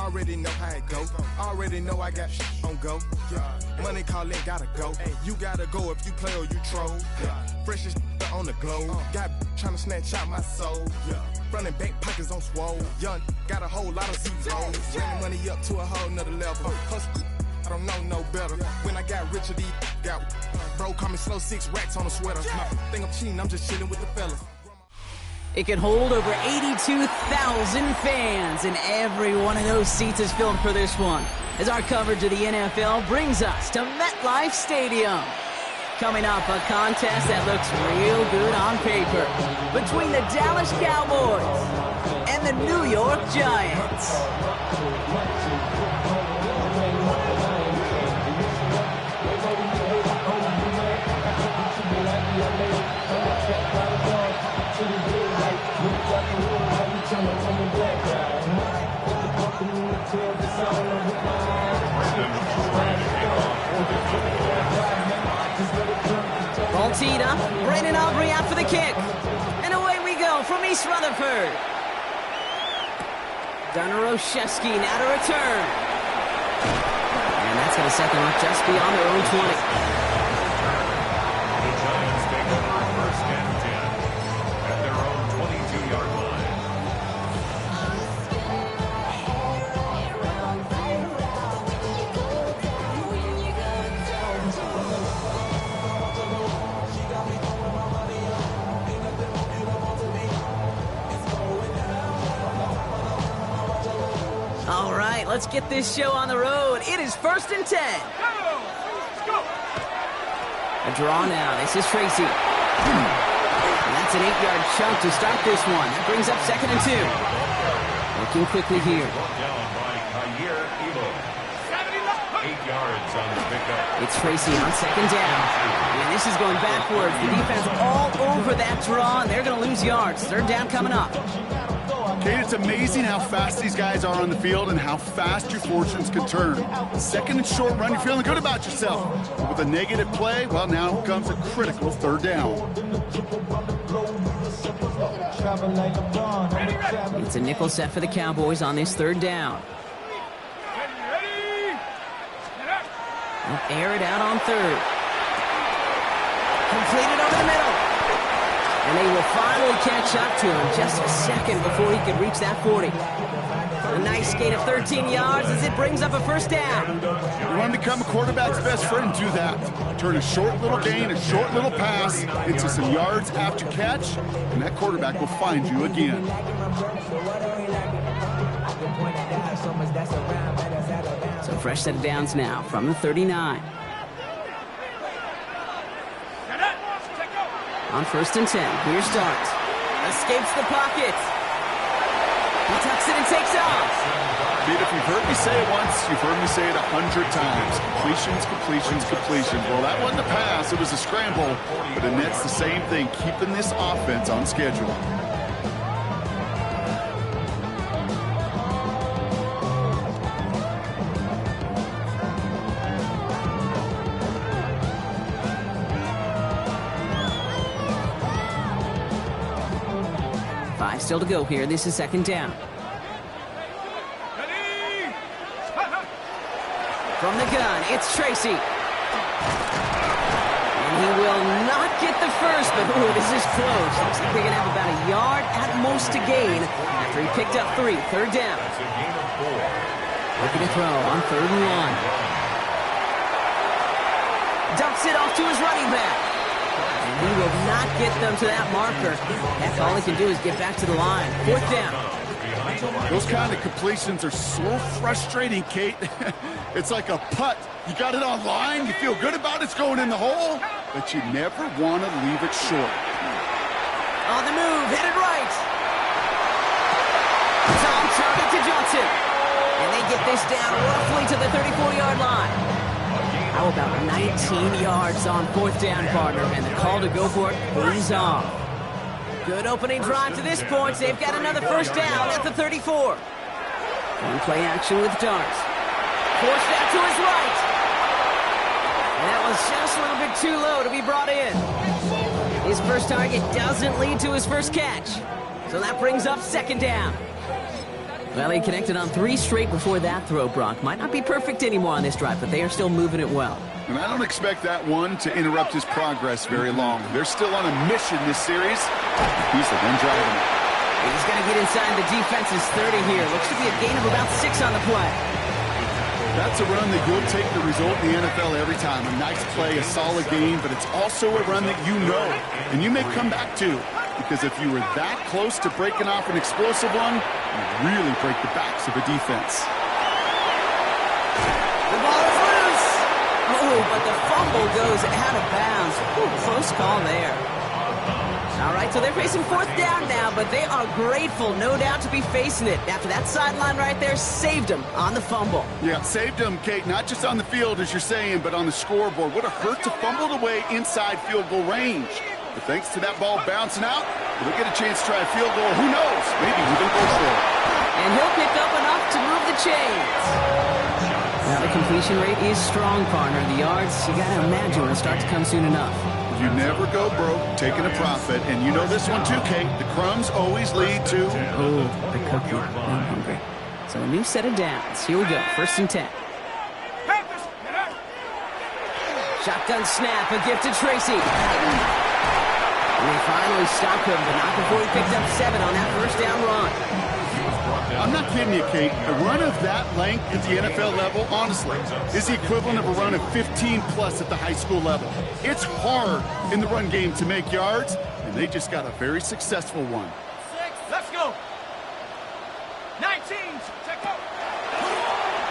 Already know how it go. Already know I got on go. Money calling, gotta go. You gotta go if you play or you troll. Fresh as on the globe. Got trying to snatch out my soul. Running back pockets on swole. Young, got a whole lot of zeros. Running money up to a whole nother level. Hustle, I don't know no better. When I got rich, these got bro, call me slow 6 racks on a sweater. Think I'm cheating, I'm just chilling with the fellas. It can hold over 82,000 fans, and every one of those seats is filled for this one, as our coverage of the NFL brings us to MetLife Stadium. Coming up, a contest that looks real good on paper between the Dallas Cowboys and the New York Giants. Ball teed up, Brandon Aubrey out for the kick. And away we go from East Rutherford. Gunnar Olszewski now to return. And that's going to set them up just beyond their own 20. The Giants take over first and 10 at their own 22-yard line. All right, let's get this show on the road. It is first and 10. A draw now. This is Tracy. And that's an 8-yard chunk to start this one. That brings up second and 2. Looking quickly here. Down by Kyer Ebo. 8 yards on the pickup. It's Tracy on second down. And this is going backwards. The defense all over that draw, and they're going to lose yards. Third down coming up. Kate, it's amazing how fast these guys are on the field and how fast your fortunes can turn. Second and short run, you're feeling good about yourself. But with a negative play, well, now comes a critical third down. It's a nickel set for the Cowboys on this third down. They'll air it out on third. Completed over the middle. And they will finally catch up to him just a second before he can reach that 40. A nice gain of 13 yards as it brings up a first down. You want to become a quarterback's best friend, do that. Turn a short little gain, a short little pass into some yards after catch, and that quarterback will find you again. So fresh set of downs now from the 39. On first and 10, here's Starks. Escapes the pocket. He tucks it and takes off. Pete, if you've heard me say it once, you've heard me say it 100 times. Completions, completions, completions. Well, that wasn't a pass, it was a scramble. But it nets the same thing, keeping this offense on schedule. Still to go here. This is second down. From the gun, it's Tracy. And he will not get the first, but ooh, this is close. Looks like they're going to have about a yard at most to gain after he picked up 3. Third down. It's a gain of 4. Looking to throw on third and 1. Dumps it off to his running back. He will not get them to that marker. That's all he can do is get back to the line. Fourth down. Those kind of completions are so frustrating, Kate. It's like a putt. You got it on line, you feel good about it's going in the hole, but you never want to leave it short. On the move, headed right. Tom target to Johnson. And they get this down roughly to the 34-yard line. How about 19 yards on fourth down, partner, and the call to go for it pays off. Good opening drive to this point. They've got another first down at the 34. And play action with Darts. Forced out to his right. And that was just a little bit too low to be brought in. His first target doesn't lead to his first catch. So that brings up second down. Well, he connected on 3 straight before that throw, Brock. Might not be perfect anymore on this drive, but they are still moving it well. And I don't expect that one to interrupt his progress very long. They're still on a mission this series. He's the one driving it. He's going to get inside the defense's 30 here. Looks to be a gain of about 6 on the play. That's a run that you'll take the result in the NFL every time. A nice play, a solid game, but it's also a run that you know and you may come back to. Because if you were that close to breaking off an explosive one, you really break the backs of a defense. The ball is loose. Oh, but the fumble goes out of bounds. Ooh, close call there. All right, so they're facing 4th down now, but they are grateful, no doubt, to be facing it. After that sideline right there saved them on the fumble. Yeah, saved them, Kate, not just on the field, as you're saying, but on the scoreboard. Would have hurt to fumble it away inside field goal range. But thanks to that ball bouncing out, they'll get a chance to try a field goal. Who knows? Maybe even go for it. And he'll pick up enough to move the chains. Now the completion rate is strong, partner. The yards, you got to imagine, will start to come soon enough. You never go broke taking a profit, and you know this one too, Kate. The crumbs always lead to... Oh, the cookie. I'm hungry. So a new set of downs. Here we go, 1st and 10. Shotgun snap, a gift to Tracy. And they finally stopped him, but not before he picked up 7 on that 1st down run. I'm not kidding you, Kate. A run of that length at the NFL level, honestly, is the equivalent of a run of 15-plus at the high school level. It's hard in the run game to make yards, and they just got a very successful one. 6, let's go. 19, check out.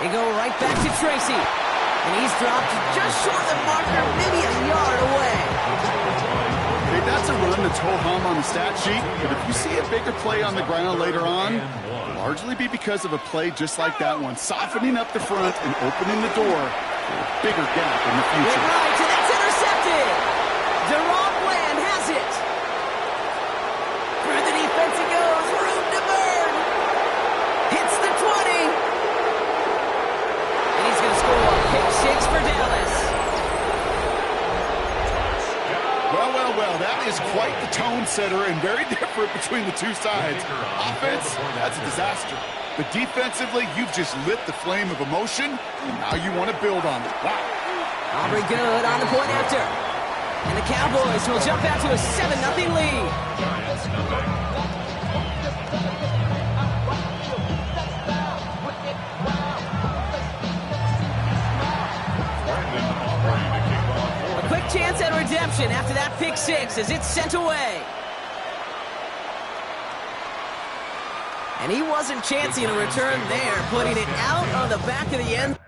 They go right back to Tracy. And he's dropped just short of the marker, maybe a yard away. Hey, that's a run that's ho-hum on the stat sheet, but if you see a bigger play on the ground later on, it'll largely be because of a play just like that one, softening up the front and opening the door for a bigger gap in the future. Right, and that's intercepted. Deron Bland has it. Through the defense it goes, room to burn. Hits the 20. And he's going to score a pick 6 for Dallas. Well, that is quite the tone setter and very different between the two sides. Offense, that's a disaster. But defensively, you've just lit the flame of emotion, and now you want to build on it. Wow. Aubrey good on the point after. And the Cowboys will jump out to a 7-0 lead. Chance at redemption after that pick 6 as it's sent away. And he wasn't chancing a return there, putting it out on the back of the end.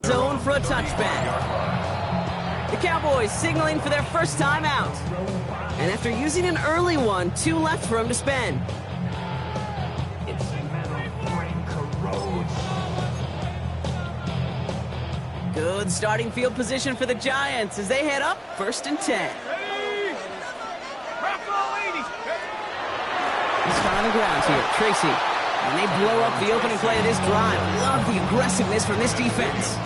Zone for a touchback. The Cowboys signaling for their first time out. And after using an early one, 2 left for him to spend. Good starting field position for the Giants as they head up 1st and 10. He's on the ground here, Tracy. And they blow up the opening play of this drive. Love the aggressiveness from this defense.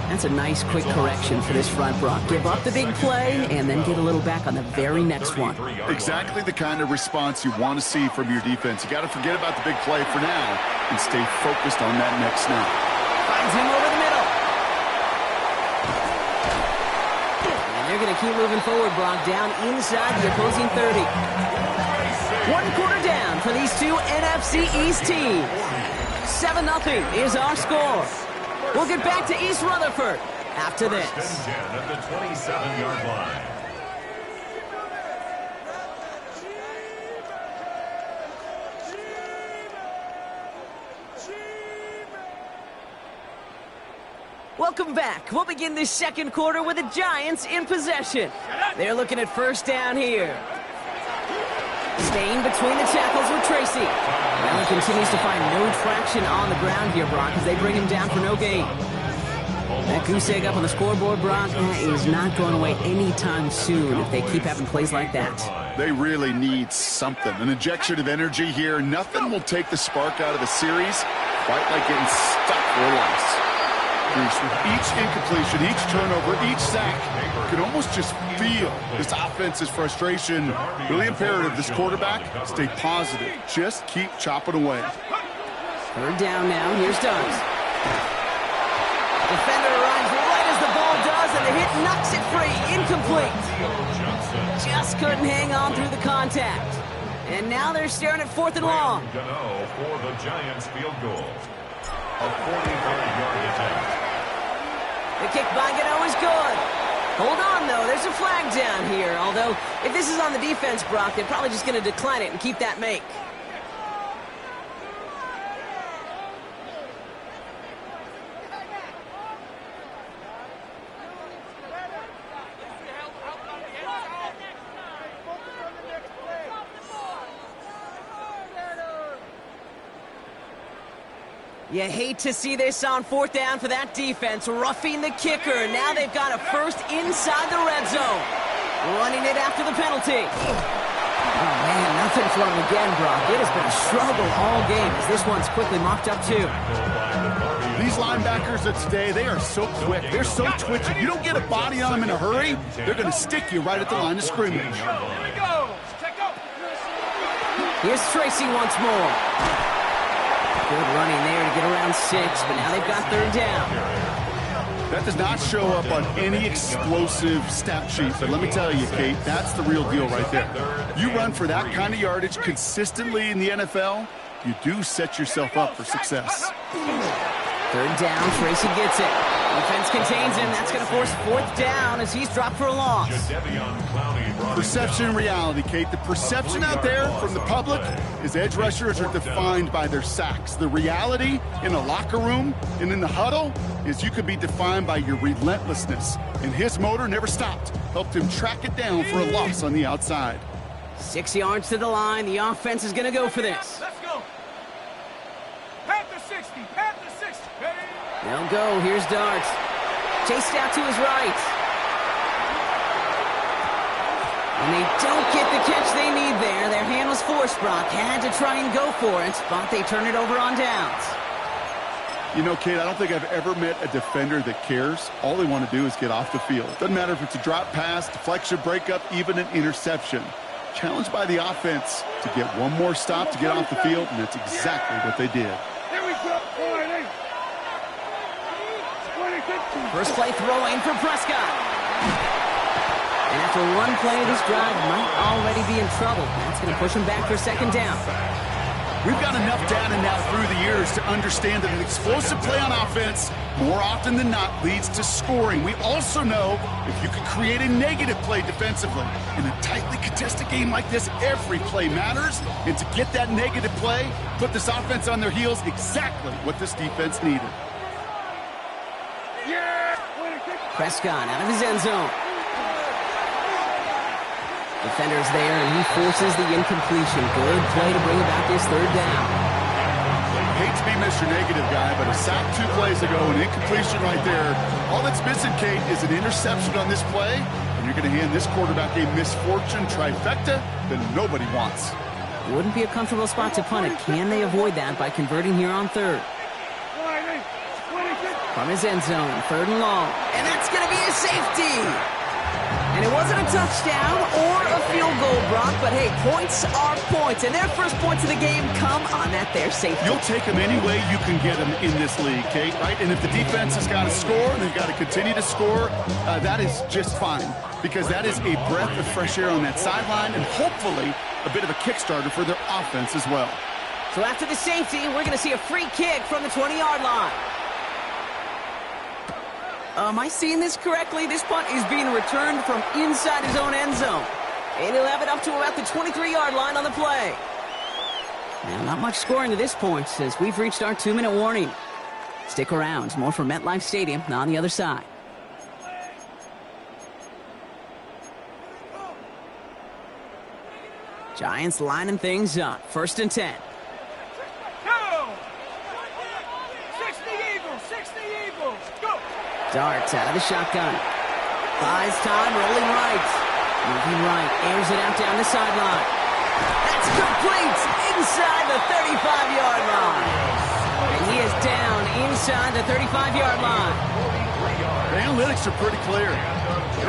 That's a nice quick correction for this front, Brock. Give up the big play and then get a little back on the very next one. Exactly the kind of response you want to see from your defense. You got to forget about the big play for now and stay focused on that next snap. Finds him over the middle. And they're going to keep moving forward, Brock, down inside the opposing 30. 1 quarter down for these two NFC East teams. 7-0 is our score. We'll get back to East Rutherford after this. At the 27-yard line. Welcome back. We'll begin this second quarter with the Giants in possession. They're looking at first down here. Staying between the tackles with Tracy. Allen continues to find no traction on the ground here, Brock, as they bring him down for no gain. That goose egg up on the scoreboard, Brock, is not going away anytime soon if they keep having plays like that. They really need something. An injection of energy here. Nothing will take the spark out of the series quite like getting stuck for a loss. With each incompletion, each turnover, each sack, you can almost just feel this offense's frustration. Really imperative, this quarterback, stay positive. Just keep chopping away. 3rd down now. Here's Duggs. Defender arrives right as the ball does, and the hit knocks it free. Incomplete. Just couldn't hang on through the contact. And now they're staring at 4th and long. Gano for the Giants field goal. A 45-yard attempt. The kick by Gano is good. Hold on, though. There's a flag down here. Although, if this is on the defense, Brock, they're probably just going to decline it and keep that make. You hate to see this on 4th down for that defense, roughing the kicker. Now they've got a first inside the red zone. Running it after the penalty. Oh, man, nothing for him again, Brock. It has been a struggle all game as this one's quickly mopped up, too. These linebackers of today, they are so quick. They're so twitchy. You don't get a body on them in a hurry, they're going to stick you right at the line of scrimmage. Here's Tracy once more. Good running there to get around 6, but now they've got 3rd down. That does not show up on any explosive stat sheet, but let me tell you, Kate, that's the real deal right there. You run for that kind of yardage consistently in the NFL, you do set yourself up for success. 3rd down, Tracy gets it. Defense contains him. That's going to force 4th down as he's dropped for a loss. Perception and reality, Kate. The perception out there from the public is edge rushers are defined by their sacks. The reality in a locker room and in the huddle is you could be defined by your relentlessness. And his motor never stopped. Helped him track it down for a loss on the outside. 6 yards to the line. The offense is going to go for this. Let's go. Panther 60. Panther 60. They'll go. Here's Darts. Chased out to his right. And they don't get the catch they need there. Their hand was forced, Brock. Had to try and go for it, but they turn it over on downs. You know, Kate, I don't think I've ever met a defender that cares. All they want to do is get off the field. Doesn't matter if it's a drop pass, deflection, breakup, even an interception. Challenged by the offense to get one more stop to get off the field, and that's exactly what they did. First play throwing for Prescott. And after one play, this drive might already be in trouble. That's going to push him back for 2nd down. We've got enough data now through the years to understand that an explosive play on offense, more often than not, leads to scoring. We also know if you can create a negative play defensively. In a tightly contested game like this, every play matters. And to get that negative play, put this offense on their heels, exactly what this defense needed. Prescott out of his end zone. Defender's there, and he forces the incompletion. Good play to bring about this third down. Hate to be Mr. Negative guy, but a sack 2 plays ago, an incompletion right there. All that's missing, Kate, is an interception on this play, and you're going to hand this quarterback a misfortune trifecta that nobody wants. Wouldn't be a comfortable spot to punt it. Can they avoid that by converting here on third? From his end zone, 3rd and long. And that's going to be a safety. And it wasn't a touchdown or a field goal, Brock, but hey, points are points. And their first points of the game come on that there safety. You'll take them any way you can get them in this league, Kate, right? And if the defense has got to score and they've got to continue to score, that is just fine. Because that is a breath of fresh air on that sideline and hopefully a bit of a kickstarter for their offense as well. So after the safety, we're going to see a free kick from the 20-yard line. Am I seeing this correctly? This punt is being returned from inside his own end zone. And he'll have it up to about the 23-yard line on the play. Now, not much scoring to this point as we've reached our 2-minute warning. Stick around. More from MetLife Stadium on the other side. Giants lining things up. 1st and 10. Go! 60 Eagles, 60 Eagles, go! Darts out of the shotgun. Buys time, rolling right. Moving right, airs it out down the sideline. That's complete inside the 35-yard line. And he is down inside the 35-yard line. The analytics are pretty clear.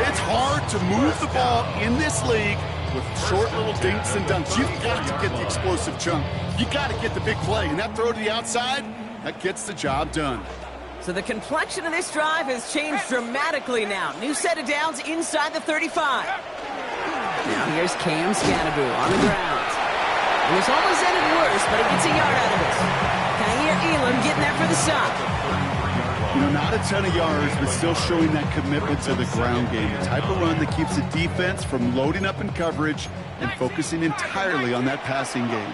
It's hard to move the ball in this league with short little dinks and dunks. You've got to get the explosive chunk. You got to get the big play. And that throw to the outside, that gets the job done. So the complexion of this drive has changed dramatically now. New set of downs inside the 35. Now here's Cam Scannaboo on the ground. It was almost ended worse, but he gets a yard out of it. Kaiir Elam getting there for the stop. You know, not a ton of yards, but still showing that commitment to the ground game. The type of run that keeps the defense from loading up in coverage and focusing entirely on that passing game.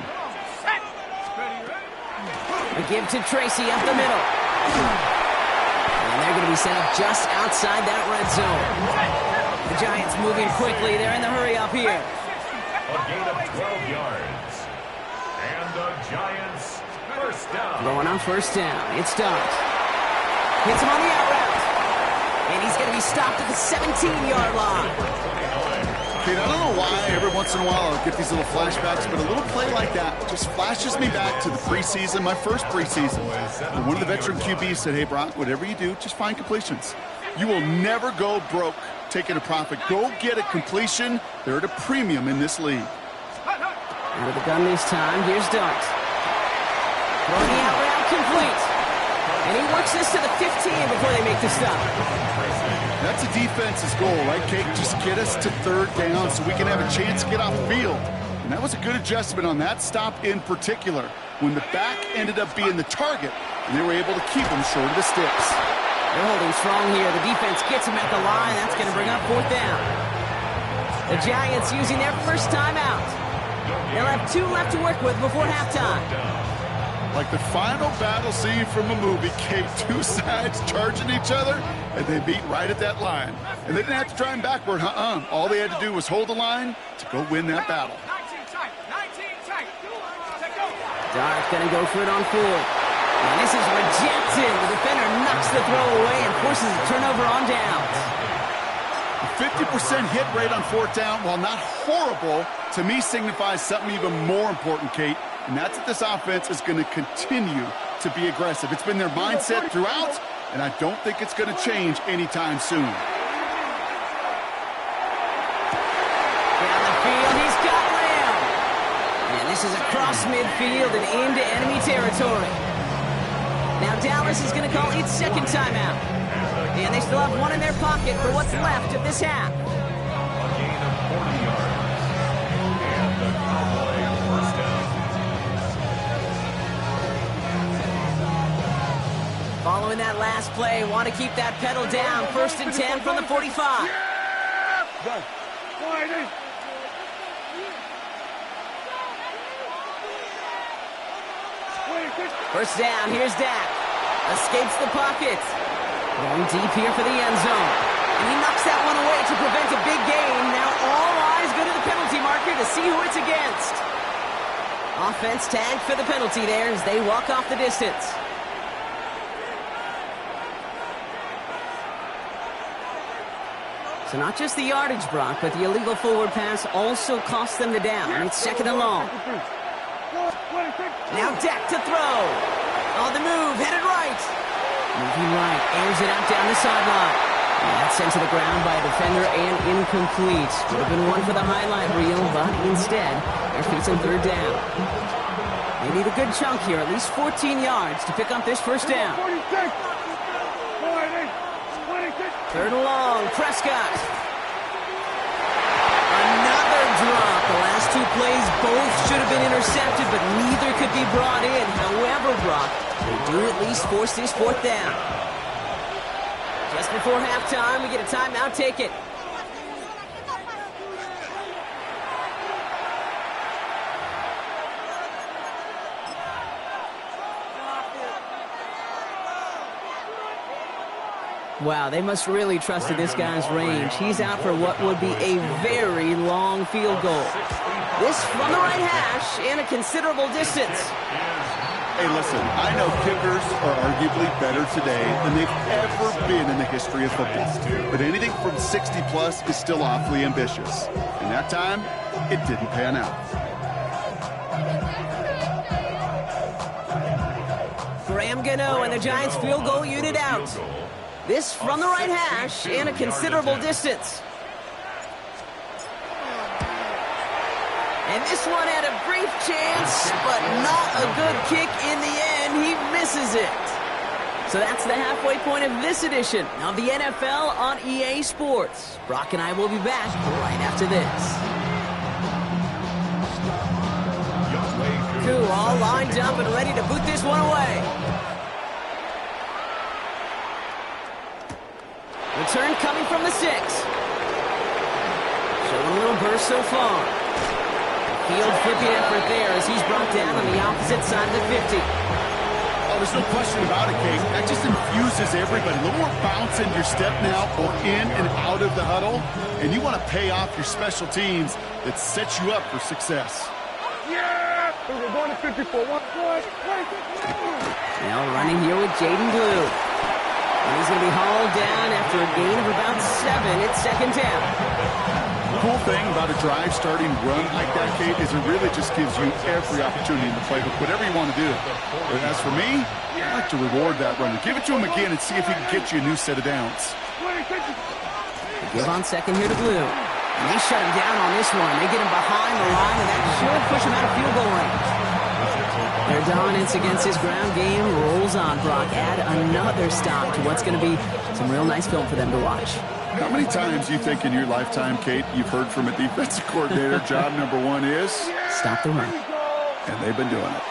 A give to Tracy up the middle. And they're going to be set up just outside that red zone. The Giants moving quickly. They're in the hurry up here. A gain of 12 yards. And the Giants first down. Going on 1st down. It's Dobbs. Hits him on the out route. And he's going to be stopped at the 17-yard line. Kate, I don't know why every once in a while I'll get these little flashbacks, but a little play like that just flashes me back to the preseason, my first preseason. And one of the veteran QBs said, hey, Brock, whatever you do, just find completions. You will never go broke taking a profit. Go get a completion. They're at a premium in this league. Out of the gun this time. Here's Dobbs. Throwing the out route complete. And he works this to the 15 before they make the stop. That's a defense's goal, right, Kate? Just get us to 3rd down so we can have a chance to get off the field. And that was a good adjustment on that stop in particular, when the back ended up being the target, and they were able to keep him short of the sticks. They're holding strong here. The defense gets him at the line. That's going to bring up 4th down. The Giants using their first timeout. They'll have 2 left to work with before halftime. Like the final battle scene from a movie, Kate, 2 sides charging each other, and they meet right at that line. And they didn't have to drive backward, All they had to do was hold the line to go win that battle. 19 tight, 19 tight. Take go. Dart's going to go for it on 4th. And this is rejected. The defender knocks the throw away and forces a turnover on downs. A 50% hit rate on 4th down, while not horrible, to me signifies something even more important, Kate. And that's that this offense is going to continue to be aggressive. It's been their mindset throughout, and I don't think it's going to change anytime soon. Down the field, he's got Lamb. And this is across midfield and into enemy territory. Now Dallas is going to call its 2nd timeout. And they still have 1 in their pocket for what's left of this half. A gain of 40 yards. And the Cowboys first down. Following that last play, want to keep that pedal down. 1st and 10 from the 45. First down, here's Dak. Escapes the pocket. Going deep here for the end zone. And he knocks that one away to prevent a big gain. Now all eyes go to the penalty marker to see who it's against. Offense tagged for the penalty there as they walk off the distance. So not just the yardage, Brock, but the illegal forward pass also cost them the down. It's second and long. Now Dak to throw. On the move, headed right. Moving right, airs it out down the sideline. And that's sent to the ground by a defender and incomplete. Would have been one for the highlight reel, but instead, they're facing third down. They need a good chunk here, at least 14 yards to pick up this first down. Third and long, Prescott. Another drop. The last two plays both should have been intercepted, but neither could be brought in. However, Brock, they do at least force this fourth down. Just before halftime, we get a timeout. Take it. Wow, they must really trusted this guy's range. He's out for what would be a very long field goal. This from the right hash and a considerable distance. Hey, listen, I know kickers are arguably better today than they've ever been in the history of football. But anything from 60-plus is still awfully ambitious. And that time, it didn't pan out. Graham Gano and the Giants field goal unit out. This from the right hash and a considerable distance. And this one had a brief chance, but not a good kick in the end. He misses it. So that's the halfway point of this edition of the NFL on EA Sports. Brock and I will be back right after this. Koo all lined up and ready to boot this one away. Return coming from the 6. Showing a little burst so far. Field flipping effort there as he's brought down on the opposite side of the 50. Oh, there's no question about it, Kate. That just infuses everybody. A little more bounce in your step now or in and out of the huddle. And you want to pay off your special teams that sets you up for success. Yeah! We're going to 54. Now running here with Jaden Blue. And he's going to be hauled down after a gain of about 7. It's second down. The cool thing about a drive starting run like that, Kate, is it really just gives you every opportunity in the playbook, whatever you want to do. But as for me, I like to reward that runner. Give it to him again and see if he can get you a new set of downs. Give on second here to Blue. And they shut him down on this one. They get him behind the line, and that should push him out of field goal range. Their dominance against his ground game rolls on, Brock. Add another stop to what's going to be some real nice film for them to watch. How many times do you think in your lifetime, Kate, you've heard from a defensive coordinator, job number 1 is? Stop the run. And they've been doing it.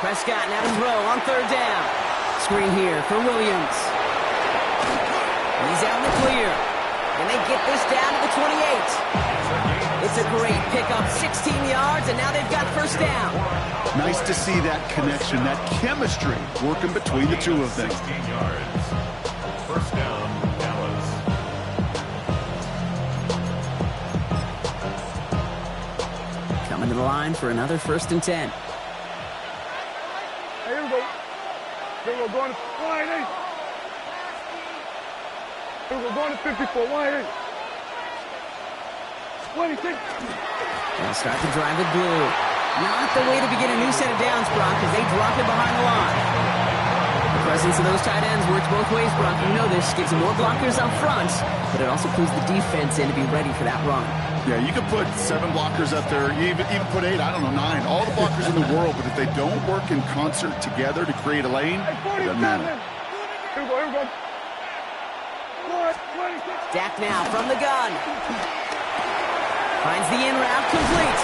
Prescott and Adam Rowe on third down. Screen here for Williams. He's out in the clear. And they get this down to the 28. It's a great pickup, 16 yards, and now they've got first down. Nice to see that connection, that chemistry working between the two of them. 16 yards. First down, Dallas. Coming to the line for another 1st and 10. Hey, here we go. Here we go, going to 188. Here we go, going to 54, 188. 26. They'll start the drive with Blue. Not the way to begin a new set of downs, Brock, as they drop it behind the line. The presence of those tight ends works both ways, Brock. You know this. Gives them more blockers up front, but it also clues the defense in to be ready for that run. Yeah, you could put 7 blockers up there, even put 8, I don't know, 9. All the blockers in the world, but if they don't work in concert together to create a lane, it doesn't matter. Here we go, here we go. Dak now from the gun. Finds the in route complete.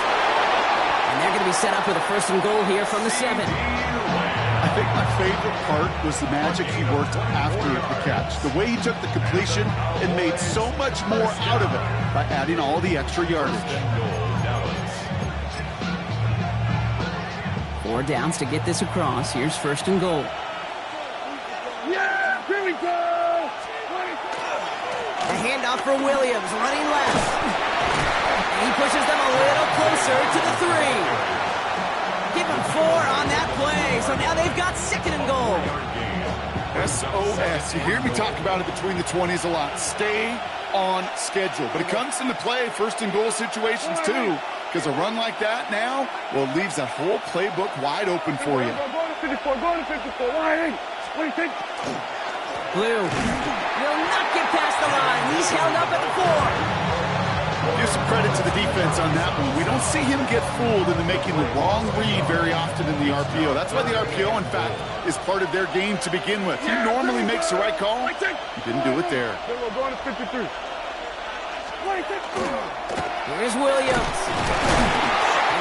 And they're going to be set up with a 1st and goal here from the 7. I think my favorite part was the magic he worked after the catch. The way he took the completion and made so much more out of it by adding all the extra yardage. 4 downs to get this across. Here's 1st and goal. Yeah, here we go. handoff for Williams, running left. And he pushes them a little closer to the 3. Give him 4 on that play. So now they've got 2nd and goal. SOS. You hear me talk about it between the 20s a lot. Stay on schedule. But it comes into play 1st and goal situations too, because a run like that now, well, it leaves that whole playbook wide open for you. Go to 54. Go to 54. Why? What do you think? Blue will not get past the line. He's held up at the 4. Give some credit to the defense on that one. We don't see him get fooled into making the wrong read very often in the RPO. That's why the RPO, in fact, is part of their game to begin with. He normally makes the right call. He didn't do it there. We're going to 53. Here's Williams.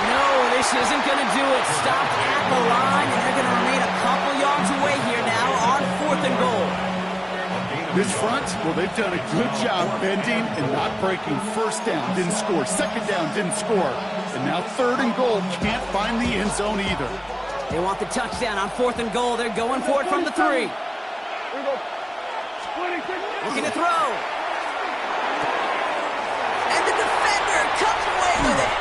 No, this isn't going to do it. Stopped at the line, and they're going to remain a couple yards away here now on 4th and goal. This front, well, they've done a good job bending and not breaking. 1st down, didn't score. 2nd down, didn't score. And now 3rd and goal, can't find the end zone either. They want the touchdown on 4th and goal. They're going for it from the 3. Looking to throw. And the defender comes away with it.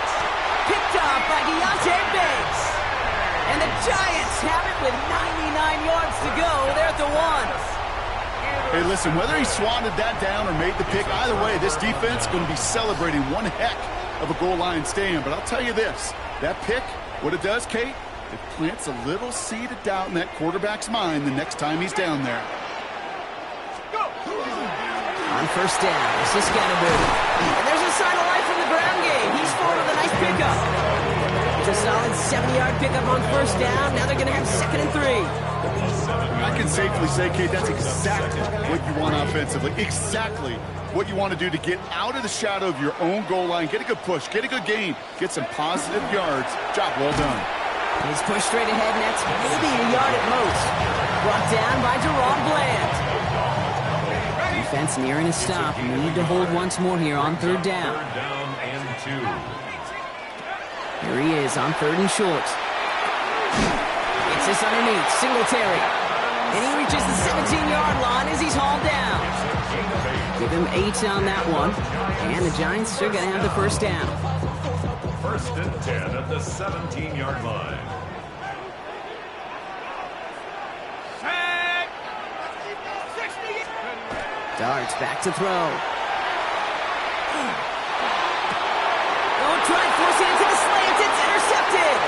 Picked off by Deontay Banks. And the Giants have it with 99 yards to go. They're at the 1. Hey, listen, whether he swatted that down or made the pick, either way, this defense is going to be celebrating one heck of a goal line stand. But I'll tell you this, that pick, what it does, Kate, it plants a little seed of doubt in that quarterback's mind the next time he's down there. On 1st down, this is Scannaboo. And there's a sign of life from the ground game. He's forward with a nice pickup. It's a solid 70-yard pickup on 1st down. Now they're going to have 2nd and 3. I can safely say, Kate, that's exactly what you want offensively. Exactly what you want to do to get out of the shadow of your own goal line. Get a good push. Get a good gain. Get some positive yards. Job well done. He's pushed straight ahead, and that's maybe a yard at most. Brought down by Jerron Bland. Defense nearing a stop. Need to hold once more here on 3rd down. 3rd down and 2. Here he is on 3rd and short. Gets this underneath. Singletary. And he reaches the 17-yard line as he's hauled down. Give him 8 on that one. And the Giants are going to have the 1st down. 1st and 10 at the 17-yard line. Darts back to throw. Don't try and force it into the slants. It's intercepted.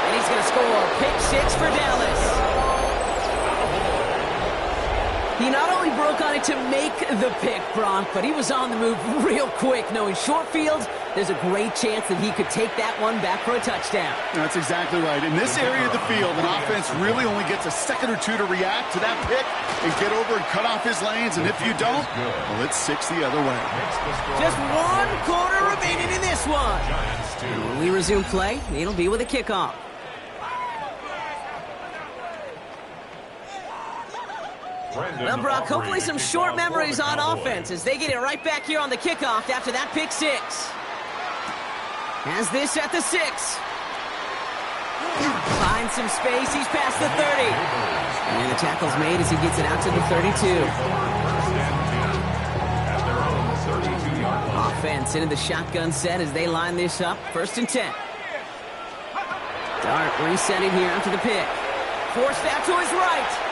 And he's going to score. Pick 6 for Dallas. He not only broke on it to make the pick, Bronk, but he was on the move real quick. Knowing short field, there's a great chance that he could take that one back for a touchdown. That's exactly right. In this area of the field, an offense really only gets a second or two to react to that pick and get over and cut off his lanes. And if you don't, well, it's 6 the other way. Just 1 quarter remaining in this one. When we resume play, it'll be with a kickoff. Well, Brock, hopefully some short memories on offense as they get it right back here on the kickoff after that pick 6. Has this at the 6. Finds some space. He's past the 30. And the tackle's made as he gets it out to the 32. Offense into the shotgun set as they line this up. 1st and 10. Dart resetting here after the pick. Forced out to his right.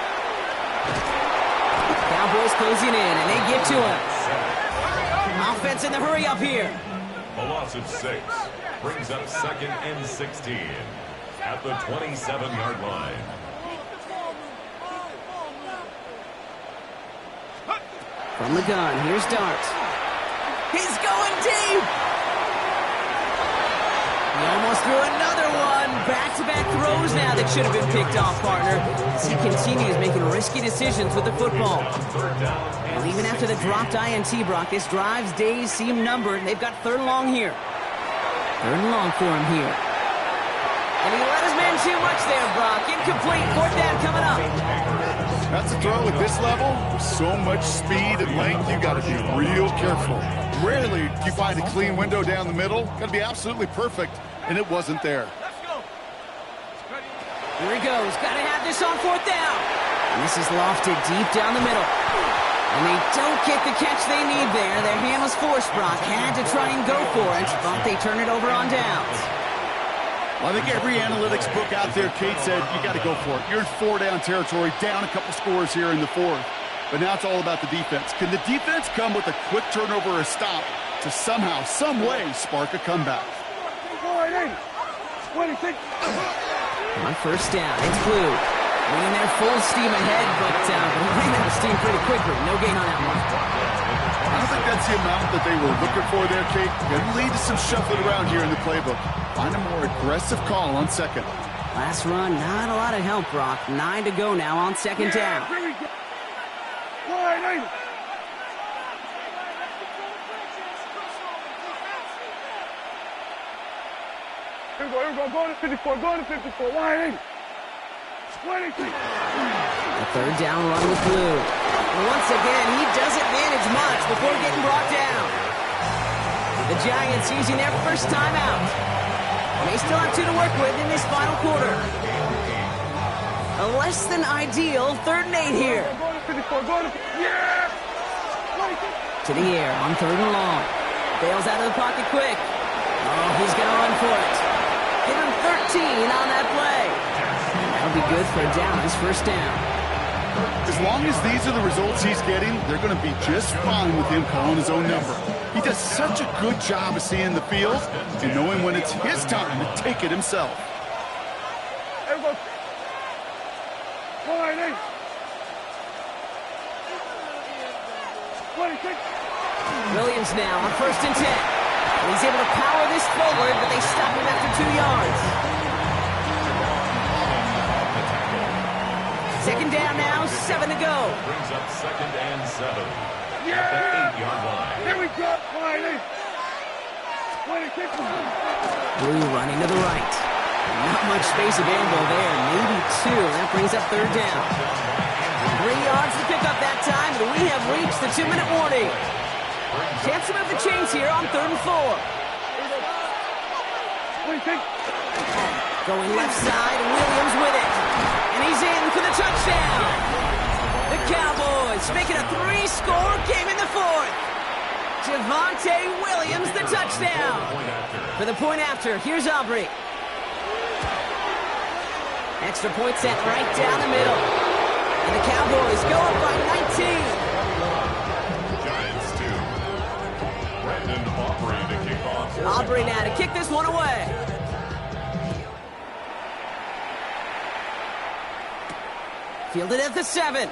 Cowboys closing in, and they get to him. Offense in the hurry up here. A loss of 6 brings up 2nd and 16 at the 27-yard line. From the gun, here's Dart. He's going deep. He almost threw another one. Back-to-back throws now that should have been picked off, partner. As he continues making risky decisions with the football. Well, even after the dropped INT, Brock, this drive's days seem numbered, and they've got 3rd and long here. 3rd and long for him here. And he let his man too much there, Brock. Incomplete. 4th down coming up. That's a throw at this level. With so much speed and length, you got to be real careful. Rarely do you find a clean window down the middle. Got to be absolutely perfect, and it wasn't there. Here he goes. Got to have this on 4th down. And this is lofted deep down the middle. And they don't get the catch they need there. Their hand was forced, Brock. Had to try and go for it, but they turn it over on downs. Well, I think every analytics book out there, Kate, said you got to go for it. You're in 4-down territory, down a couple scores here in the fourth. But now it's all about the defense. Can the defense come with a quick turnover or a stop to somehow, some way, spark a comeback? On first down, it's Blue. Winning their full steam ahead, but ran out of steam pretty quickly. No gain on that one. I don't think that's the amount that they were looking for there, Kate. Going to lead to some shuffling around here in the playbook. Find a more aggressive call on second. Last run, not a lot of help, Brock. 9 to go now on second down. Here we go, go to 54, go to 54, wide 20. A third down run with Blue. Once again, he doesn't manage much before getting brought down. The Giants using their first timeout. They still have 2 to work with in this final quarter. A less than ideal 3rd and 8 here. Go to 54, go to 54, yeah! To the air on 3rd and long. Bails out of the pocket quick. Oh, he's going to run for it. Give him 13 on that play. That'll be good for a down, his first down. As long as these are the results he's getting, they're going to be just fine with him calling his own number. He does such a good job of seeing the field and knowing when it's his time to take it himself. Here we go. Wide 26. Williams now on 1st and 10. And he's able to power this forward, but they stop him after 2 yards. Second down now, 7 to go. Brings up 2nd and 7. Yeah! At the 8-yard line. Here we go, wide 26. Blue running to the right. Not much space available there, maybe 2. That brings up 3rd down. 3 yards to pick up that time, but we have reached the 2-minute warning. Chance to move the chains here on 3rd and 4. 26. Going left side, Williams with it. And he's in for the touchdown. The Cowboys making a 3-score game in the 4th. Javonte Williams, the touchdown. For the point after, here's Aubrey. Extra point set right down the middle. And the Cowboys go up by 19. Giants 2. Brandon Aubrey to kick off. Aubrey now to kick this one away. Fielded at the 7.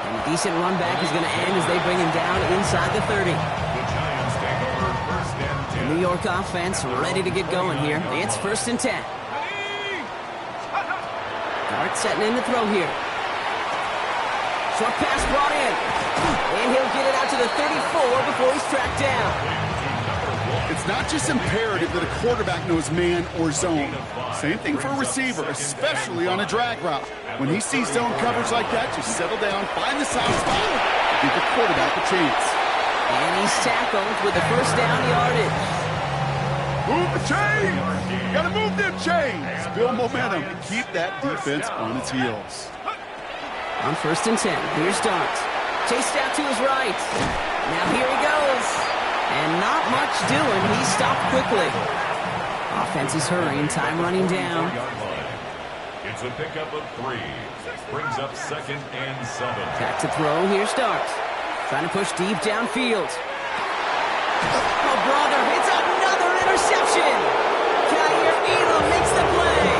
And a decent run back is going to end as they bring him down inside the 30. The Giants take over 1st and 10. New York offense ready to get going here. It's 1st and 10. Dart setting in to throw here. Short pass brought in. And he'll get it out to the 34 before he's tracked down. It's not just imperative that a quarterback knows man or zone. Same thing for a receiver, especially on a drag route. When he sees zone coverage like that, just settle down, find the soft spot, and give the quarterback a chance. And he's tackled with the first down yardage. Move the chains! Gotta move them chains! Build momentum and keep that defense on its heels. On 1st and 10, here's Dart. Chased out to his right. Now here he goes. And not much doing. He stopped quickly. Offense is hurrying. Time running down. It's a pickup of 3. Brings up 2nd and 7. Back to throw. Here's Dart. Trying to push deep downfield. Oh, brother. It's another interception. Kaiir Elam makes the play.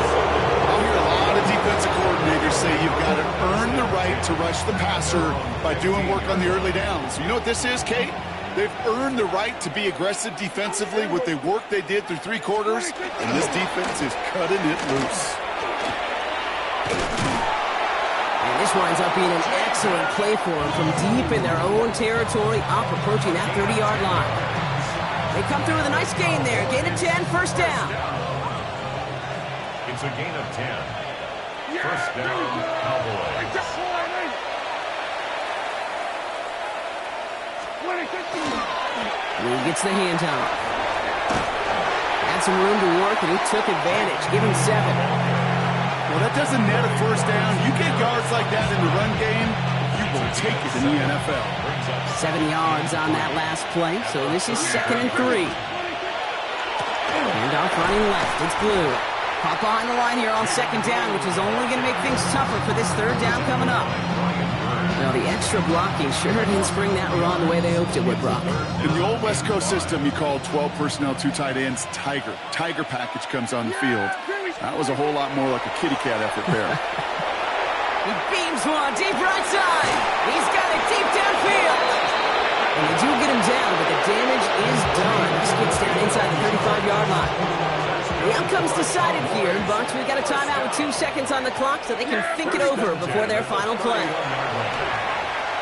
I'll hear a lot of defensive coordinators say you've got to earn the right to rush the passer by doing work on the early downs. You know what this is, Kate? They've earned the right to be aggressive defensively with the work they did through 3 quarters, and this defense is cutting it loose. And this winds up being an excellent play for them from deep in their own territory, up approaching that 30-yard line. They come through with a nice gain there. Gain of 10, first down. It's a gain of 10. First down, Cowboys. Lee gets the handoff. Had some room to work, and he took advantage. Give him 7. Well, that doesn't net a first down. You get yards like that in the run game, you will take it in the NFL. 7 yards on that last play, so this is 2nd and 3. And off running left, it's Blue. Caught behind the line here on 2nd down, which is only going to make things tougher for this 3rd down coming up. Now, the extra blocking sure didn't spring that run the way they hoped it would, Brock. In the old West Coast system, you called 12 personnel, 2 tight ends, Tiger. Tiger package comes on the field. That was a whole lot more like a kitty cat effort there. He beams one deep right side. He's got it deep downfield. And they do get him down, but the damage is done. This gets down inside the 35-yard line. The outcome's decided here, Bucks. We've got a timeout with 2 seconds on the clock so they can think it over before their final play.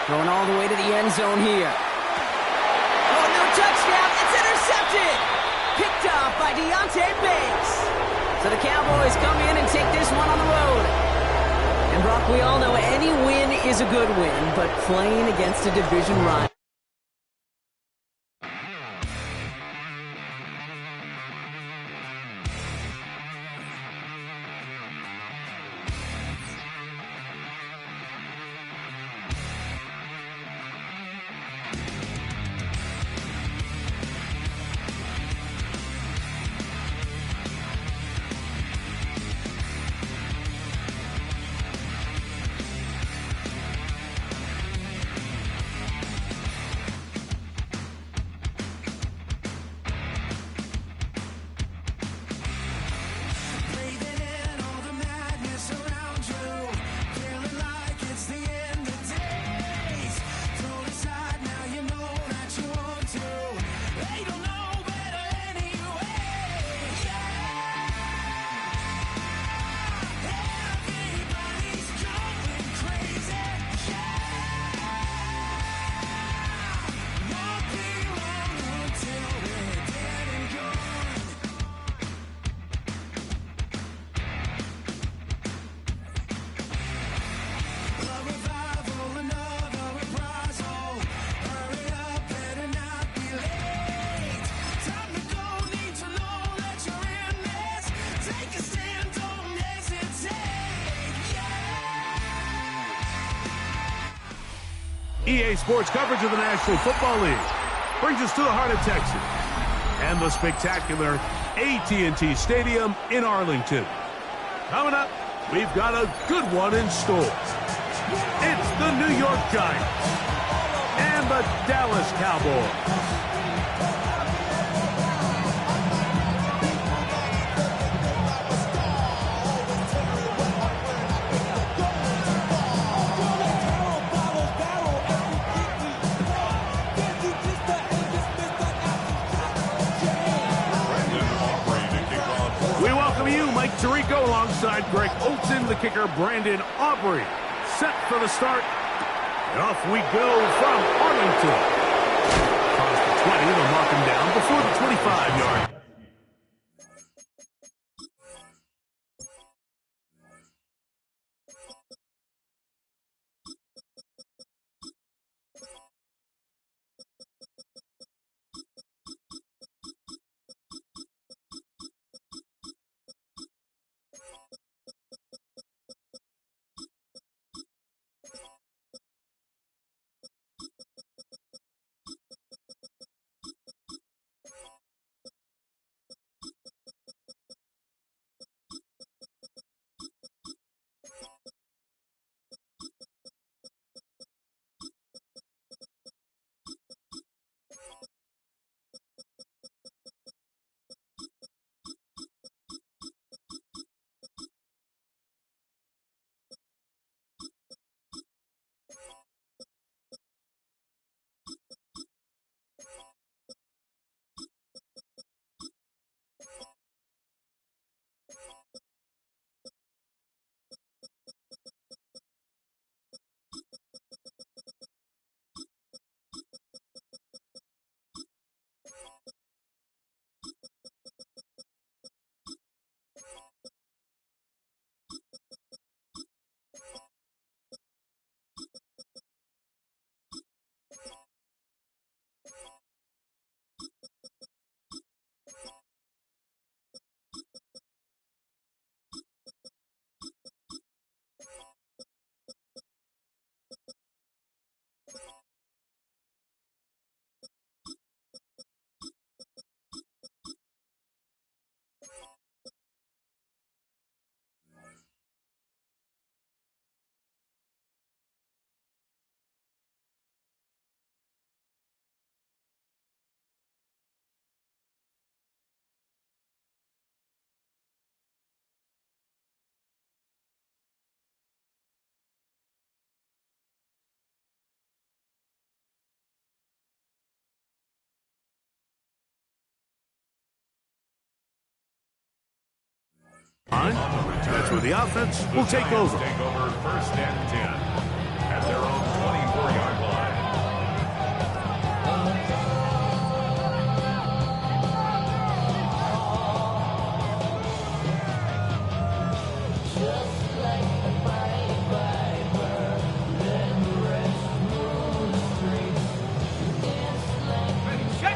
Going all the way to the end zone here. Oh, no touchdown. It's intercepted. Picked off by Deontay Banks. So the Cowboys come in and take this one on the road. And Brock, we all know any win is a good win, but playing against a division rival. EA Sports coverage of the National Football League brings us to the heart of Texas and the spectacular AT&T Stadium in Arlington. Coming up, we've got a good one in store. It's the New York Giants and the Dallas Cowboys. Tirico alongside Greg Olsen, the kicker Brandon Aubrey, set for the start. And off we go from Arlington. Across the 20, they'll mark him down before the 25-yard. That's where the offense will take over. Take over 1st and 10 at their own 24-yard line.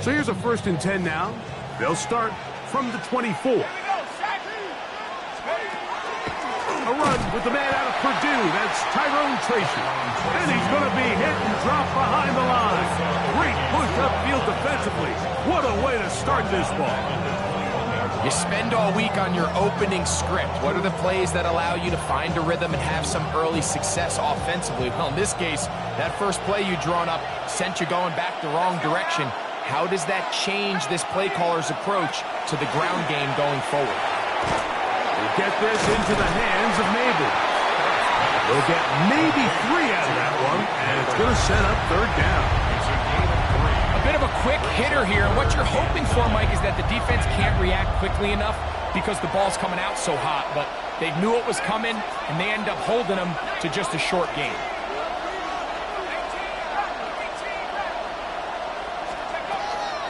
So here's a 1st and 10 now. They'll start from the 24. A run with the man out of Purdue. That's Tyrone Tracy. And he's going to be hit and dropped behind the line. Great push upfield defensively. What a way to start this ball. You spend all week on your opening script. What are the plays that allow you to find a rhythm and have some early success offensively? Well, in this case, that first play you drawn up sent you going back the wrong direction. How does that change this play caller's approach to the ground game going forward? Get this into the hands of Mabel. They'll get maybe 3 out of that one, and it's going to set up 3rd down. A bit of a quick hitter here, and what you're hoping for, Mike, is that the defense can't react quickly enough because the ball's coming out so hot, but they knew it was coming, and they end up holding them to just a short game.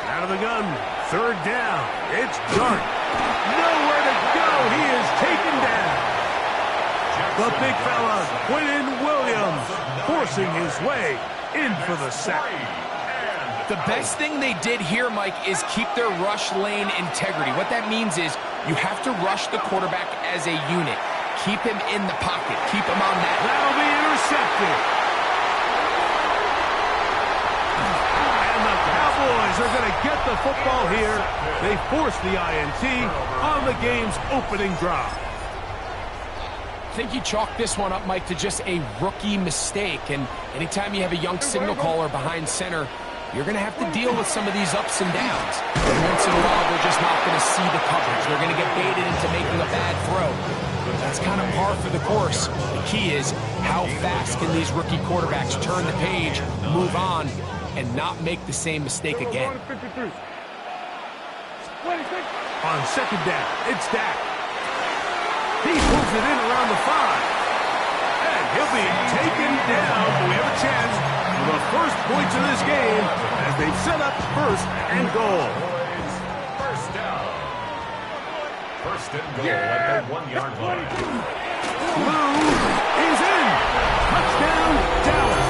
Out of the gun, 3rd down. It's Dart. Nowhere to go. He is taken down. The big fella, Quentin Williams, forcing his way in for the sack. The best thing they did here, Mike, is keep their rush lane integrity. What that means is you have to rush the quarterback as a unit. Keep him in the pocket. Keep him on that. That'll be intercepted. And the Cowboys are going to get the football here. They force the INT on the game's opening drive. I think you chalk this one up, Mike, to just a rookie mistake. And anytime you have a young signal caller behind center, you're going to have to deal with some of these ups and downs. And once in a while, they're just not going to see the coverage. They're going to get baited into making a bad throw. That's kind of par for the course. The key is how fast can these rookie quarterbacks turn the page, move on, and not make the same mistake again. On 2nd down, it's Dak. He pulls it in around the 5. And he'll be taken down. We have a chance for the first points of this game as they've set up 1st and goal. 1st down. 1st and goal at the 1-yard line. Blue is in. Touchdown, Dallas.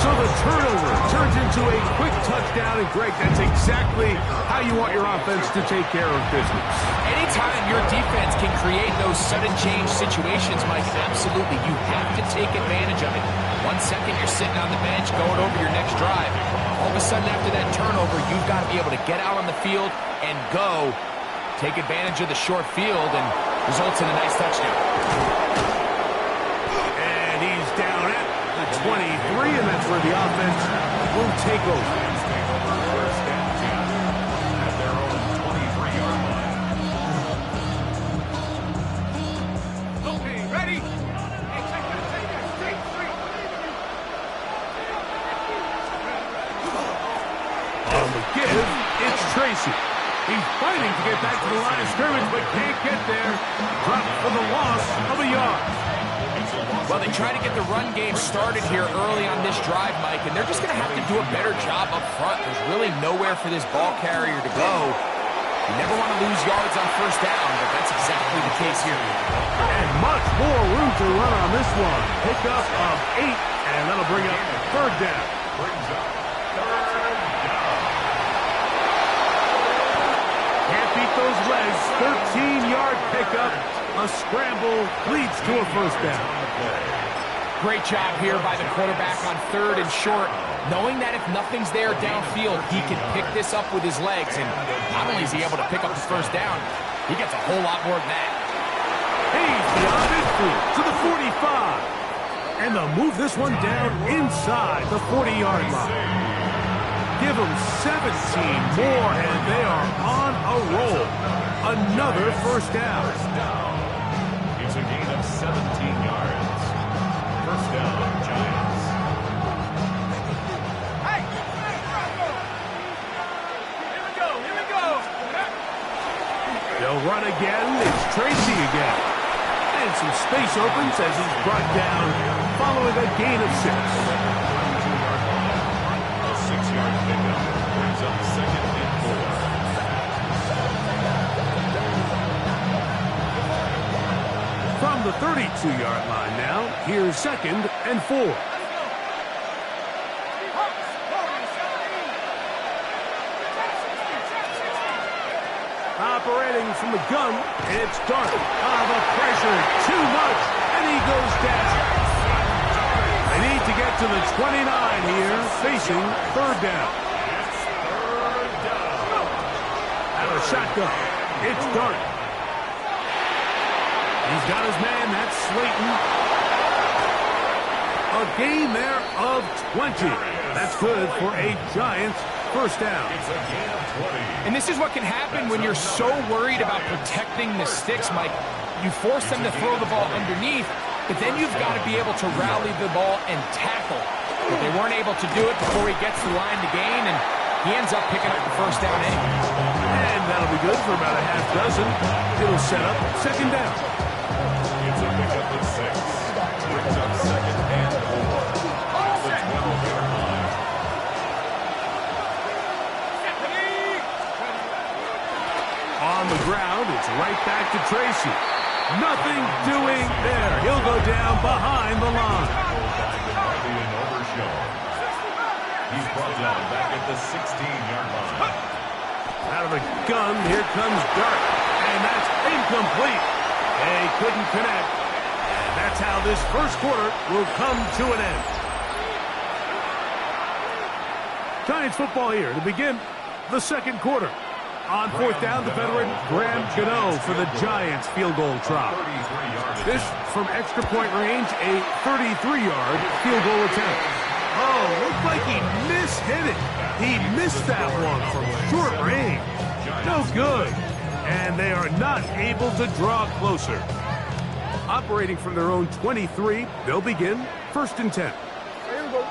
So the turnover turns into a quick touchdown, and Greg, that's exactly how you want your offense to take care of business. Anytime your defense can create those sudden change situations, Mike, absolutely, you have to take advantage of it. 1 second, you're sitting on the bench going over your next drive. All of a sudden, after that turnover, you've got to be able to get out on the field and go. Take advantage of the short field, and results in a nice touchdown. And he's down at the 23, and that's where the offense will take over. 1st and 10 at their own 23-yard line. Okay, ready? On the give, it's Tracy. He's fighting to get back to the line of scrimmage, but can't get there. Dropped for the loss of a yard. Well, they try to get the run game started here early on this drive, Mike, and they're just going to have to do a better job up front. There's really nowhere for this ball carrier to go. You never want to lose yards on 1st down, but that's exactly the case here. And much more room to run on this one. Pickup of 8, and that'll bring up 3rd down. Brings up 3rd down. Can't beat those legs. 13-yard pickup. A scramble leads to a 1st down. Great job here by the quarterback on 3rd and short, knowing that if nothing's there downfield, he can pick this up with his legs. And not only is he able to pick up the 1st down, he gets a whole lot more than that. He's beyond midfield to the 45. And they'll move this one down inside the 40-yard line. Give them 17 more, and they are on a roll. Another 1st down. It's a gain of 17 yards. 1st down, Giants. Hey! Here we go! run again. It's Tracy again. And some space opens as he's brought down following a gain of 6. A 6-yard pickup brings up 2nd and 4. From the 32-yard line now, here's 2nd and 4. Operating from the gun, it's Dart. The pressure, too much, and he goes down. They need to get to the 29 here, facing 3rd down. Out of shotgun, it's Dart. He's got his man, that's Slayton. A gain there of 20. That's good for a Giants first down. It's a gain of 20. And this is what can happen when you're so worried about protecting the sticks, Mike. You force them to throw the ball underneath, but then you've got to be able to rally the ball and tackle. But they weren't able to do it before he gets the line to gain, and he ends up picking up the first down anyway. And that'll be good for about a half dozen. It'll set up 2nd down. It's a pickup of 6. Brings up 2nd and 4. At the 12-yard line. On the ground, it's right back to Tracy. Nothing doing there. He'll go down behind the line. He's brought down back at the 16-yard line. Out of the gun, here comes Dart. And that's incomplete. They couldn't connect. And that's how this first quarter will come to an end. Giants football here to begin the second quarter. On 4th down, the veteran Graham Gano for the Giants field goal try. This from extra point range, a 33-yard field goal attempt. Oh, looked like he mishit it. He missed that one from short range. No good. And they are not able to draw closer. Operating from their own 23, they'll begin 1st and 10. Here we go.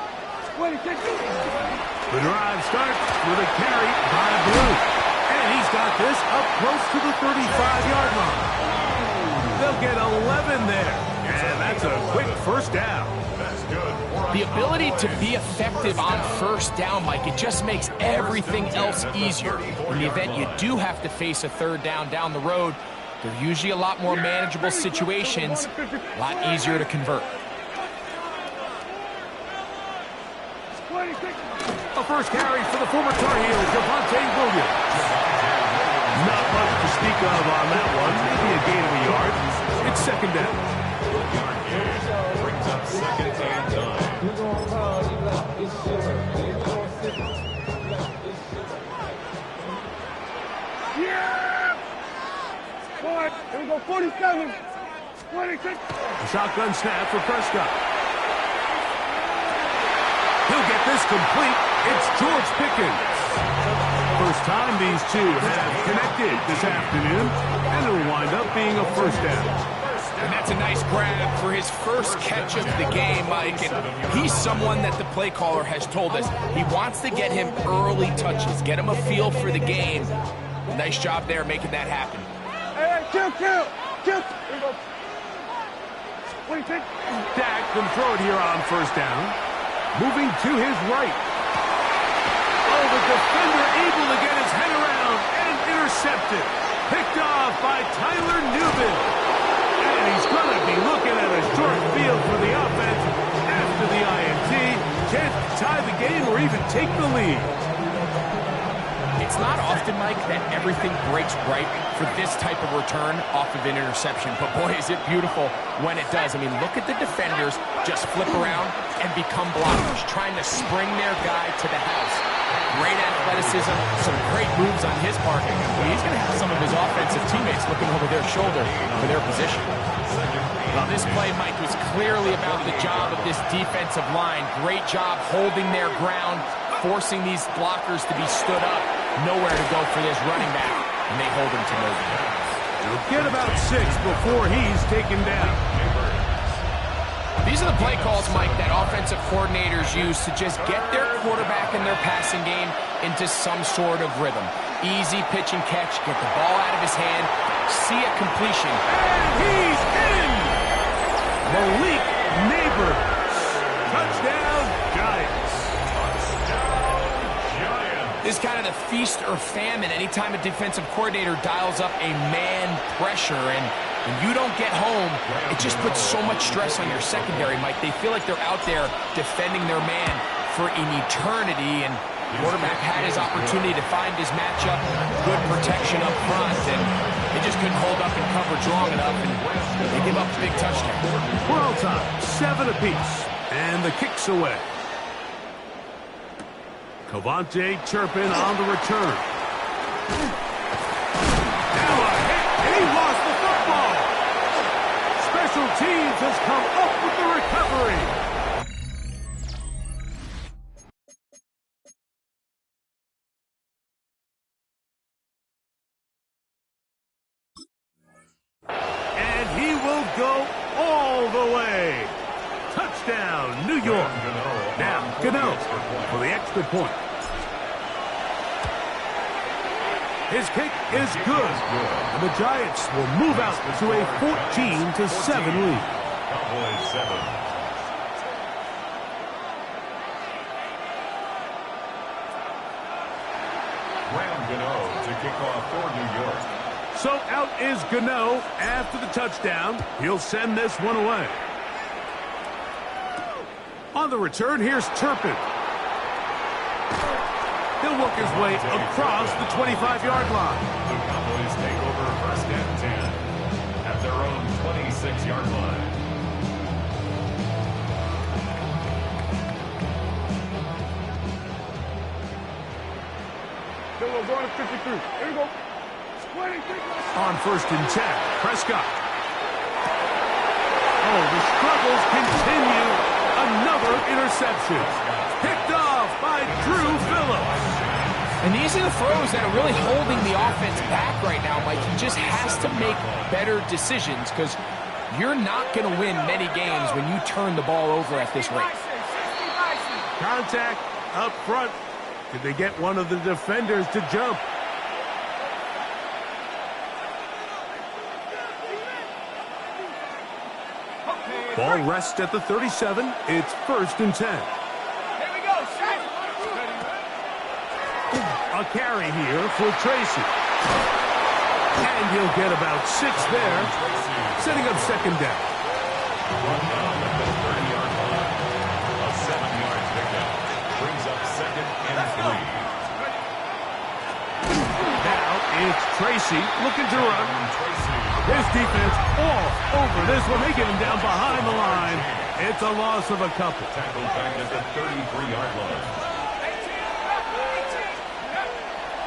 26. The drive starts with a carry by Blue. And he's got this up close to the 35-yard line. They'll get 11 there. And that's a quick first down. That's good. The ability to be effective on first down, Mike, it just makes everything else easier. In the event you do have to face a 3rd down the road, they're usually a lot more manageable situations, a lot easier to convert. A first carry for the former Tar Heels, Javonte Williams. Not much to speak of on that one. Maybe a gain of a yard. It's 2nd down. Brings up 2nd and 9. Yeah! Boy, here we go. 47. 26. A shotgun snap for Prescott. He'll get this complete. It's George Pickens. First time these two have connected this afternoon, and it'll wind up being a first down. And that's a nice grab for his first catch of the game, Mike. And he's someone that the play caller has told us he wants to get him early touches, get him a feel for the game. Nice job there making that happen. Hey, kill. Here we go. 26. Dak can throw it here on first down. Moving to his right. Oh, the defender able to get his head around and intercepted. Picked off by Tyler Newman. And he's going to be looking at a short field for the offense after the INT. Chance to tie the game or even take the lead. It's not often, Mike, that everything breaks right for this type of return off of an interception. But boy, is it beautiful when it does. I mean, look at the defenders just flip around and become blockers, trying to spring their guy to the house. Great athleticism, some great moves on his part. He's going to have some of his offensive teammates looking over their shoulder for their position. Well, this play, Mike, was clearly about the job of this defensive line. Great job holding their ground, forcing these blockers to be stood up. Nowhere to go for this running back, and they hold him to no gain. He'll get about 6 before he's taken down. These are the play calls, Mike, that offensive coordinators use to just get their quarterback and their passing game into some sort of rhythm. Easy pitch and catch, get the ball out of his hand, see a completion. And he's in! Malik Neighbors. Touchdown, Giants. This is kind of the feast or famine anytime a defensive coordinator dials up a man pressure, and when you don't get home, it just puts so much stress on your secondary, Mike. They feel like they're out there defending their man for an eternity, and the quarterback had his opportunity to find his matchup, good protection up front, and they just couldn't hold up in coverage long enough, and they give up a big touchdown. We're all time, 7 apiece, and the kick's away. Cavante Turpin on the return. Now a hit, and he lost the football. Special teams has come up with the recovery. And he will go all the way. Touchdown, New York. Now, Gano for the extra point. His kick is good. And the Giants will move out to a 14-7 lead. Cowboys 7. Graham Gano to kick off for New York. So out is Gano after the touchdown. He'll send this one away. On the return, here's Turpin. He'll work his way across the 25-yard line. The Cowboys take over 1st and 10 at their own 26-yard line. Still going to 53. Here we go. 20. On 1st and 10, Prescott. Oh, the struggles continue. Another interception. Picked off by Drew Phillips. And these are the throws that are really holding the offense back right now, Mike. He just has to make better decisions because you're not going to win many games when you turn the ball over at this rate. Contact up front. Did they get one of the defenders to jump? Ball rests at the 37. It's 1st and 10. Here we go, set. A carry here for Tracy. And he'll get about 6 there, setting up 2nd down. Run down at the 30-yard line. A 7-yard pickup brings up 2nd and 3. Now it's Tracy looking to run. Tracy. His defense all over this one. They get him down behind the line. It's a loss of a couple. Tackled back at the 33-yard line.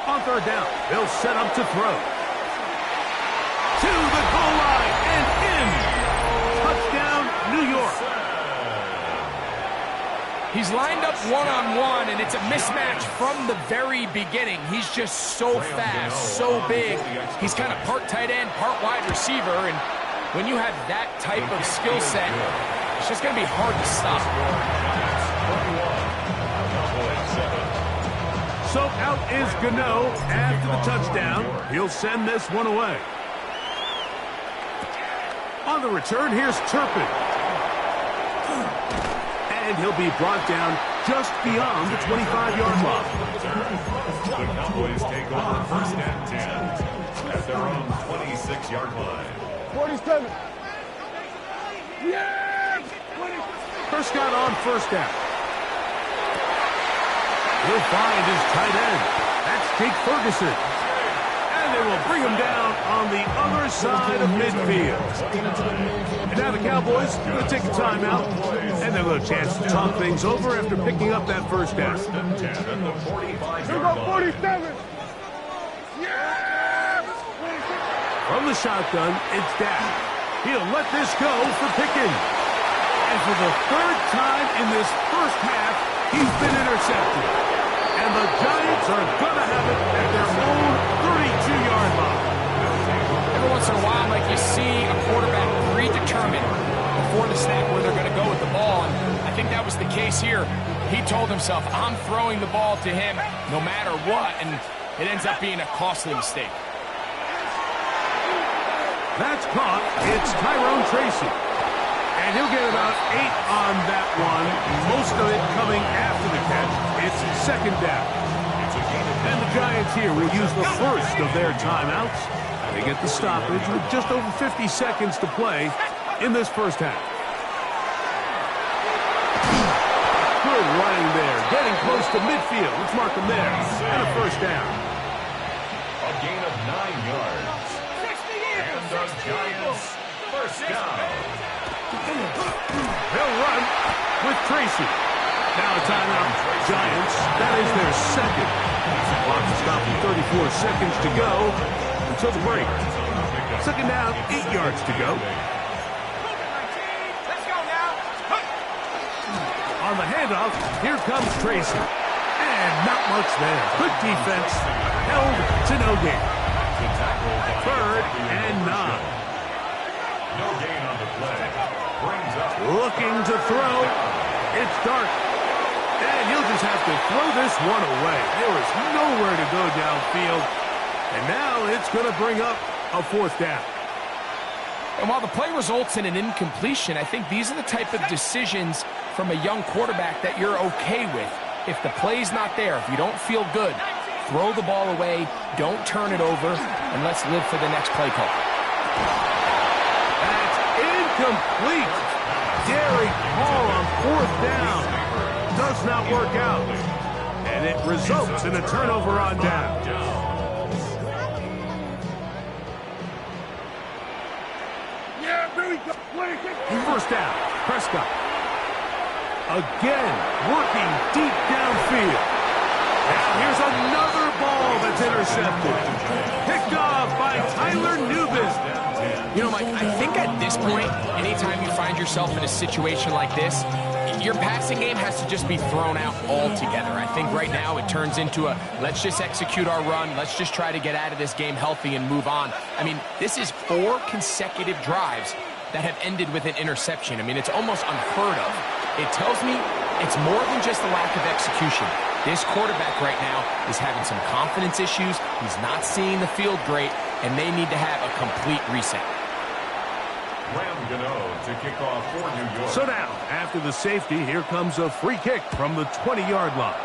On 3rd down, they'll set up to throw. To the goal line and in. Touchdown, New York. He's lined up one-on-one, and it's a mismatch from the very beginning. He's just so fast, so big. He's kind of part tight end, part wide receiver, and when you have that type of skill set, it's just going to be hard to stop. So out is Gano after the touchdown. He'll send this one away. On the return, here's Turpin. And he'll be brought down just beyond the 25-yard line. The Cowboys take over 1st and 10 at their own 26-yard line. 47. Yeah! 20. Prescott on 1st down. He'll find his tight end. That's Jake Ferguson. And they will bring him down on the other side of midfield. And now the Cowboys are going to take a timeout and they'll have a chance to talk things over after picking up that 1st down. 10 at the 45-yard Here we go, 47. Yeah! From the shotgun, it's Dak. He'll let this go for Pickens. And for the 3rd time in this 1st half, he's been intercepted. And the Giants are going to have it at their own 32-yard line. Every once in a while, like you see a quarterback predetermined before the snap where they're going to go with case here. He told himself, I'm throwing the ball to him no matter what, and it ends up being a costly mistake. That's caught. It's Tyrone Tracy. And he'll get about 8 on that one, most of it coming after the catch. It's second down. And the Giants here will use the first of their timeouts. They get the stoppage with just over 50 seconds to play in this first half. Good running there, getting close to midfield. Let's mark them there. And a first down. A gain of 9 yards. And the Giants first down. They'll run with Tracy. Now a timeout. Giants, that is their second. Clock is stopped with 34 seconds to go until the break. Second down, 8 yards to go. On the handoff, here comes Tracy. And not much there. Good defense. Held to no gain. Third and 9. No gain on the play. Brings up. Looking to throw. It's dark. And he'll just have to throw this one away. There is nowhere to go downfield. And now it's going to bring up a fourth down. And while the play results in an incompletion, I think these are the type of decisions from a young quarterback that you're okay with. If the play's not there, if you don't feel good, throw the ball away, don't turn it over, and let's live for the next play call. That's incomplete. Derek Hall on fourth down. Does not work out. And it results in a turnover on down. First down, Prescott. Again, working deep downfield. Now here's another ball that's intercepted. Picked off by Tyler Nubin. You know, Mike, I think at this point, anytime you find yourself in a situation like this, your passing game has to just be thrown out altogether. I think right now it turns into a, let's just execute our run, let's just try to get out of this game healthy and move on. I mean, this is 4 consecutive drives that have ended with an interception. I mean, it's almost unheard of. It tells me it's more than just a lack of execution. This quarterback right now is having some confidence issues. He's not seeing the field great, and they need to have a complete reset. Graham Gano to kick off for New York. So now, after the safety, here comes a free kick from the 20-yard line.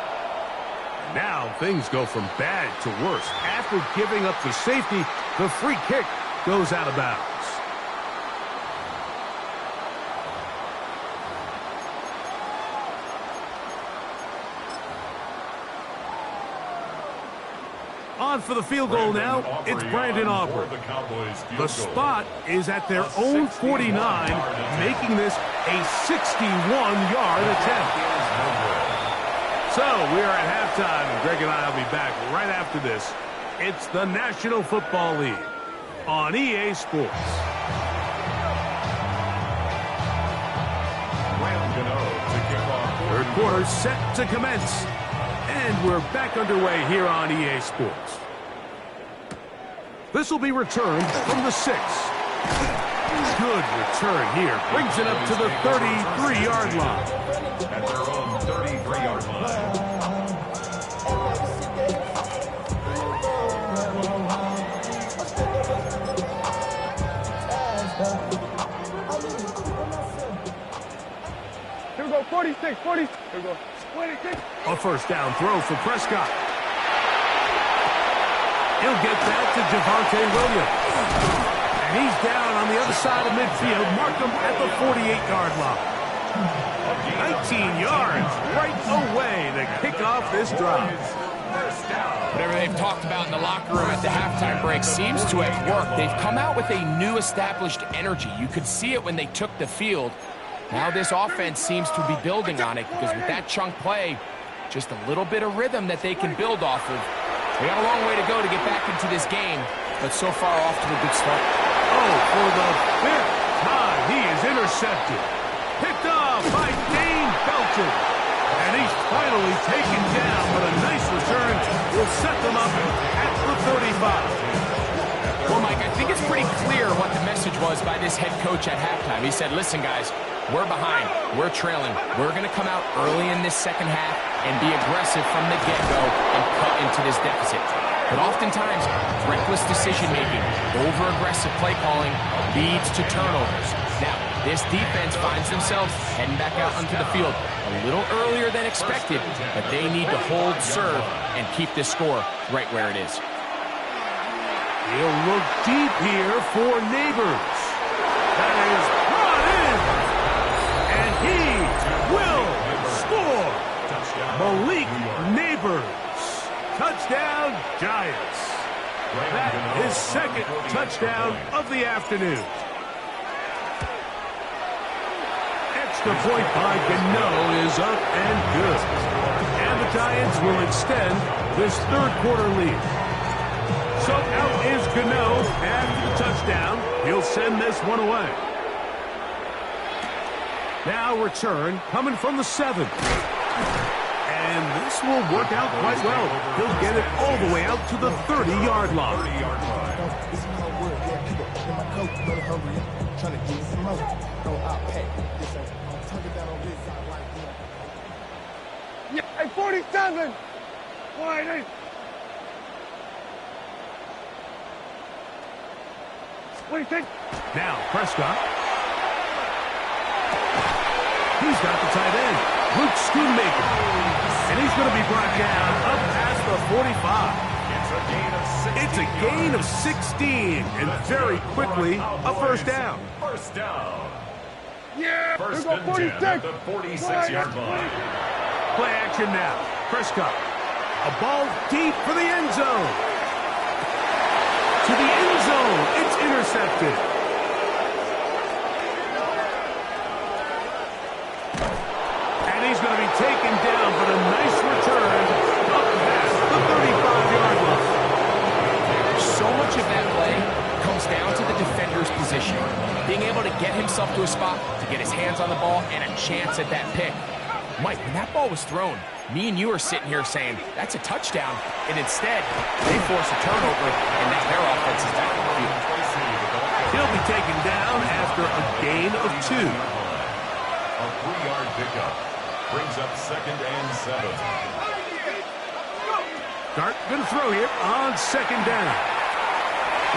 Now things go from bad to worse. After giving up the safety, the free kick goes out of bounds. On for the field goal now, it's Brandon Aubrey. The spot is at their own 49, making this a 61-yard attempt. So we are at halftime, and Greg and I will be back right after this. It's the National Football League on EA Sports. Third quarter set to commence. And we're back underway here on EA Sports. This will be returned from the 6. Good return here. Brings it up to the 33-yard line. At their own 33-yard line. Here we go, 46, 40. Here we go. 26. A first down throw for Prescott. He'll get that to Javonte Williams. And he's down on the other side of midfield. Mark him at the 48-yard line. 19 yards right away to kick off this drive. Whatever they've talked about in the locker room at the halftime break seems to have worked. They've come out with a new established energy. You could see it when they took the field. Now this offense seems to be building on it because with that chunk play, just a little bit of rhythm that they can build off of. They got a long way to go to get back into this game, but so far off to a good start. Oh, for the 5th time, he is intercepted. Picked off by Dane Belton. And he's finally taken down, but a nice return will set them up at the 35. Well, Mike, I think it's pretty clear what the message was by this head coach at halftime. He said, listen, guys, we're behind. We're trailing. We're going to come out early in this second half and be aggressive from the get-go and cut into this deficit. But oftentimes, reckless decision-making, over-aggressive play calling leads to turnovers. Now, this defense finds themselves heading back out onto the field a little earlier than expected, but they need to hold serve and keep this score right where it is. He'll look deep here for Neighbors. That is brought in. And he will score. Malik Neighbors. Touchdown, Giants. That is second touchdown of the afternoon. Extra point by Gano is up and good. And the Giants will extend this third quarter lead. So out is Gano after the touchdown. He'll send this one away. Now return coming from the 7. And this will work out quite well. He'll get it all the way out to the 30-yard line. Yeah, hey, 47! Wide eight. What do you think? Now, Prescott. He's got the tight end, Luke Schoonmaker. And he's going to be brought down up past the 45. It's a gain of 16. And very quickly, a first down. First down. Yeah! First Here and go 10 at 46! the 46-yard line. Play action now. Prescott. A ball deep for the end zone. To the end zone. It's intercepted. And he's going to be taken down, but a nice return up past the 35-yard line. So much of that play comes down to the defender's position. Being able to get himself to a spot, to get his hands on the ball, and a chance at that pick. Mike, when that ball was thrown, me and you are sitting here saying, that's a touchdown. And instead, they force a turnover, and now their offense is back on the field. He'll be taken down after a gain of 2. A 3-yard pickup brings up second and 7. Dart going to throw here on second down.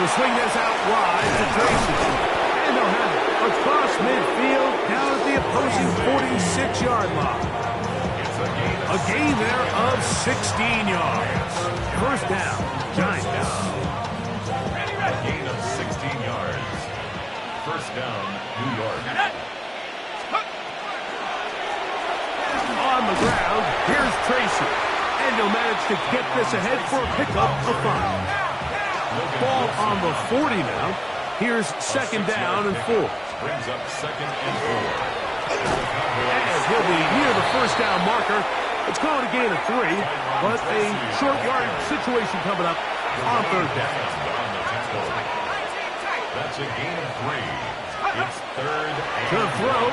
He'll swing this out wide to Tracy. And they'll have it across midfield down at the opposing 46-yard line. A gain there of 16 yards. First down, Giants. A gain of 16 yards. First down, New York. On the ground, here's Tracy. And he'll manage to get this ahead for a pickup of 5. Ball on the 40 now. Here's second down and 4. Brings up second and 4. And he'll be near the first down marker. It's called a gain of 3, but a short yardage situation coming up on third down. That's a gain of 3. It's third and The throw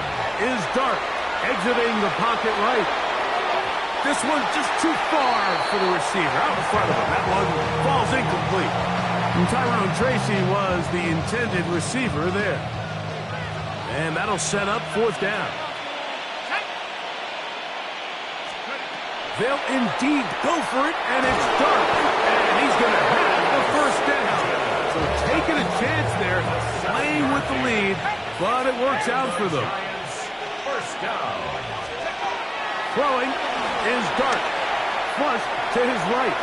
is Dart, exiting the pocket right. This one's just too far for the receiver, out in front of him. That one falls incomplete. And Tyrone Tracy was the intended receiver there. And that'll set up fourth down. They'll indeed go for it, and it's Dart. And he's going to have the first down. So taking a chance there, playing with the lead, but it works out for them. first down. Throwing is Dart. Flush to his right.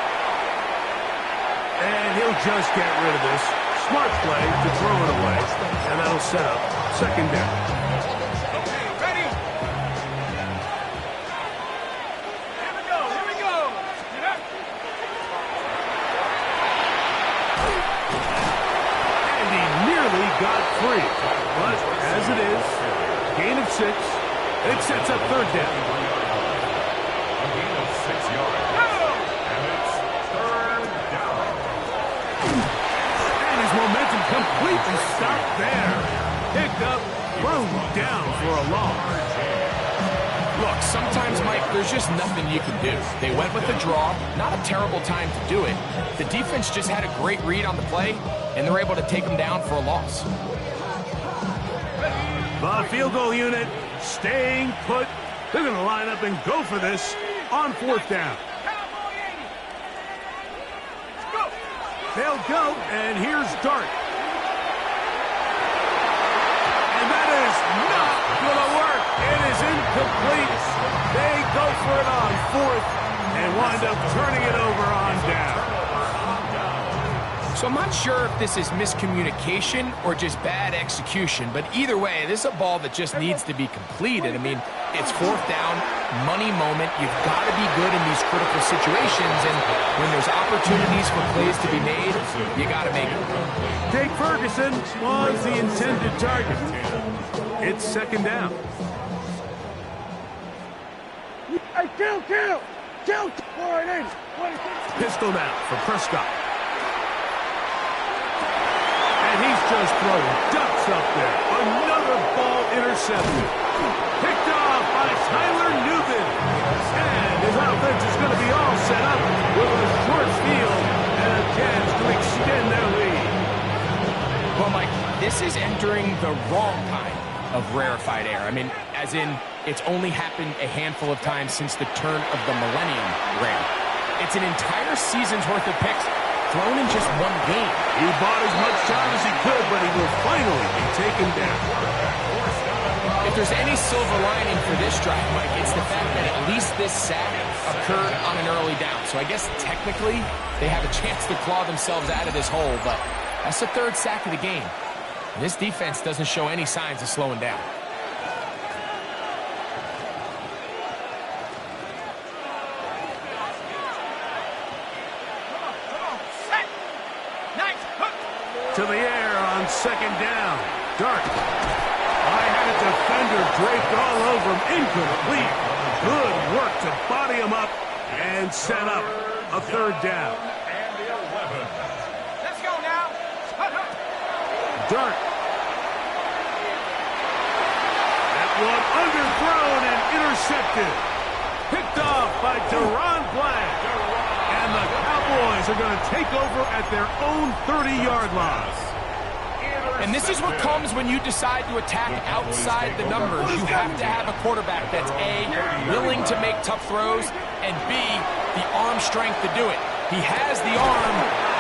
And he'll just get rid of this. Smart play to throw it away. And that'll set up second down. Got free. But as it is, gain of 6, it sets up third down. A gain of 6 yards. And it's third down. And his momentum completely stopped there. Picked up, thrown down for a loss. Look, sometimes, Mike, there's just nothing you can do. They went with the draw. Not a terrible time to do it. The defense just had a great read on the play, and they're able to take them down for a loss. The field goal unit staying put. They're going to line up and go for this on 4th down. They'll go, and here's Dart. And that is not going to work. It is incomplete. They go for it on 4th and wind up turning it over on down. So I'm not sure if this is miscommunication or just bad execution, but either way, this is a ball that just needs to be completed. I mean, it's 4th down, money moment. You've got to be good in these critical situations, and when there's opportunities for plays to be made, you got to make them. Jake Ferguson was the intended target. It's 2nd down. Hey, kill! Pistol now for Prescott. And he's just throwing ducks up there. Another ball intercepted. Picked off by Tyler Newman. And his offense is going to be all set up with a short field and a chance to extend their lead. Well, Mike, this is entering the wrong kind of rarefied air. I mean, as in, it's only happened a handful of times since the turn of the millennium ran. It's an entire season's worth of picks thrown in just one game. He bought as much time as he could, but he will finally be taken down. If there's any silver lining for this drive, Mike, it's the fact that at least this sack occurred on an early down. So I guess technically they have a chance to claw themselves out of this hole, but that's the 3rd sack of the game. This defense doesn't show any signs of slowing down. To the air on 2nd down. Dart. I had a defender draped all over him. Incomplete. Good work to body him up and set up a 3rd down. Let's go now. Dart. That one underthrown and intercepted. Picked off by Deron Bland. And the Cowboys are going to take over at their own 30-yard line. And this is what comes when you decide to attack outside the numbers. You have to have a quarterback that's A, willing to make tough throws, and B, the arm strength to do it. He has the arm.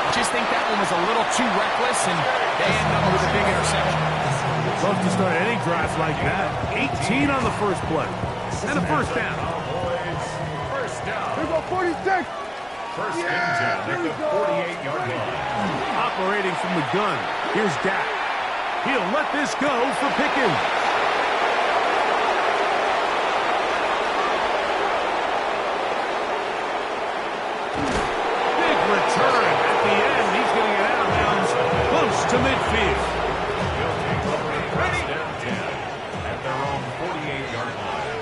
I just think that one was a little too reckless, and they end up with a big interception. Love to start any drive like that. 18 on the first play. And a 1st down. Here go 46. First and 10 at the 48-yard line. Operating from the gun. Here's Dak. He'll let this go for Pickens. Big return at the end. He's going to get out of bounds close to midfield. He'll take over at first and 10 at their own 48-yard line.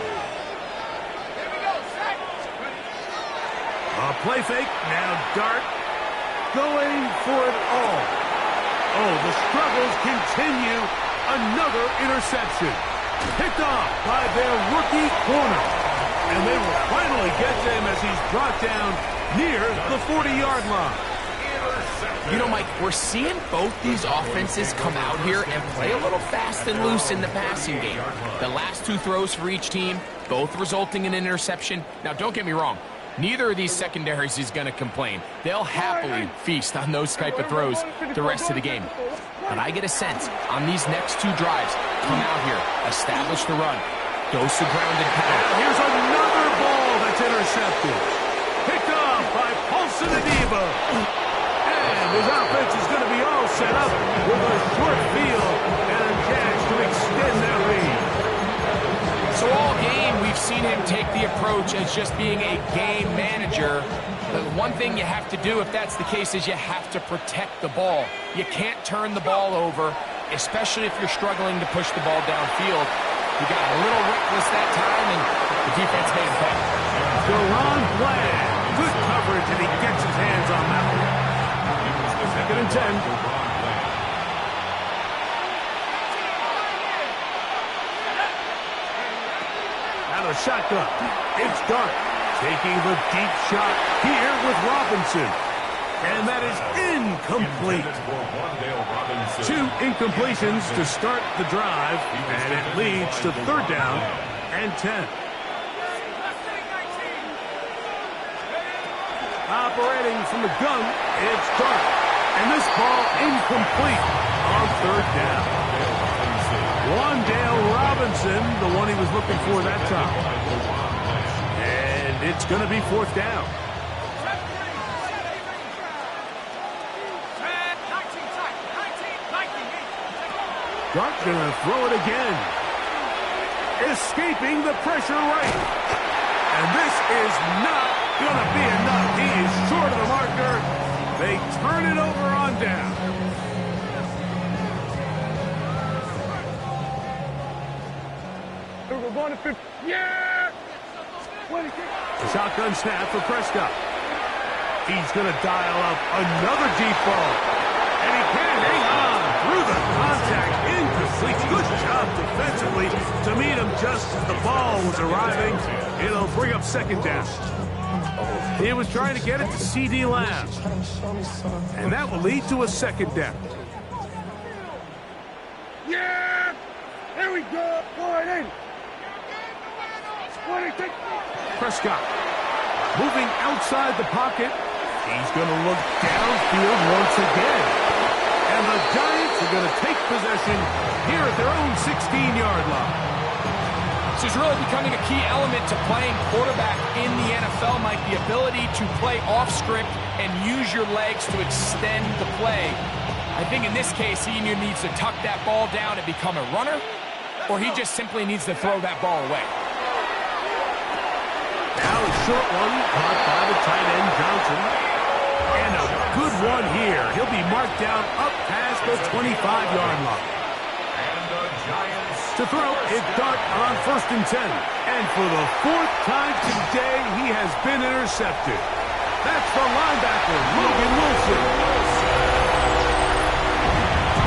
A play fake. Now Dart going for it all. Oh, the struggles continue. Another interception. Picked off by their rookie corner. And they will finally get to him as he's brought down near the 40-yard line. You know, Mike, we're seeing both these offenses come out here and play a little fast and loose in the passing game. The last 2 throws for each team, both resulting in an interception. Now, don't get me wrong. Neither of these secondaries is going to complain. They'll happily feast on those type of throws the rest of the game. But I get a sense on these next 2 drives, come out here, establish the run, dose the ground and pound. Here's another ball that's intercepted. Picked off by Paulson Adebo. And his offense is going to be all set up with a short field and a chance to extend their lead. So all game, we've seen him take the approach as just being a game manager. But one thing you have to do, if that's the case, is you have to protect the ball. You can't turn the ball over, especially if you're struggling to push the ball downfield. He got a little reckless that time, and the defense made him pay. Deron Bland. Good coverage, and he gets his hands on that one. 2nd and 10. A shotgun. It's Dart taking the deep shot here with Robinson. And that is incomplete. 2 incompletions to start the drive, and it leads to 3rd down and 10. Operating from the gun, it's Dart. And this ball incomplete on 3rd down. Wan'Dale Robinson, the one he was looking for that time. And it's going to be 4th down. Dart going to throw it again. Escaping the pressure right. And this is not going to be enough. He is short of the marker. They turn it over on down. We're going to 50. Yeah! Shotgun snap for Prescott. He's going to dial up another deep ball. And he can't hang on through the contact. Incomplete. Good job defensively to meet him just as the ball was arriving. It'll bring up 2nd down. He was trying to get it to C.D. Lamb. And that will lead to a 2nd down. Yeah! Here we go! Going in! Prescott moving outside the pocket. He's going to look downfield once again. And the Giants are going to take possession here at their own 16-yard line. This is really becoming a key element to playing quarterback in the NFL, Mike, the ability to play off script and use your legs to extend the play. I think in this case, he either needs to tuck that ball down and become a runner, or he just simply needs to throw that ball away. Now a short one caught by the tight end Johnson. And a good one here. He'll be marked down up past the 25-yard line. To throw, it's Dart on 1st and 10. And for the 4th time today, he has been intercepted. That's the linebacker, Logan Wilson.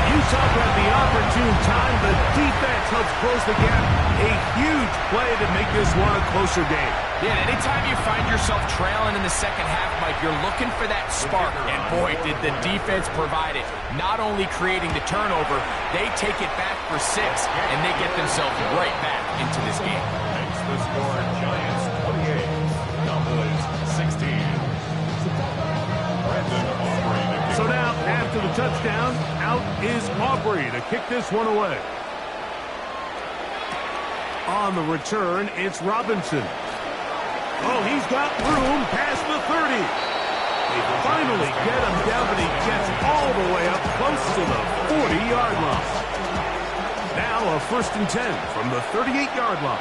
Utah had the opportune time. The defense helps close the gap. A huge play to make this one a closer game. Yeah, anytime you find yourself trailing in the second half, Mike, you're looking for that spark. And boy, did the defense provide it. Not only creating the turnover, they take it back for 6, and they get themselves right back into this game. Makes the score Giants 28, Cowboys 16. Brandon Aubrey to kick. So now, after the touchdown, out is Aubrey to kick this one away. On the return, it's Robinson. Oh, he's got room past the 30. They finally get him down, but he gets all the way up close to the 40-yard line. Now a 1st and 10 from the 38-yard line.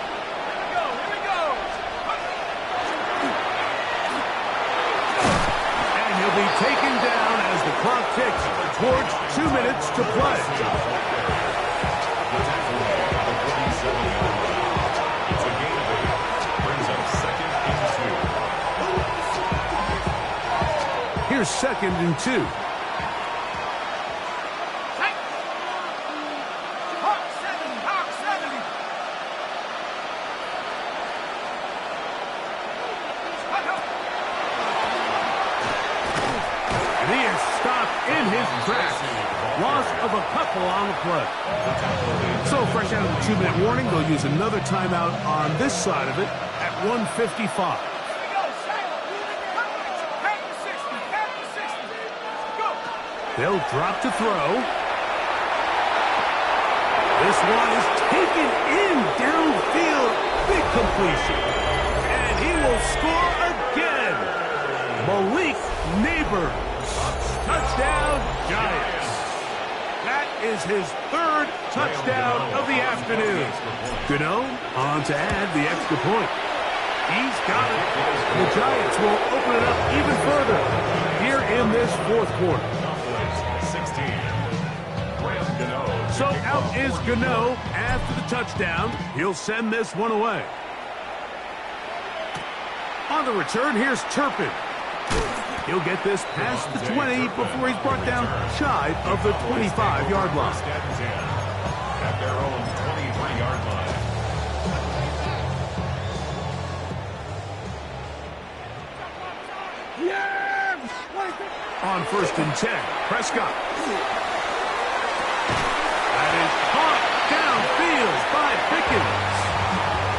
Here we go! And he'll be taken down as the clock ticks towards 2 minutes to play. Here's 2nd and 2. And he is stopped in his tracks. Loss of a couple on the play. So fresh out of the 2-minute warning, they'll use another timeout on this side of it at 1:55. They'll drop to throw. This one is taken in downfield. Big completion. And he will score again. Malik Neighbors. Touchdown, Giants. That is his 3rd touchdown of the afternoon. Gano on to add the extra point. He's got it. The Giants will open it up even further here in this 4th quarter. So out is Gano after the touchdown. He'll send this one away. On the return, here's Turpin. He'll get this past the 20 before he's brought down shy of the 25-yard line. At their own 23-yard line. on 1st and 10. Prescott. That is caught downfield by Pickens.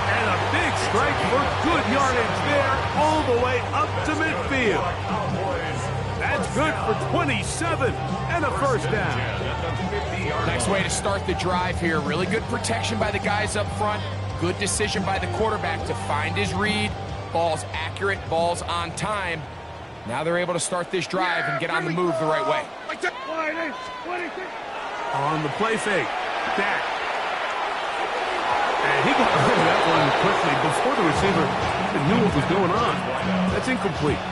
And a big strike for good yardage there all the way up to midfield. That's good for 27 and a first down. Nice way to start the drive here. Really good protection by the guys up front. Good decision by the quarterback to find his read. Ball's accurate, ball's on time. Now they're able to start this drive and get on the move the right way. On the play fake, Dak. And he got rid of that one quickly before the receiver even knew what was going on. That's incomplete.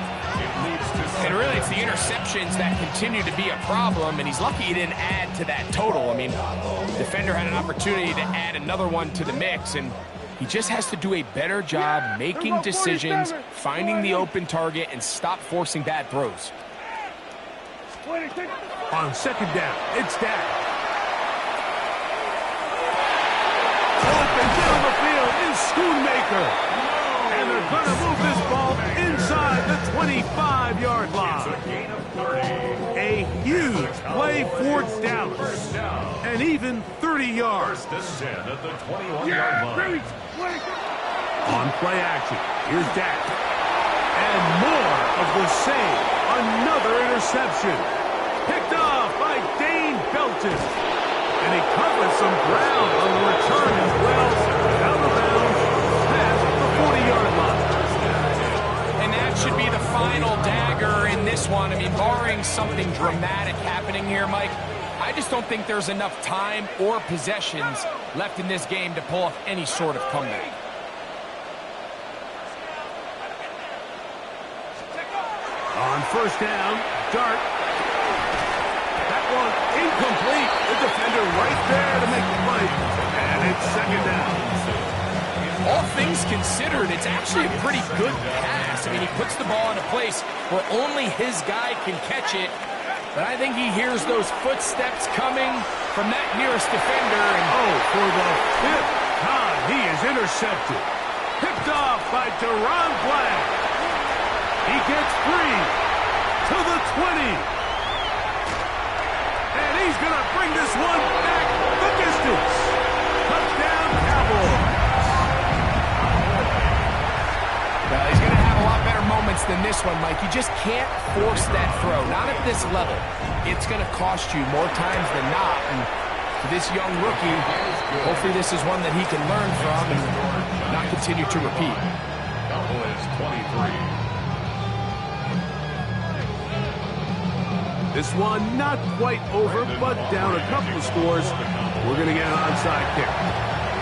And really, it's the interceptions that continue to be a problem, and he's lucky he didn't add to that total. I mean, the defender had an opportunity to add another one to the mix, and he just has to do a better job making decisions, finding the open target, and stop forcing bad throws. On 2nd down, it's Dak. Open down the field is Schoonmaker. And they're going to move this ball inside the 25-yard line. A huge play for Dallas. And even 30 yards. First and 10 at the 21-yard line. On play action, here's Dak. And more of the same. Another interception. Picked off by Dane Belton. And he covers some ground on the return as well. Out of bounds past the 40-yard line. And that should be the final dagger in this one. I mean, barring something dramatic happening here, Mike, I just don't think there's enough time or possessions left in this game to pull off any sort of comeback. On 1st down, Dart. That one incomplete. The defender right there to make the play. And it's 2nd down. All things considered, it's actually a pretty good pass. I mean, he puts the ball in a place where only his guy can catch it. But I think he hears those footsteps coming from that nearest defender. And for the 5th time, he is intercepted. Picked off by Deron Black. He gets free to the 20. And he's going to bring this one back the distance. Touchdown, Cowboys. Well, he's going to have a lot better moments than this one, Mike. You just can't force that throw. Not at this level. It's going to cost you more times than not. And for this young rookie, hopefully this is one that he can learn from and not continue to repeat. Cowboys 23. This one not quite over, but down a couple of scores. We're going to get an onside kick.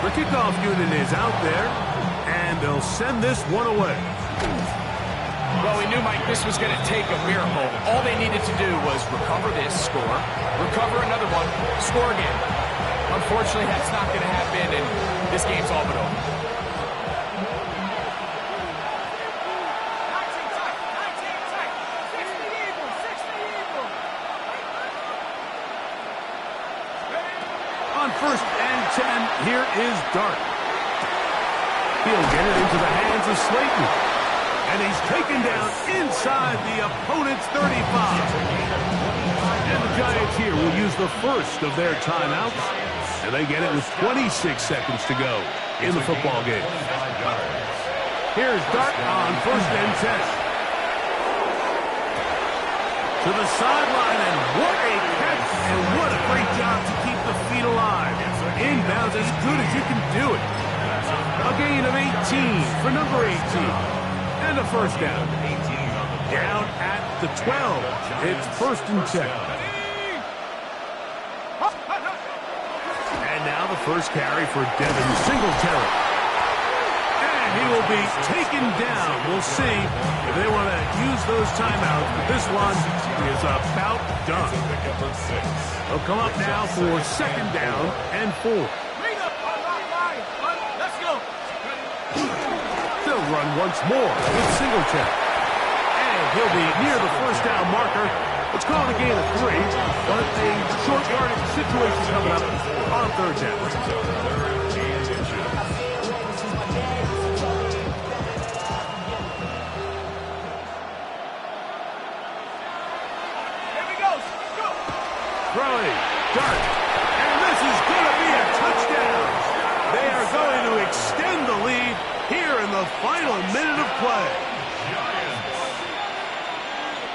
The kickoff unit is out there, and they'll send this one away. Well, we knew, Mike, this was going to take a miracle. All they needed to do was recover this, score, recover another one, score again. Unfortunately, that's not going to happen, and this game's all but over. On 1st and 10, here is Dart. He'll get it into the hands of Slayton. And he's taken down inside the opponent's 35. And the Giants here will use the first of their timeouts. And they get it with 26 seconds to go in the football game. Here's Dart on 1st and 10. To the sideline, and what a catch, and what a great job to keep the feet alive. Inbounds as good as you can do it. A gain of 18 for number 18. And a first down. Down at the 12. It's 1st and 10. And now the first carry for Devin Singletary. And he will be taken down. We'll see if they want to use those timeouts, but this one is about done. They'll come up now for 2nd down and 4. They'll run once more with Singletary. And he'll be near the 1st down marker. Let's call it a gain of 3, but a short yardage situation coming up on 3rd down. the final minute of play.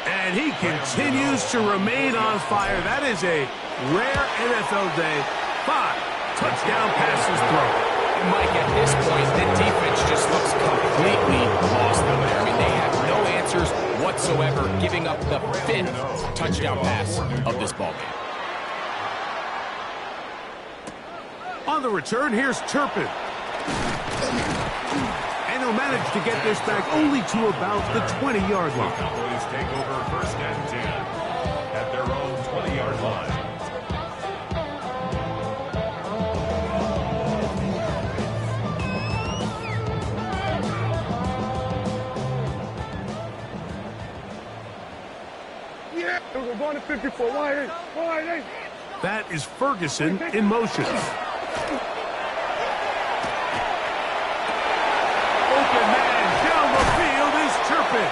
And he continues to remain on fire. That is a rare NFL day. 5 touchdown passes thrown. And Mike, at this point, the defense just looks completely lost out there. I mean, they have no answers whatsoever, giving up the 5th touchdown pass of this ballgame. On the return, here's Turpin. And he'll manage to get this back only to about the 20-yard line. Cowboys take over 1st and 10 at their own 20-yard line. Yeah, we're going to 54. Wide eight. Wide eight. That is Ferguson in motion. Open man down the field is Turpin.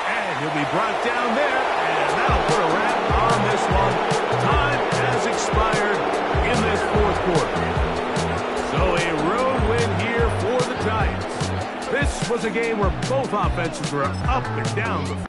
And he'll be brought down there. And that'll put a wrap on this one. Time has expired in this 4th quarter. So a road win here for the Giants. This was a game where both offenses were up and down the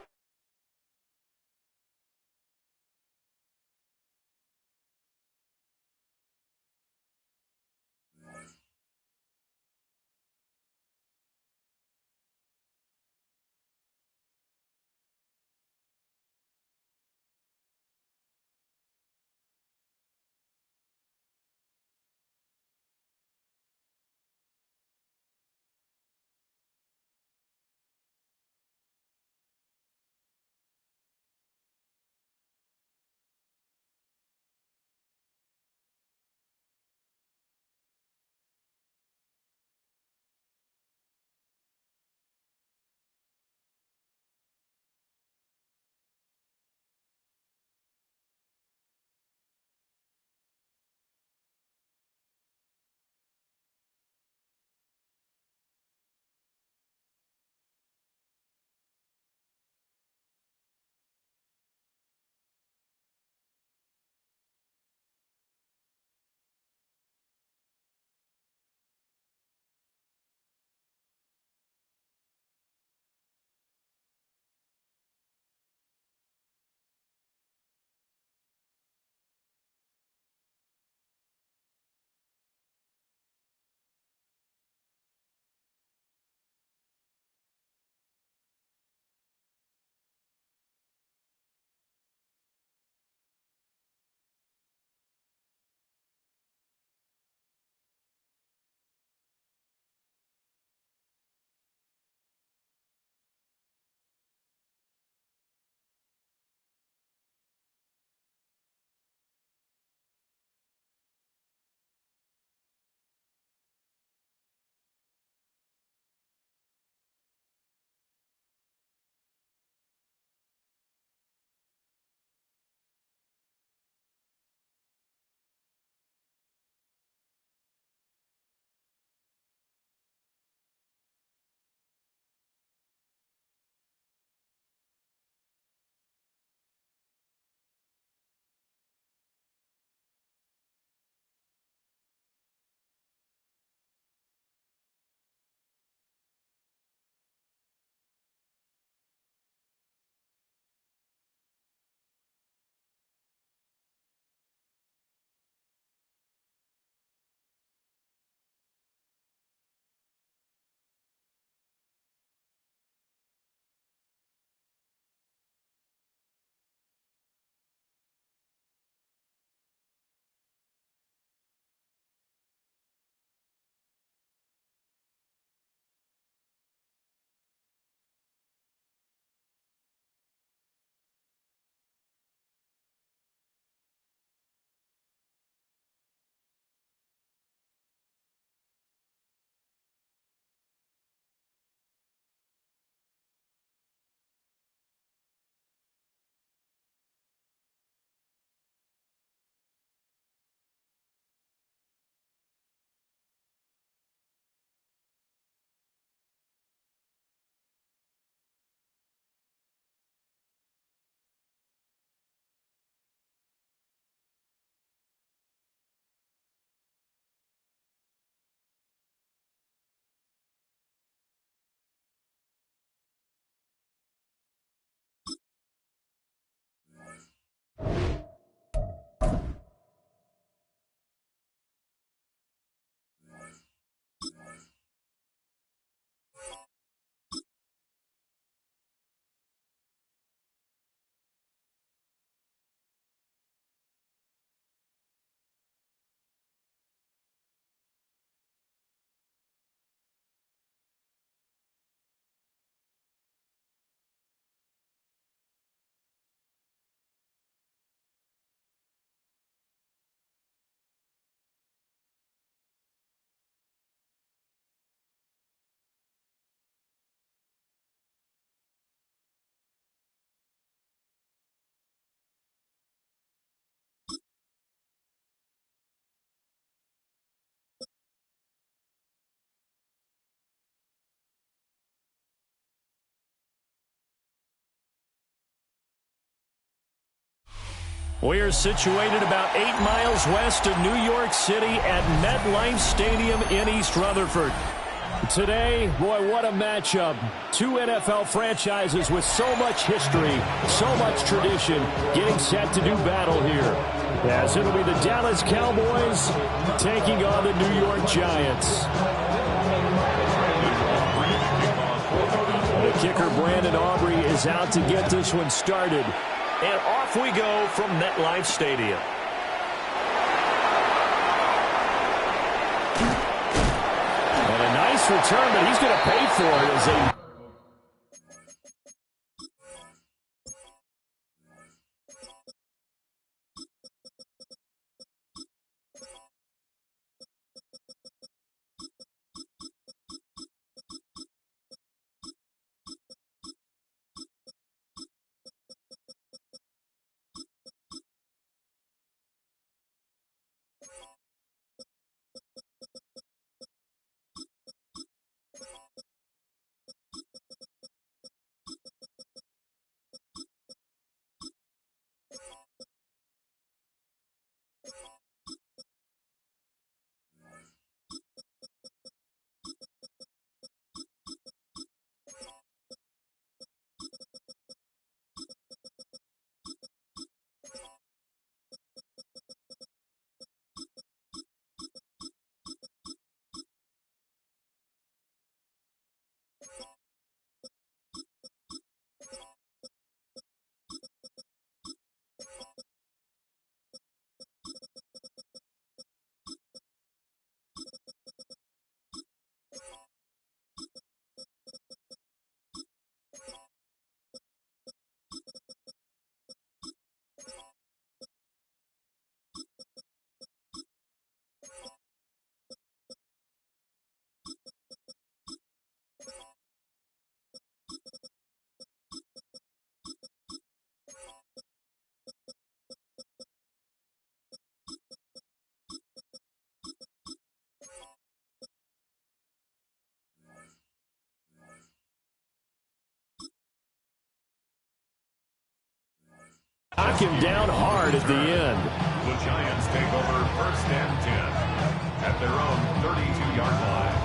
We're situated about 8 miles west of New York City at MetLife Stadium in East Rutherford. Today, boy, what a matchup. Two NFL franchises with so much history, so much tradition, getting set to do battle here. As it'll be the Dallas Cowboys taking on the New York Giants. The kicker, Brandon Aubrey, is out to get this one started. And off we go from MetLife Stadium. And a nice return, but he's going to pay for it as they... Knock him down hard at the end. The Giants take over 1st and 10 at their own 32-yard line.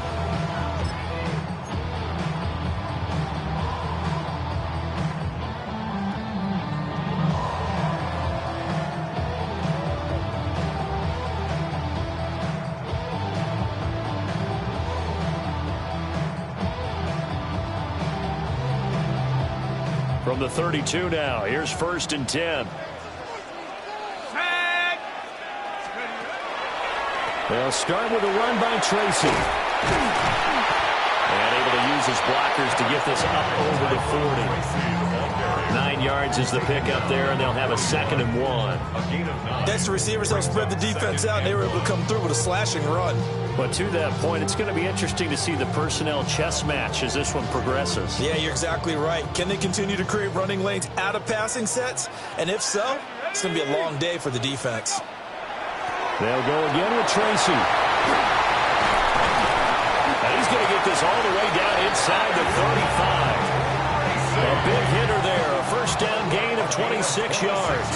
From the 32 now, here's 1st and 10. They'll start with a run by Tracy. And able to use his blockers to get this up over the 40. 9 yards is the pickup there, and they'll have a 2nd and 1. Extra receivers don't spread the defense out, and they were able to come through with a slashing run. But to that point, it's going to be interesting to see the personnel chess match as this one progresses. Yeah, you're exactly right. Can they continue to create running lanes out of passing sets? And if so, it's going to be a long day for the defense. They'll go again with Tracy. And he's going to get this all the way down inside the 35. A big hitter there. A 1st down gain of 26 yards.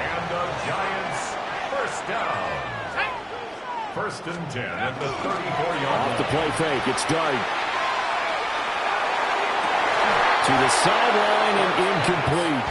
And the Giants 1st down. 1st and 10 at the 34-yard line. Off the play fake. It's Dart. To the sideline and incomplete.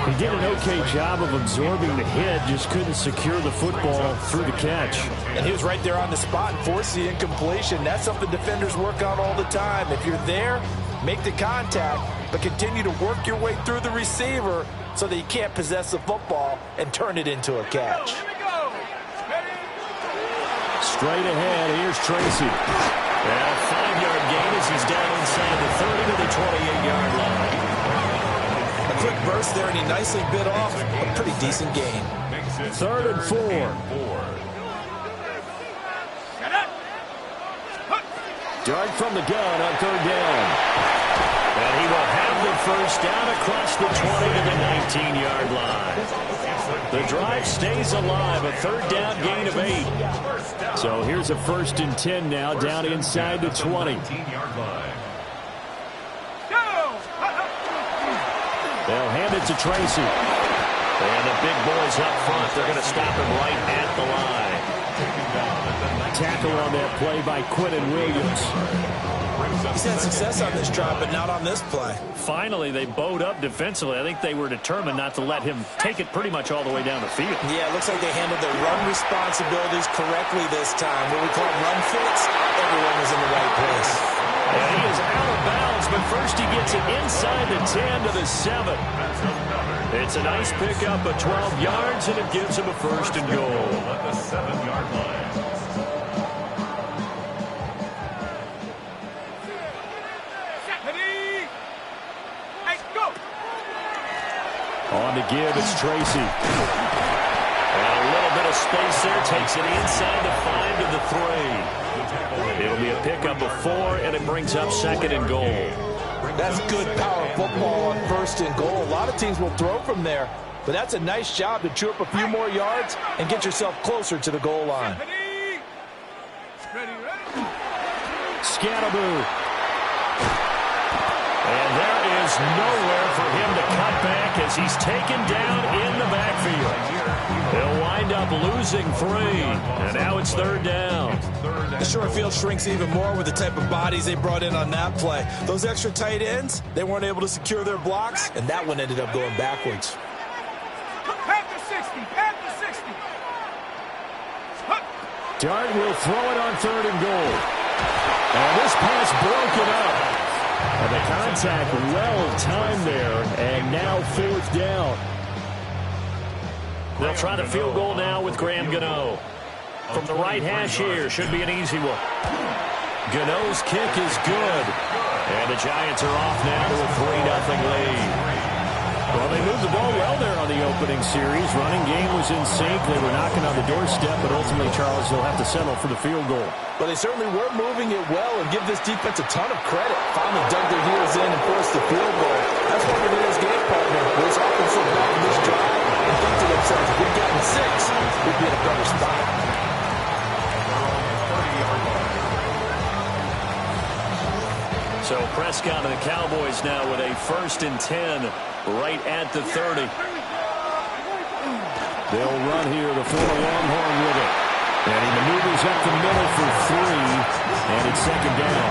He did an okay job of absorbing the hit, just couldn't secure the football through the catch. And he was right there on the spot and forced the incompletion. That's something defenders work on all the time. If you're there, make the contact, but continue to work your way through the receiver so that you can't possess the football and turn it into a catch. Straight ahead, here's Tracy. And a 5-yard gain as he's down inside the 30 to the 28-yard line. A quick burst there, and he nicely bit off a pretty decent gain. 3rd and 4. Dart from the gun on 3rd down. And he will have the 1st down across the 20 to the 19-yard line. The drive stays alive, a 3rd down gain of 8. So here's a 1st and 10 now, down inside the 20. They'll hand it to Tracy. And the big boys up front, they're going to stop him right at the line. Tackle on that play by Quinton Williams. He's had success on this drive, but not on this play. Finally, they bowed up defensively. I think they were determined not to let him take it pretty much all the way down the field. Yeah, it looks like they handled their run responsibilities correctly this time. What we call run fits, everyone was in the right place. And he is out of bounds, but first he gets it inside the 10 to the 7. It's a nice pickup of 12 yards, and it gives him a first and goal. At the 7-yard line. On to give, it's Tracy. And a little bit of space there, takes it inside the 5 to the 3. It'll be a pickup of 4, and it brings up 2nd and goal. That's good power football on 1st and goal. A lot of teams will throw from there, but that's a nice job to chew up a few more yards and get yourself closer to the goal line. Scatterboo. And there is nowhere for him to cut back as he's taken down in the backfield. He'll wind up losing 3, and now it's 3rd down. The short field shrinks even more with the type of bodies they brought in on that play. Those extra tight ends, they weren't able to secure their blocks, and that one ended up going backwards. Dart will throw it on 3rd and goal. And this pass broken up. And the contact well-timed there, and now 4th down. They'll try the field goal now with Graham Gano. From the right hash here, should be an easy one. Gano's kick is good. And the Giants are off now to a 3-0 lead. Well, they moved the ball well there on the opening series. Running game was in sync. They were knocking on the doorstep, but ultimately, Charles, they'll have to settle for the field goal. But they certainly were moving it well, and give this defense a ton of credit. Finally dug their heels in and forced the field goal. That's what it is, game partner. Those offensive back in this drive and think to themselves, if we'd gotten 6, we'd be in a better spot. So Prescott and the Cowboys now with a 1st and 10 right at the 30. They'll run here, the former Longhorn with it. And he maneuvers up the middle for 3, and it's 2nd down.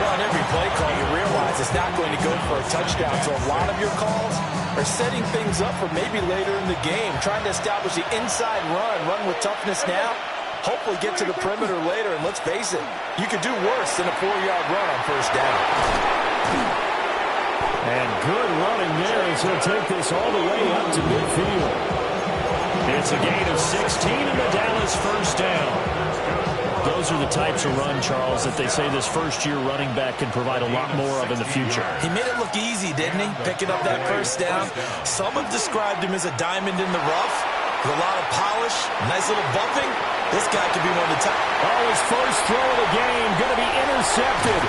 Well, on every play call, you realize it's not going to go for a touchdown, so a lot of your calls are setting things up for maybe later in the game, trying to establish the inside run with toughness now, hopefully get to the perimeter later, and let's face it, you could do worse than a 4-yard run on 1st down. And good running there as he'll take this all the way up to midfield. It's a gain of 16 and the Dallas 1st down. Those are the types of run, Charles, that they say this first-year running back can provide a lot more of in the future. He made it look easy, didn't he? Picking up that 1st down. Some have described him as a diamond in the rough with a lot of polish, nice little bumping. This guy could be one of the top. Oh, his first throw of the game going to be intercepted.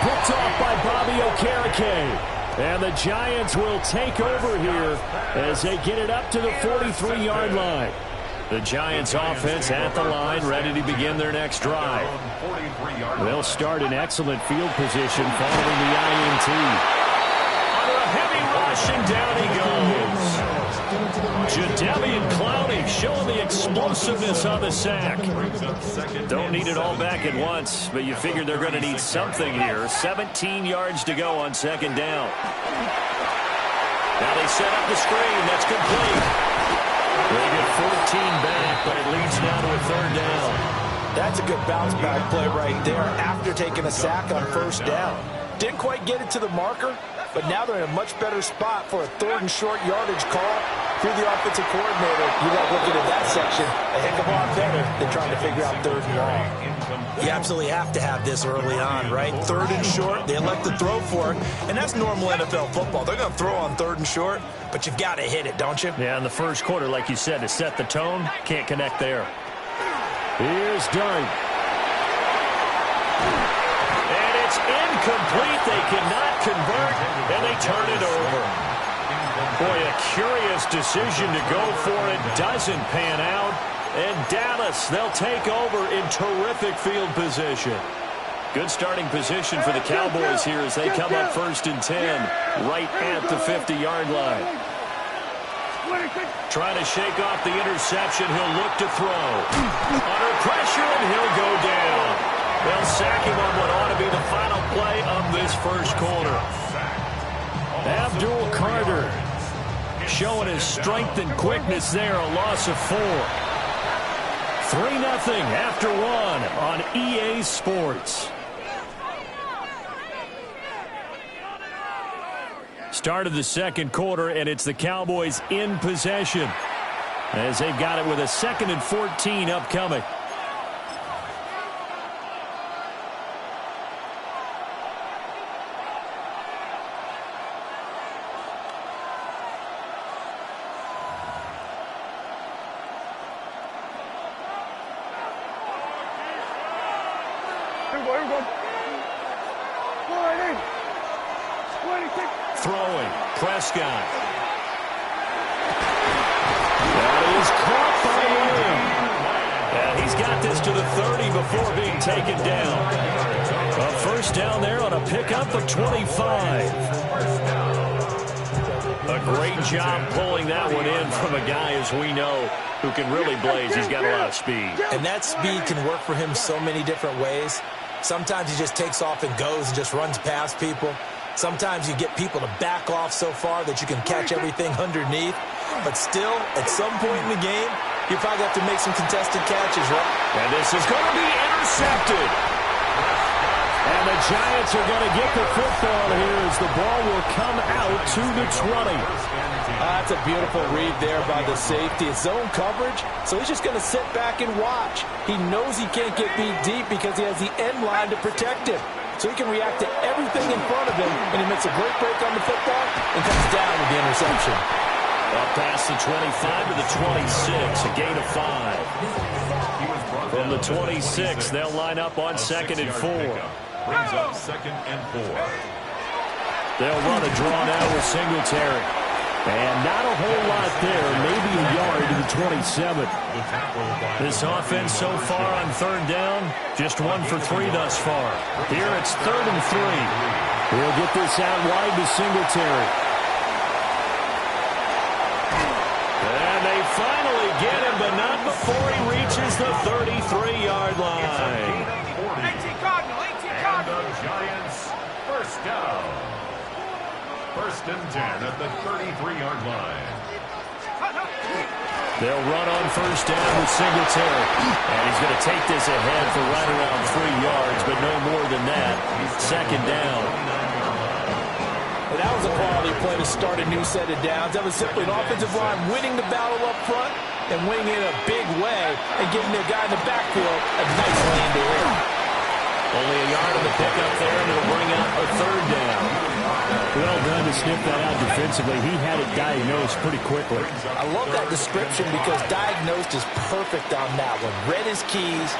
Picked off by Bobby Okereke. And the Giants will take over here as they get it up to the 43-yard line. The Giants offense at the line, ready to begin their next drive. They'll start in excellent field position following the INT. Under a heavy rush, and down he goes. Jadeveon Clowney showing the explosiveness on the sack. Don't need it all back at once, but you figure they're going to need something here. 17 yards to go on 2nd down. Now they set up the screen. That's complete. They get 14 back, but it leads now to a 3rd down. That's a good bounce back play right there after taking a sack on 1st down. Didn't quite get it to the marker, but now they're in a much better spot for a 3rd and short yardage call. If you're the offensive coordinator, you like looking at that section a heck of a lot better than trying to figure out 3rd and long. You absolutely have to have this early on, right? 3rd and short, they elect to throw for it, and that's normal NFL football. They're going to throw on 3rd and short, but you've got to hit it, don't you? Yeah, in the first quarter, like you said, to set the tone, can't connect there. Here's Dart. And it's incomplete. They cannot convert, and they turn it over. Boy, a curious decision to go for it. Doesn't pan out. And Dallas, they'll take over in terrific field position. Good starting position for the Cowboys here as they come up 1st and 10, right at the 50-yard line. Trying to shake off the interception. He'll look to throw. Under pressure, and he'll go down. They'll sack him on what ought to be the final play of this first quarter. Abdul Carter showing his strength and quickness there, a loss of 4. 3-0 after 1 on EA Sports. Start of the second quarter, and it's the Cowboys in possession as they've got it with a 2nd and 14 upcoming. Throwing, Prescott. That is caught by him. And he's got this to the 30 before being taken down. A first down there on a pickup of 25. A great job pulling that one in from a guy, as we know, who can really blaze. He's got a lot of speed. And that speed can work for him so many different ways. Sometimes he just takes off and goes and just runs past people. Sometimes you get people to back off so far that you can catch everything underneath. But still, at some point in the game, you probably have to make some contested catches, right? And this is going to be intercepted. And the Giants are going to get the football here as the ball will come out to the 20. That's a beautiful read there by the safety. It's zone coverage, so he's just going to sit back and watch. He knows he can't get beat deep because he has the end line to protect him. So he can react to everything in front of him, and he makes a great break on the football and comes down with the interception. Up past the 25 to the 26, a gain of 5. From the 26, they'll line up on 2nd and 4. Brings up 2nd and 4. They'll run a draw now with Singletary. And not a whole lot there, maybe a yard to the 27. This offense so far on 3rd down, just 1 for 3 thus far. Here it's 3rd and 3. We'll get this out wide to Singletary. And they finally get him, but not before he reaches the 33-yard line. 18 Cardinal. And the Giants, first down. 1st and 10 at the 33-yard line. They'll run on 1st down with Singletary. And he's going to take this ahead for right around 3 yards, but no more than that. 2nd down. And that was a quality play to start a new set of downs. That was simply an offensive line winning the battle up front and winning it in a big way and giving their guy in the backfield a nice lane to hit. Only a yard on the pickup there, and it'll bring out a 3rd down. Well done to sniff that out defensively. He had it diagnosed pretty quickly. I love that description because diagnosed is perfect on that one. Read his keys,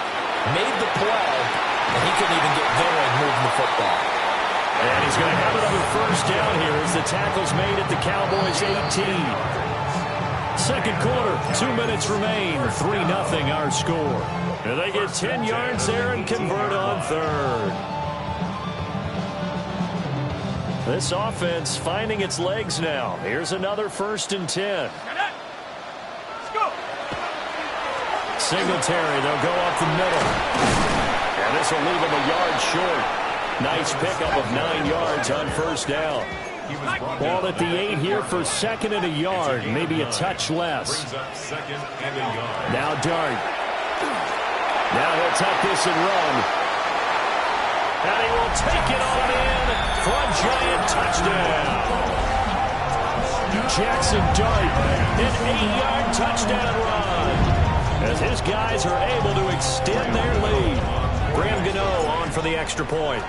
made the play, and he couldn't even get going moving the football. And he's going to have another 1st down here as the tackle's made at the Cowboys' 18. 2nd quarter, 2 minutes remain. 3-0 our score. And they get 10 yards there and convert on 3rd. This offense finding its legs now. Here's another 1st and 10. Singletary, they'll go up the middle. And this will leave him a yard short. Nice pickup of 9 yards on 1st down. Ball at the 8 here for 2nd and a yard, maybe a touch less. Now Dart. Now he'll tuck this and run. And he will take it on in for a Giant touchdown. Jackson Dart, an 8-yard touchdown run. As his guys are able to extend their lead. Graham Gano on for the extra point.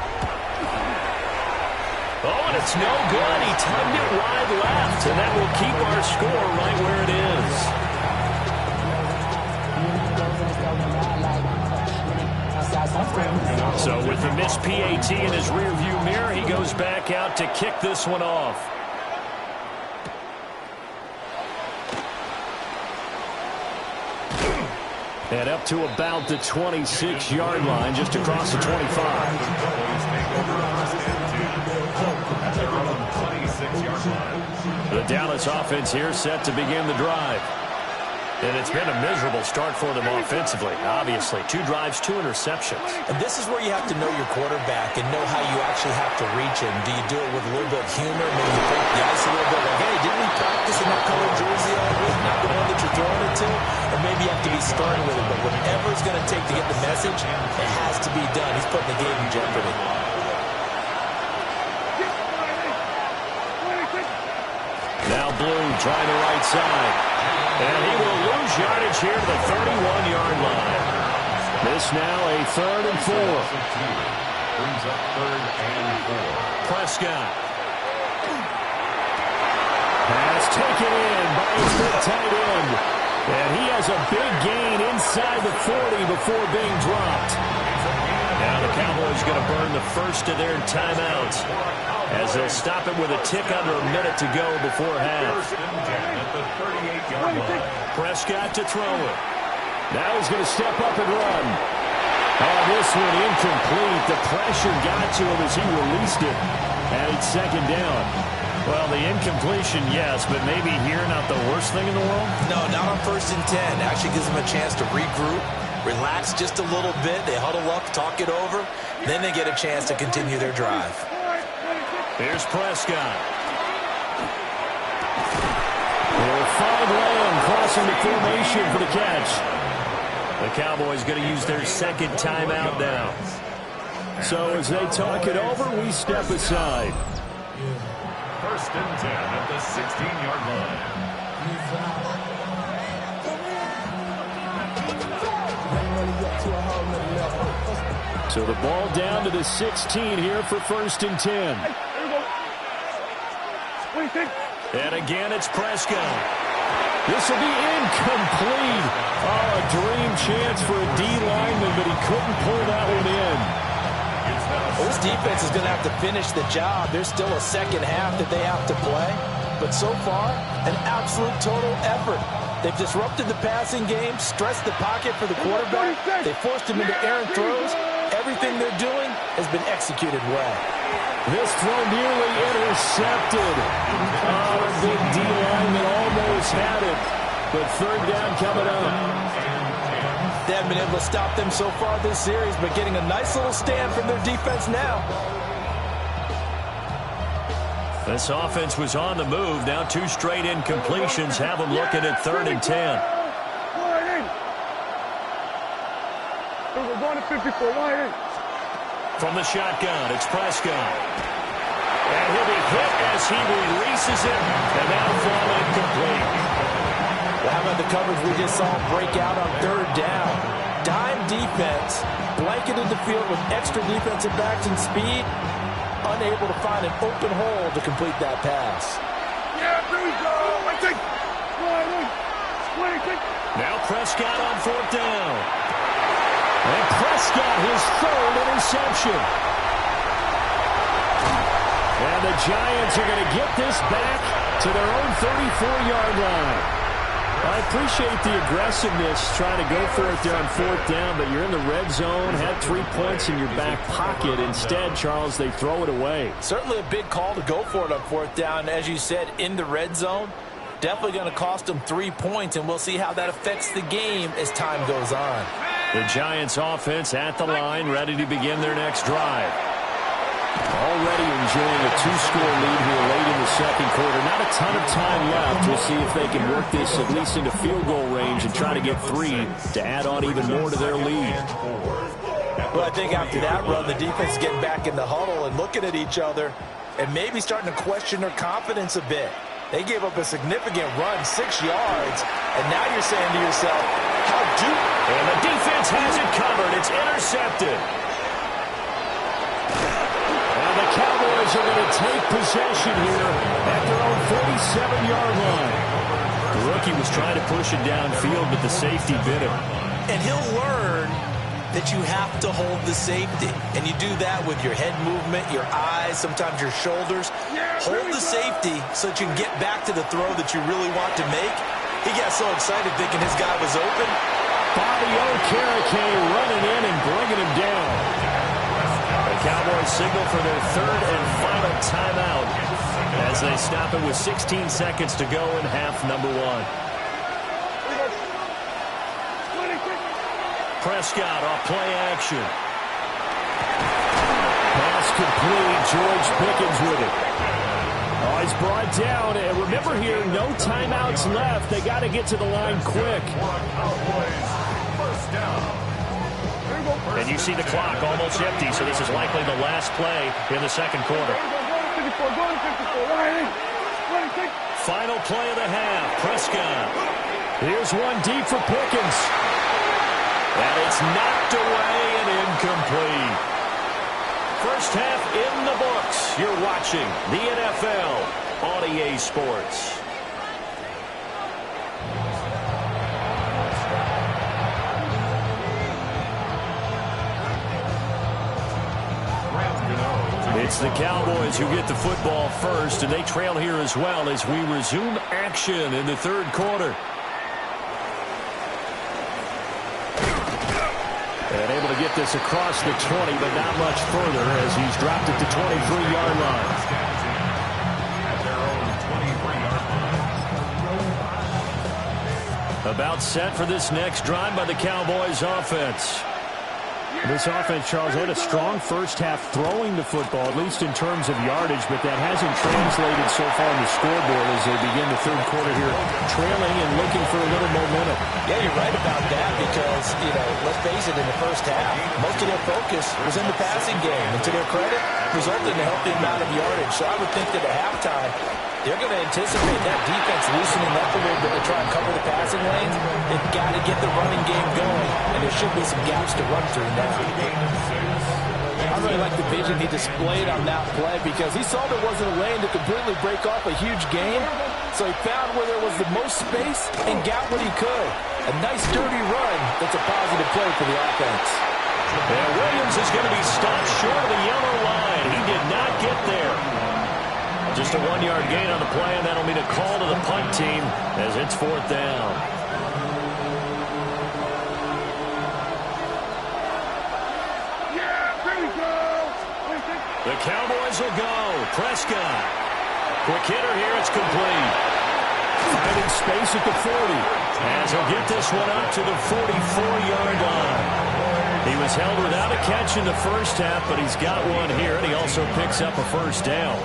Oh, and it's no good. He tugged it wide left, and that will keep our score right where it is. So with the missed PAT in his rearview mirror, he goes back out to kick this one off. And up to about the 26-yard line, just across the 25. The Dallas offense here set to begin the drive. And it's been a miserable start for them offensively. Obviously, 2 drives, 2 interceptions. And this is where you have to know your quarterback and know how you actually have to reach him. Do you do it with a little bit of humor? Maybe you break the ice a little bit. Like, hey, didn't we practice in that colored jersey all week? Not the one that you're throwing it to? Or maybe you have to be stern with it. But whatever it's going to take to get the message, it has to be done. He's putting the game in jeopardy. Now Blue trying the right side. And he will lose yardage here to the 31-yard line. This now a 3rd and 4. Brings up 3rd and 4. Prescott. Pass taken in by his big tight end. And he has a big gain inside the 40 before being dropped. Now the Cowboys going to burn the first of their timeouts as they'll stop it with a tick under a minute to go before half. Prescott to throw it. Now he's going to step up and run. Oh, this one incomplete. The pressure got to him as he released it. And it's 2nd down. Well, the incompletion, yes, but maybe here not the worst thing in the world? No, not on 1st and 10. Actually gives them a chance to regroup, relax just a little bit. They huddle up, talk it over. Then they get a chance to continue their drive. Here's Prescott. They'll find Lamb crossing the formation for the catch. The Cowboys going to use their 2nd timeout now. So as they talk it over, we step aside. 1st and 10 at the 16-yard line. So the ball down to the 16 here for 1st and 10. And again, it's Prescott. This will be incomplete. Oh, a dream chance for a D lineman, but he couldn't pull that one in. This defense is going to have to finish the job. There's still a 2nd half that they have to play. But so far, an absolute total effort. They've disrupted the passing game, stressed the pocket for the quarterback. They forced him into errant throws. Everything they're doing has been executed well. This throw nearly intercepted. Oh, the big D lineman almost had it. But 3rd down coming up. They haven't been able to stop them so far this series, but getting a nice little stand from their defense now. This offense was on the move. Now 2 straight incompletions have them looking at 3rd and 10. We're going to 54. Wide in. From the shotgun, it's Prescott. And he'll be hit as he releases it. And that'll fall incomplete. Well, how about the coverage we just saw break out on 3rd down? Dime defense, blanketed the field with extra defensive backs and speed, unable to find an open hole to complete that pass. Yeah, there we go. I think. Now Prescott on 4th down. And Prescott, his 3rd interception. And the Giants are going to get this back to their own 34-yard line. I appreciate the aggressiveness trying to go for it there on 4th down, but you're in the red zone, had 3 points in your back pocket. Instead, Charles, they throw it away. Certainly a big call to go for it on 4th down. As you said, in the red zone, definitely going to cost them 3 points, and we'll see how that affects the game as time goes on. The Giants offense at the line, ready to begin their next drive. Already enjoying a 2-score lead here late in the 2nd quarter. Not a ton of time left. We'll see if they can work this at least into field goal range and try to get 3 to add on even more to their lead. Well, I think after that run, the defense is getting back in the huddle and looking at each other and maybe starting to question their confidence a bit. They gave up a significant run, 6 yards, and now you're saying to yourself, how do... And the defense has it covered. It's intercepted. And the Cowboys are going to take possession here at their own 47-yard line. The rookie was trying to push it downfield, but the safety bit him. And he'll learn that you have to hold the safety. And you do that with your head movement, your eyes, sometimes your shoulders. Hold the safety so that you can get back to the throw that you really want to make. He got so excited thinking his guy was open. Bobby Okereke running in and bringing him down. The Cowboys signal for their third and final timeout as they stop it with 16 seconds to go in half number one. Prescott off play action. Pass complete. George Pickens with it. Oh, he's brought down. And remember here, no timeouts left. They got to get to the line quick. And you see the clock almost empty, so this is likely the last play in the second quarter. Final play of the half. Prescott. Here's one deep for Pickens. And it's knocked away and incomplete. First half in the books. You're watching the NFL on EA Sports. It's the Cowboys who get the football first, and they trail here as well as we resume action in the third quarter. And able to get this across the 20, but not much further as he's dropped it to 23-yard line. About set for this next drive by the Cowboys offense. This offense, Charles, had a strong first half throwing the football, at least in terms of yardage, but that hasn't translated so far on the scoreboard as they begin the third quarter here, trailing and looking for a little momentum. Yeah, you're right about that because, let's face it, in the first half, most of their focus was in the passing game. And to their credit, resulted in a healthy amount of yardage. So I would think that at halftime, they're going to anticipate that defense loosening up a little bit to try and cover the passing lanes. They've got to get the running game going, and there should be some gaps to run through now. I really like the vision he displayed on that play because he saw there wasn't a lane to completely break off a huge gain. So he found where there was the most space and got what he could. A nice, dirty run that's a positive play for the offense. And Williams is going to be stopped short of the yellow line. He did not get there. Just a 1-yard gain on the play, and that'll mean a call to the punt team as it's fourth down. The Cowboys will go. Prescott. Quick hitter here. It's complete. Finding space at the 40. As he'll get this one up to the 44-yard line. He was held without a catch in the first half, but he's got one here, and he also picks up a first down.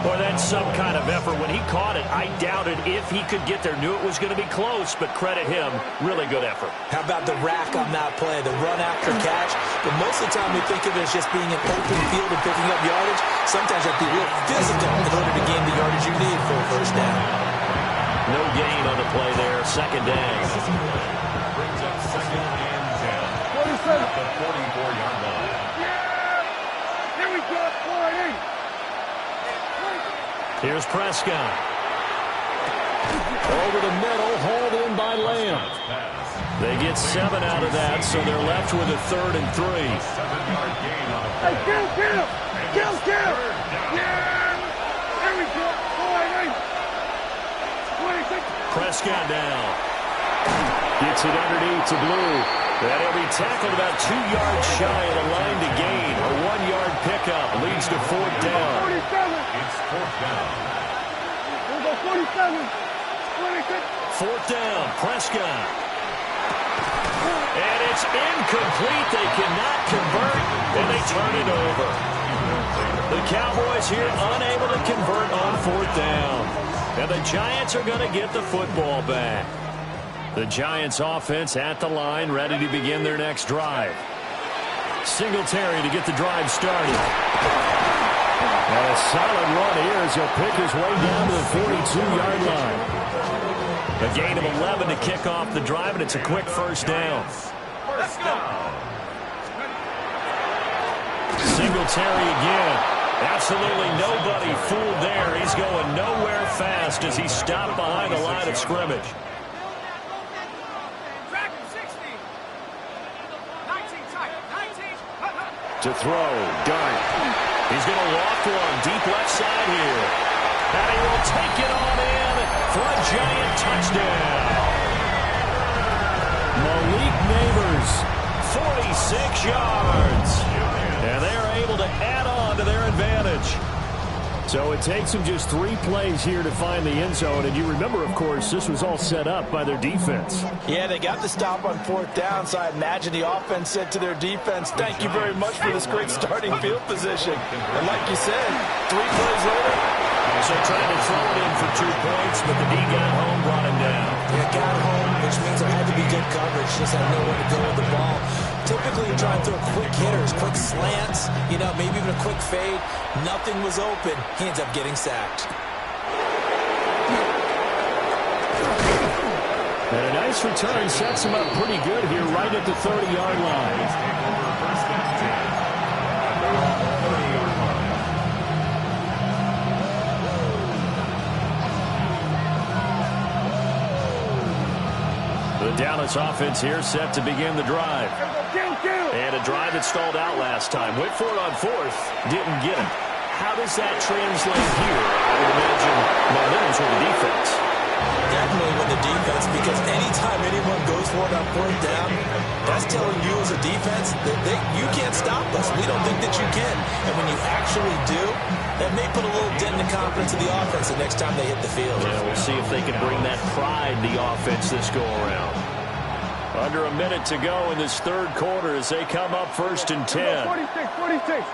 Boy, that's some kind of effort. When he caught it, I doubted if he could get there. Knew it was going to be close, but credit him. Really good effort. How about the rack on that play, the run after catch? But most of the time we think of it as just being an open field and picking up yardage. Sometimes you have to be real physical in order to gain the yardage you need for a first down. No gain on the play there. Second down. Brings up second and 10 at the 44-yard line. Here we go, 40. Here's Prescott. Over the middle, hauled in by Lamb. They get 7 out of that, so they're left with a 3rd and 3. 7-yard gain on the play. Hey, kill! Yeah! Here we go, 40. 26. Prescott down. Gets it underneath to Blue. And he'll be tackled about 2 yards shy of the line to gain. A 1-yard pickup leads to fourth down. 47. It's fourth down. We'll go 47. 26. Fourth down, Prescott. And it's incomplete. They cannot convert, and they turn it over. The Cowboys here unable to convert on fourth down. And the Giants are going to get the football back. The Giants offense at the line, ready to begin their next drive. Singletary to get the drive started. And a solid run here as he'll pick his way down to the 42-yard line. A gain of 11 to kick off the drive, and it's a quick first down. First down. Singletary again. Absolutely nobody fooled there. He's going nowhere fast as he's stopped behind the line of scrimmage. To throw, Dart. He's going to loft one deep left side here. And he will take it on in for a Giant touchdown. Malik Nabers So it takes them just 3 plays here to find the end zone. And you remember, of course, this was all set up by their defense. Yeah, they got the stop on 4th down, so I imagine the offense said to their defense, thank you very much for this great starting field position. And like you said, 3 plays later. So trying to throw it in for 2 points, but the D got home, brought him down. Yeah, got home, which means there had to be good coverage. Just had nowhere to go with the ball. Typically, you try and throw quick hitters, quick slants, maybe even a quick fade. Nothing was open. He ends up getting sacked. And a nice return sets him up pretty good here right at the 30-yard line. The Dallas offense here set to begin the drive. And a drive that stalled out last time. Went for it on 4th. Didn't get it. How does that translate here? I would imagine momentum's with the defense. Definitely with the defense, because anytime anyone goes for it on 4th down, that's telling you as a defense that you can't stop us. We don't think that you can. And when you actually do, that may put a little dent in the confidence of the offense the next time they hit the field. Yeah, we'll see if they can bring that pride to the offense this go-around. Under a minute to go in this 3rd quarter as they come up 1st and 10. 46.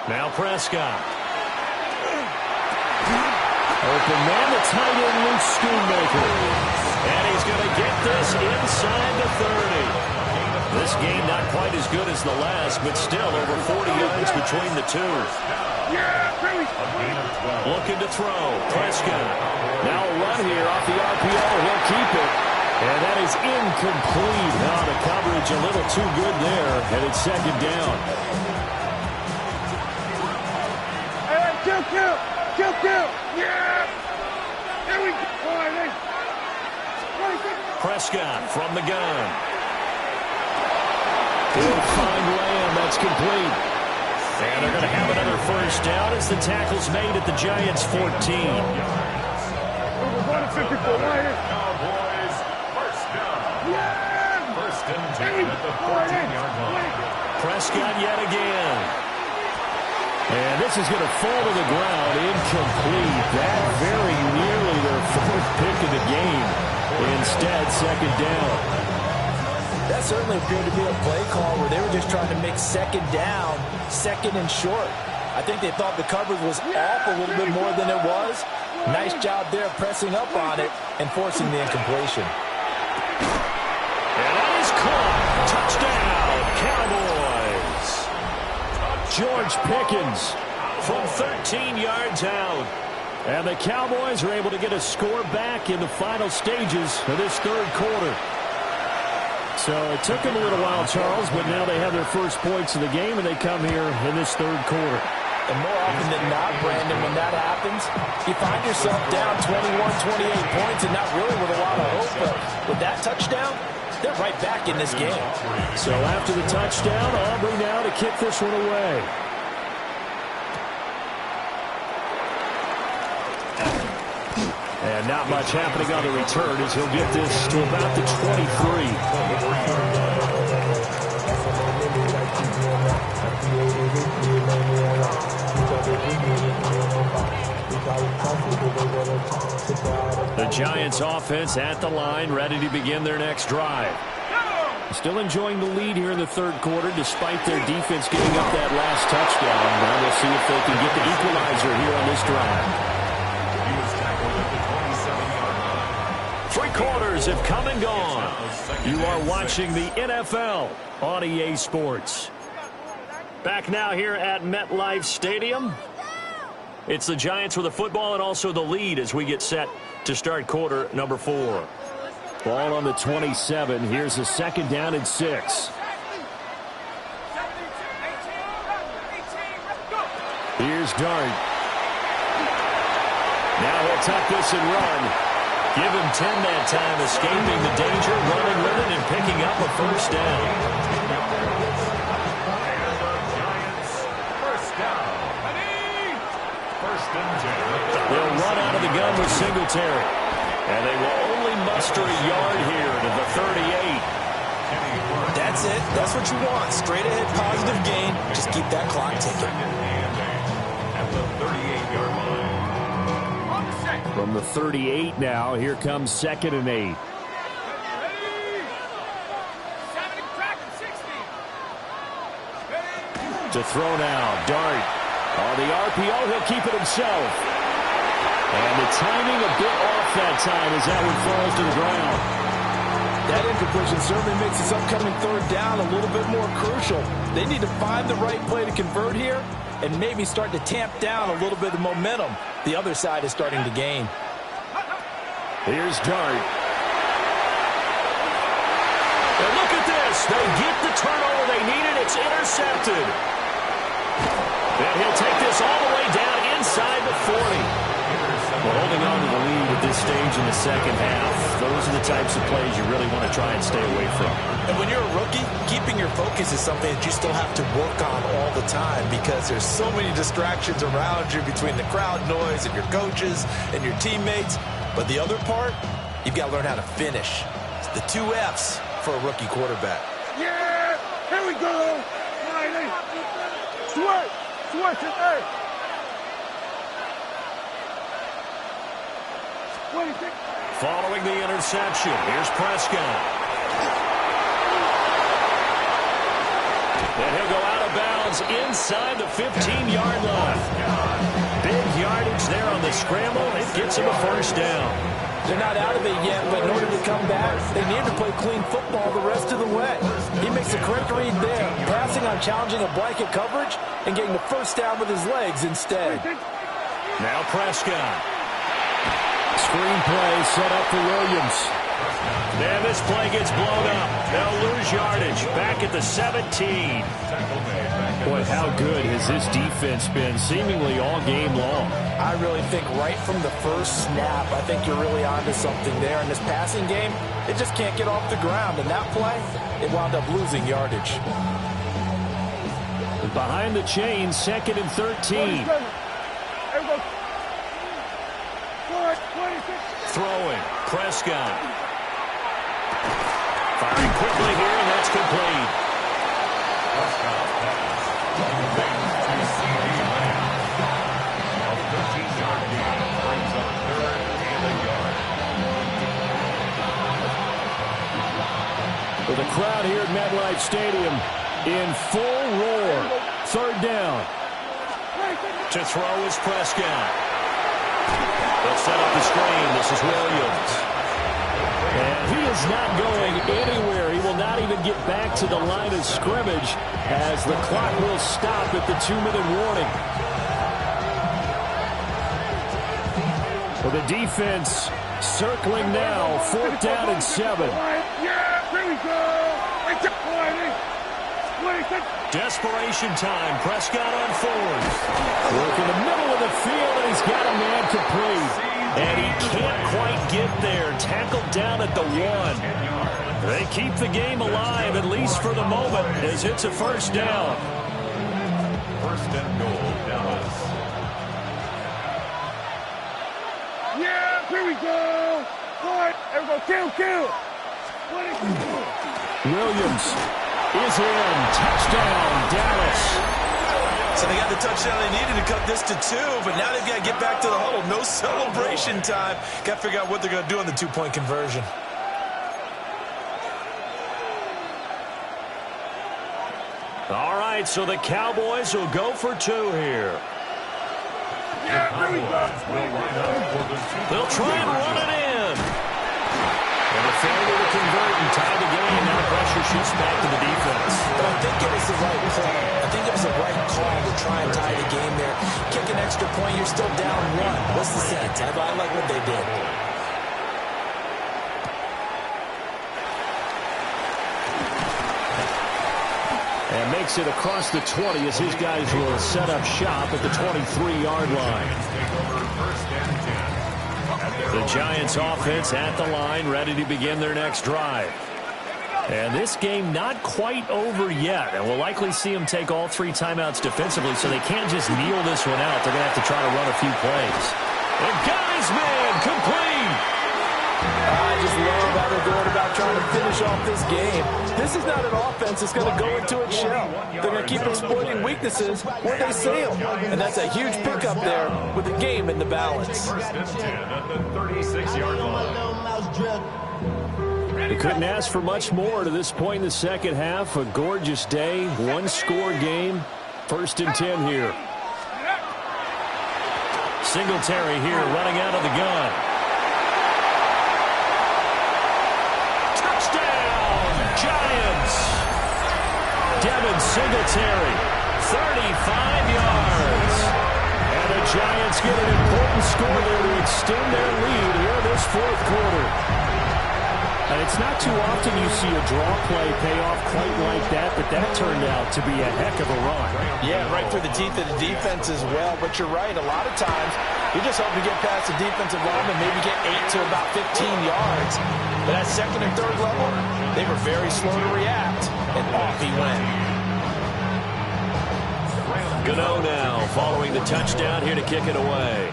Now Prescott. Open man, the tight end, Luke Schoonmaker. And he's going to get this inside the 30. This game not quite as good as the last, but still over 40 yards between the two. Looking to throw. Prescott. Now a run here off the RPO. He'll keep it. And that is incomplete. Now the coverage a little too good there. And it's 2nd down. Kill. Yeah. There we go. Prescott from the gun. He'll find Lamb. That's complete. And they're going to have another 1st down as the tackle's made at the Giants' 14. Cowboys, 1st down. Yeah. 1st and 10 at the 14-yard line. Prescott yet again. And this is going to fall to the ground, incomplete. That very nearly their 4th pick of the game. Instead, 2nd down. That certainly appeared to be a play call where they were just trying to make 2nd down, 2nd and short. I think they thought the coverage was off a little bit more than it was. Nice job there pressing up on it and forcing the incompletion. And that is caught. Touchdown, Cowboys. George Pickens from 13 yards out. And the Cowboys are able to get a score back in the final stages of this 3rd quarter. So it took them a little while, Charles, but now they have their first points of the game, and they come here in this 3rd quarter. And more often than not, Brandon, when that happens, you find yourself down 21, 28 points and not really with a lot of hope. But with that touchdown, they're right back in this game. So after the touchdown, Aubrey now to kick this one away. And not much happening on the return as he'll get this to about the 23. The Giants offense at the line, ready to begin their next drive. Still enjoying the lead here in the 3rd quarter despite their defense giving up that last touchdown. Now we'll see if they can get the equalizer here on this drive. 3 quarters have come and gone. You are watching the NFL on EA Sports. Back now here at MetLife Stadium. It's the Giants with the football and also the lead as we get set to start quarter number 4. Ball on the 27. Here's a 2nd down and 6. Here's Dart. Now he'll tuck this and run. Give him 10 that time, escaping the danger, running with it, and picking up a 1st down. They'll run out of the gun with Singletary. And they will only muster a yard here to the 38. That's it. That's what you want. Straight ahead positive gain. Just keep that clock ticking. at the 38-yard line. From the 38 now, here comes 2nd and 8. To throw now, Dart. On the RPO, he'll keep it himself. And the timing a bit off that time as that one falls to the ground. That incompletion certainly makes this upcoming 3rd down a little bit more crucial. They need to find the right play to convert here and maybe start to tamp down a little bit of momentum the other side is starting to gain. Here's Dart. And look at this. They get the turnover they needed. It's intercepted. And he'll take this all the way down inside the 40. Well, holding on to the lead at this stage in the second half, those are the types of plays you really want to try and stay away from. And when you're a rookie, keeping your focus is something that you still have to work on all the time because there's so many distractions around you between the crowd noise and your coaches and your teammates. But the other part, you've got to learn how to finish. It's the 2 F's for a rookie quarterback. Yeah, here we go. Switch, switch it, hey. 26. Following the interception, here's Prescott. And he'll go out of bounds inside the 15-yard line. Big yardage there on the scramble. It gets him a 1st down. They're not out of it yet, but in order to come back, they need to play clean football the rest of the way. He makes a correct read there, passing on challenging a blanket coverage and getting the 1st down with his legs instead. Now Prescott. Screen play set up for Williams. And this play gets blown up. They'll lose yardage back at the 17. Boy, how good has this defense been seemingly all game long? I really think right from the first snap, I think you're really onto something there. In this passing game, it just can't get off the ground. And that play, it wound up losing yardage. Behind the chain, 2nd and 13. Throwing, Prescott. Firing quickly here, and that's complete. Prescott pass. Complete to C.D. Lamb. A 13-yard gain brings up 3rd and a yard. With a crowd here at MetLife Stadium in full roar. 3rd down. To throw is Prescott. They'll set up the screen. This is Williams. And he is not going anywhere. He will not even get back to the line of scrimmage as the clock will stop at the 2-minute warning. Well, the defense circling now. 4th down and 7. Yeah, here we go. Desperation time. Prescott on 4th. Work in the middle of the field, and he's got a man complete. And he can't quite get there. Tackled down at the 1. They keep the game alive, at least for the moment, as it's a 1st down. 1st and goal, Dallas. Yeah, here we go. There we go. Kill. Williams is in. Touchdown, Dallas. So they got the touchdown they needed to cut this to 2, but now they've got to get back to the huddle. No celebration time. Got to figure out what they're going to do on the 2-point conversion. All right, so the Cowboys will go for 2 here. Yeah, here we go. They'll try and run it in. And a failure to convert and tie the game. Now pressure shifts back to the defense. But I think it was the right call. I think it was the right call to try and tie the game there. Kick an extra point, you're still down 1. What's the sense? I like what they did. And makes it across the 20 as his guys will set up shop at the 23-yard line. The Giants offense at the line, ready to begin their next drive. And this game not quite over yet. And we'll likely see them take all 3 timeouts defensively, so they can't just kneel this one out. They're going to have to try to run a few plays. And got his man complete. I just love how they're going about trying to finish off this game. This is not an offense that's going to go into its shell. They're going to keep exploiting weaknesses where they see them. And that's a huge pickup there with the game in the balance. First and 10 at the 36-yard line. They couldn't ask for much more to this point in the second half. A gorgeous day, one-score game. First and 10 here. Singletary here running out of the gun. Touchdown, Giants! Devin Singletary, 35 yards. And the Giants get an important score there to extend their lead here this fourth quarter. And it's not too often you see a draw play pay off quite like that, but that turned out to be a heck of a run. Yeah, right through the teeth of the defense as well. But you're right, a lot of times you just hope to get past the defensive line and maybe get 8 to about 15 yards. But at second and third level, they were very slow to react, and off he went. Gano now following the touchdown here to kick it away.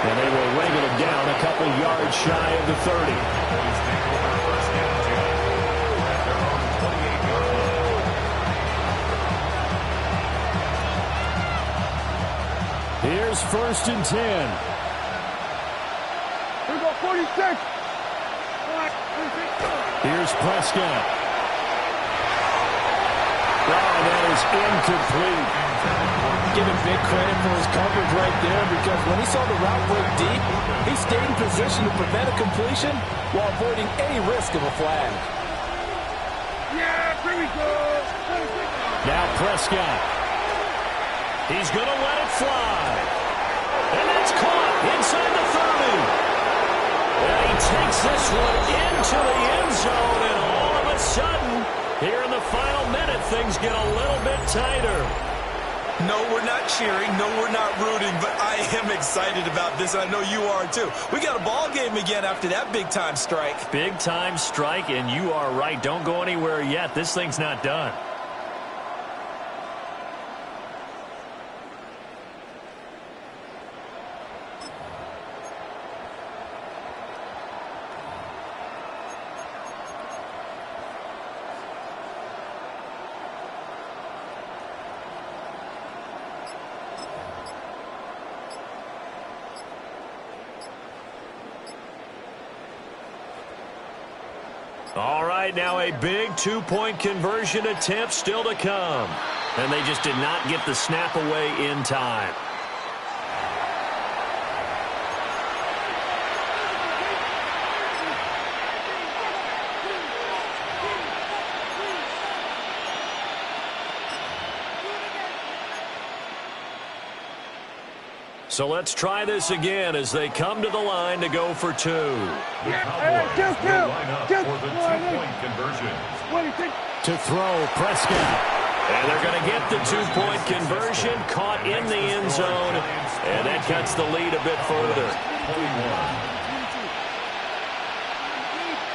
And they will wrangle him down a couple yards shy of the 30. Here's first and 10. We go 46. Here's Prescott. Oh, that is incomplete. Give him big credit for his coverage right there, because when he saw the route break deep, he stayed in position to prevent a completion while avoiding any risk of a flag. Yeah, here we go. Now Prescott. He's going to let it fly. And that's caught inside the 30. And he takes this one into the end zone, and all of a sudden, here in the final minute, things get a little bit tighter. No, we're not cheering. No, we're not rooting. But I am excited about this. I know you are, too. We got a ball game again after that big-time strike. Big-time strike, and you are right. Don't go anywhere yet. This thing's not done. All right, now a big two-point conversion attempt still to come. And they just did not get the snap away in time. So let's try this again as they come to the line to go for two. The Cowboys will line up for the two-point conversion. To throw, Prescott. And they're going to get the two-point conversion, caught in the end zone, and that cuts the lead a bit further.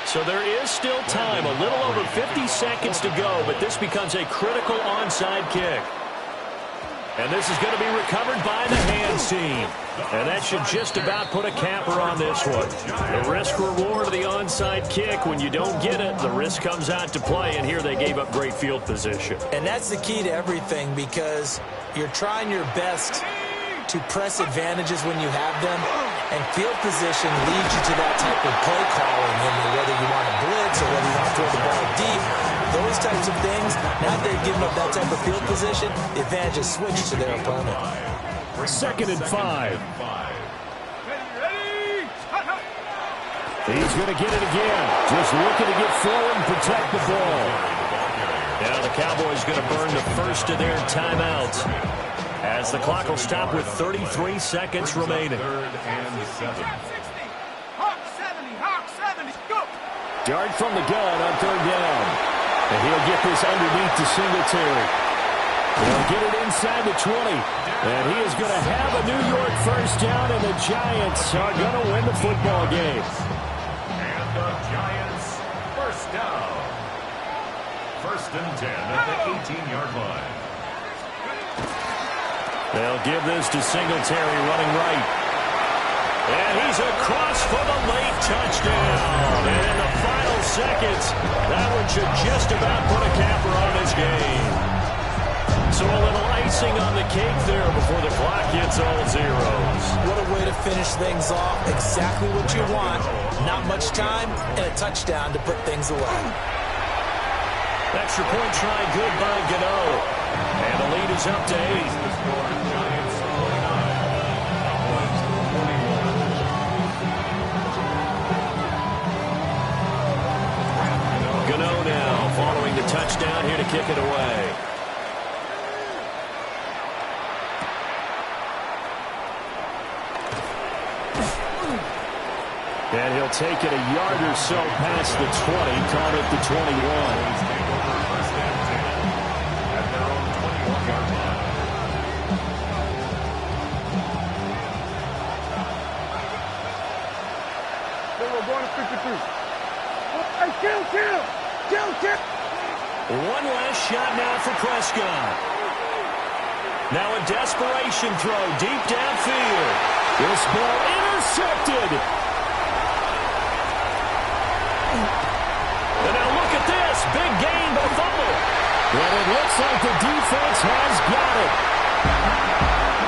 So there is still time, a little over 50 seconds to go, but this becomes a critical onside kick. And this is going to be recovered by the hands team. And that should just about put a capper on this one. The risk-reward of the onside kick, when you don't get it, the risk comes out to play, and here they gave up great field position. And that's the key to everything, because you're trying your best to press advantages when you have them, and field position leads you to that type of play calling, whether you want to blitz or whether you want to throw the ball deep. Those types of things, now they've given up that type of field position, the advantage is switched to their opponent. Second and 5. He's going to get it again. Just looking to get forward and protect the ball. Now the Cowboys going to burn the first of their timeouts, as the clock will stop with 33 seconds remaining. Third and 7. Hawk 70, go! Dart from the gun on third down. And he'll get this underneath to Singletary. He'll get it inside the 20. And he is going to have a New York first down, and the Giants are going to win the football game. And the Giants first down. First and 10 at the 18-yard line. They'll give this to Singletary running right. And he's across for the late touchdown. And in the final seconds, that one should just about put a capper on this game. So a little icing on the cake there before the clock hits all zeros. What a way to finish things off. Exactly what you want. Not much time and a touchdown to put things away. Extra point try good by Gano. And the lead is up to 8. Gano now following the touchdown here to kick it away. And he'll take it a yard or so past the 20, call it the 21. We're going to 53. Hey, kill. One last shot now for Prescott. Now a desperation throw deep downfield. This ball intercepted. And now look at this. Big gain by Fumble. And it looks like the defense has got it.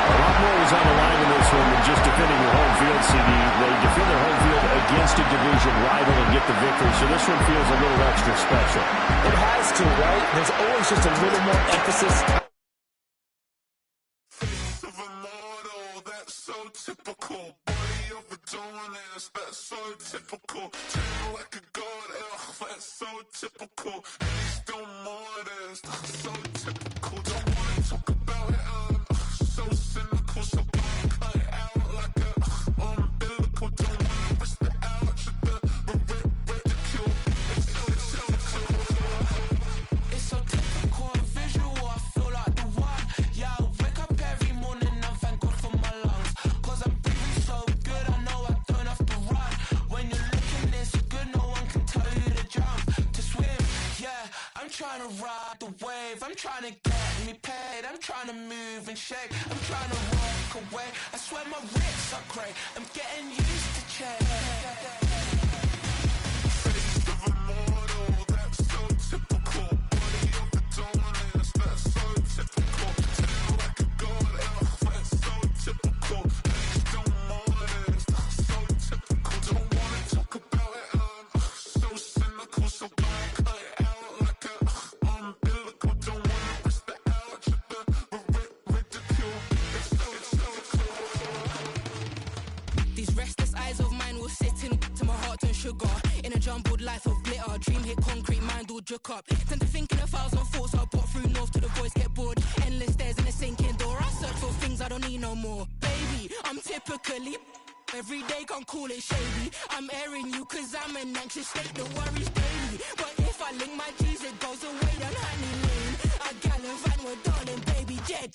A lot more was on the line in this one than just defending your home field, CD. They defend their home field against a division rival and get the victory, so this one feels a little extra special. It has to, right? There's always just a little more emphasis. That's so typical. Body of Adonis, that's so typical. Tail like a god, that's so typical. He's still modest, so typical. Don't wanna talk about it, so cynical. So cut it out like a umbilical. Don't wanna risk the ouch of the ridicule. It's so typical and visual. I feel like the one. Yeah, I wake up every morning and thank God for my lungs. Cause I'm breathing so good, I know I don't have to run. When you're looking this good, no one can tell you to jump, to swim. Yeah, I'm trying to ride the wave. I'm trying to get me paid. I'm trying to move and shake. I'm trying to walk away. I swear my wrists are great. I'm getting used to change. Face of a mortal, that's so typical. Body of Adonis, that's so typical. Tail like a god, that's so typical. He's still modest, so typical. Don't wanna talk about it, so cynical. So cut it out like a umbilical. Don't wanna risk the ouch of the ridicule. These restless eyes of mine will sit in to my heart and sugar. In a jumbled life of glitter, dream hit concrete, mind all jook up. Tend to think in 1,000 thoughts, I put through north to the voice get bored. Endless stairs in a sinking door, I search for things I don't need no more. Baby, I'm typically every day can't call it shady. I'm airing you cause I'm an anxious state, the worries daily. But if I link my G's, it goes away down honey lane. I gallivant with darling, baby, jet.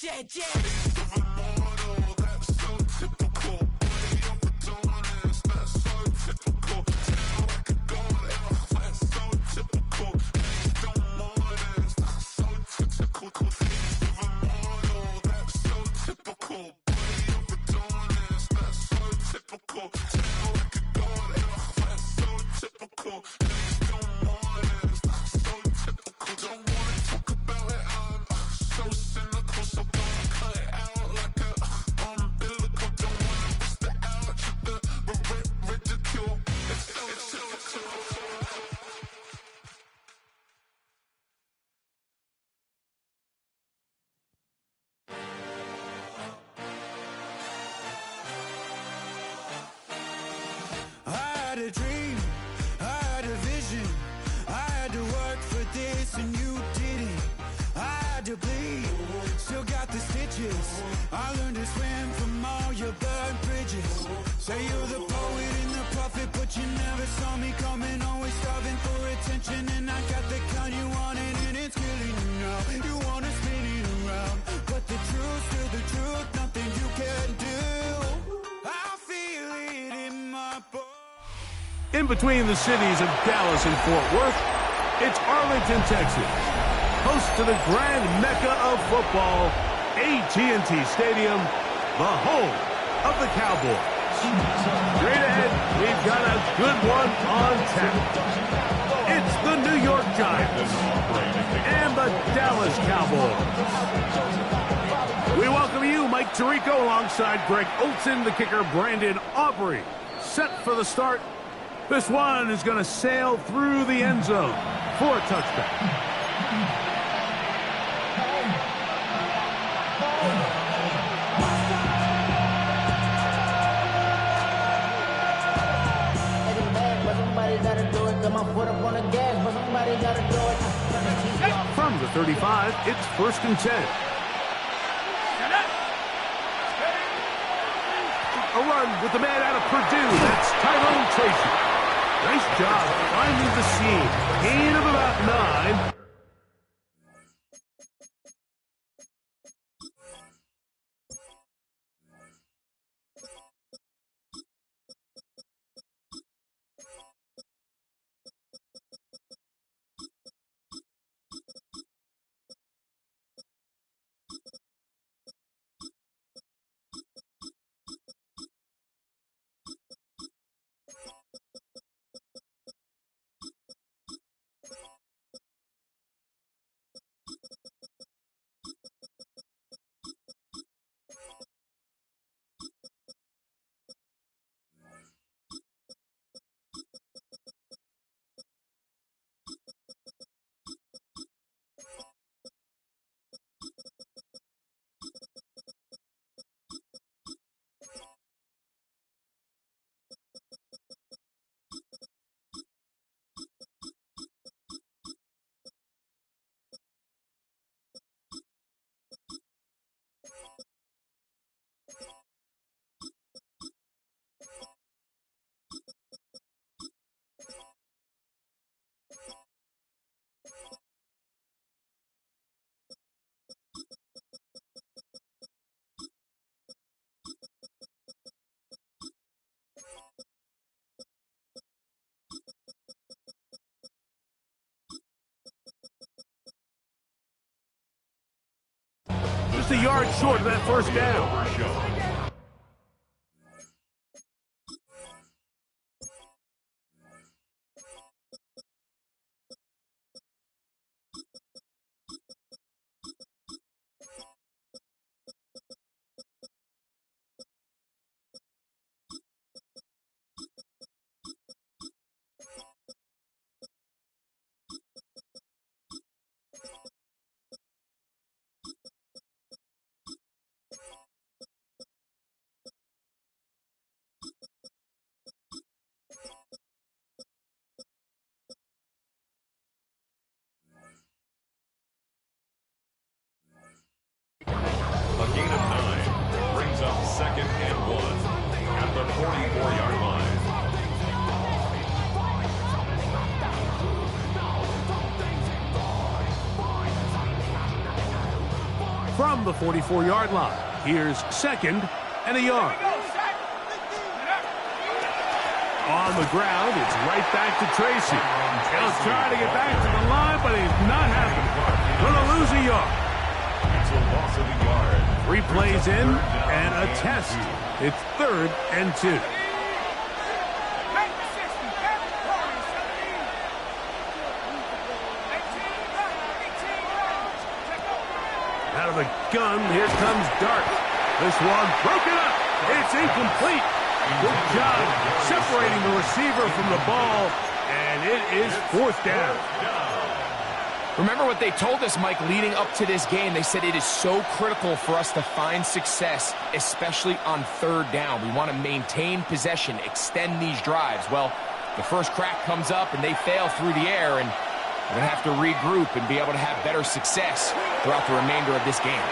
That's so typical. Body of Adonis, that's so typical. Tail like a god, that's so typical. He's still modest, so typical. Face of a mortal, that's so typical. Body of Adonis, that's so typical. Tail like a god, that's so typical. He's still modest, so typical. Don't wanna talk about it, so cynical. So cut it out like a umbilical. Don't wanna risk the ouch of the ridicule. It's so typical. I had a dream, I had a vision. I had to work for this and you didn't. I had to bleed, still got the stitches. I learned to swim from all your burned bridges. Say you're the poet and the prophet, but you never saw me coming. Always starving for attention, and I got the kind you wanted, and it's killing you now. You wanna spin it around, but the truth's still the truth. Nothing you can do. I feel it in my bones. In between the cities of Dallas and Fort Worth, it's Arlington, Texas. Host to the grand mecca of football, AT&T Stadium, the home of the Cowboys. Straight ahead, we've got a good one on tap. It's the New York Giants and the Dallas Cowboys. We welcome you, Mike Tirico, alongside Greg Olsen, the kicker, Brandon Aubrey. Set for the start. This one is going to sail through the end zone for a touchdown. From the 35, it's 1st and 10. A run with the man out of Purdue. That's Tyrone Tracy. Nice job finding the seam. Gain of about 9. Just a yard short of that first down. A gain of 9 brings up 2nd and 1 at the 44-yard line. From the 44-yard line, here's 2nd and a yard. On the ground, it's right back to Tracy. He'll try to get back to the line, but he's not happening. Going to lose a yard. It's a loss of a yard. 3 plays in and a test. It's 3rd and 2. Out of the gun, here comes Dart. This one broken up. It's incomplete. Good job separating the receiver from the ball, and it is 4th down. Remember what they told us, Mike, leading up to this game. They said it is so critical for us to find success, especially on 3rd down. We want to maintain possession, extend these drives. Well, the first crack comes up, and they fail through the air, and we're going to have to regroup and be able to have better success throughout the remainder of this game.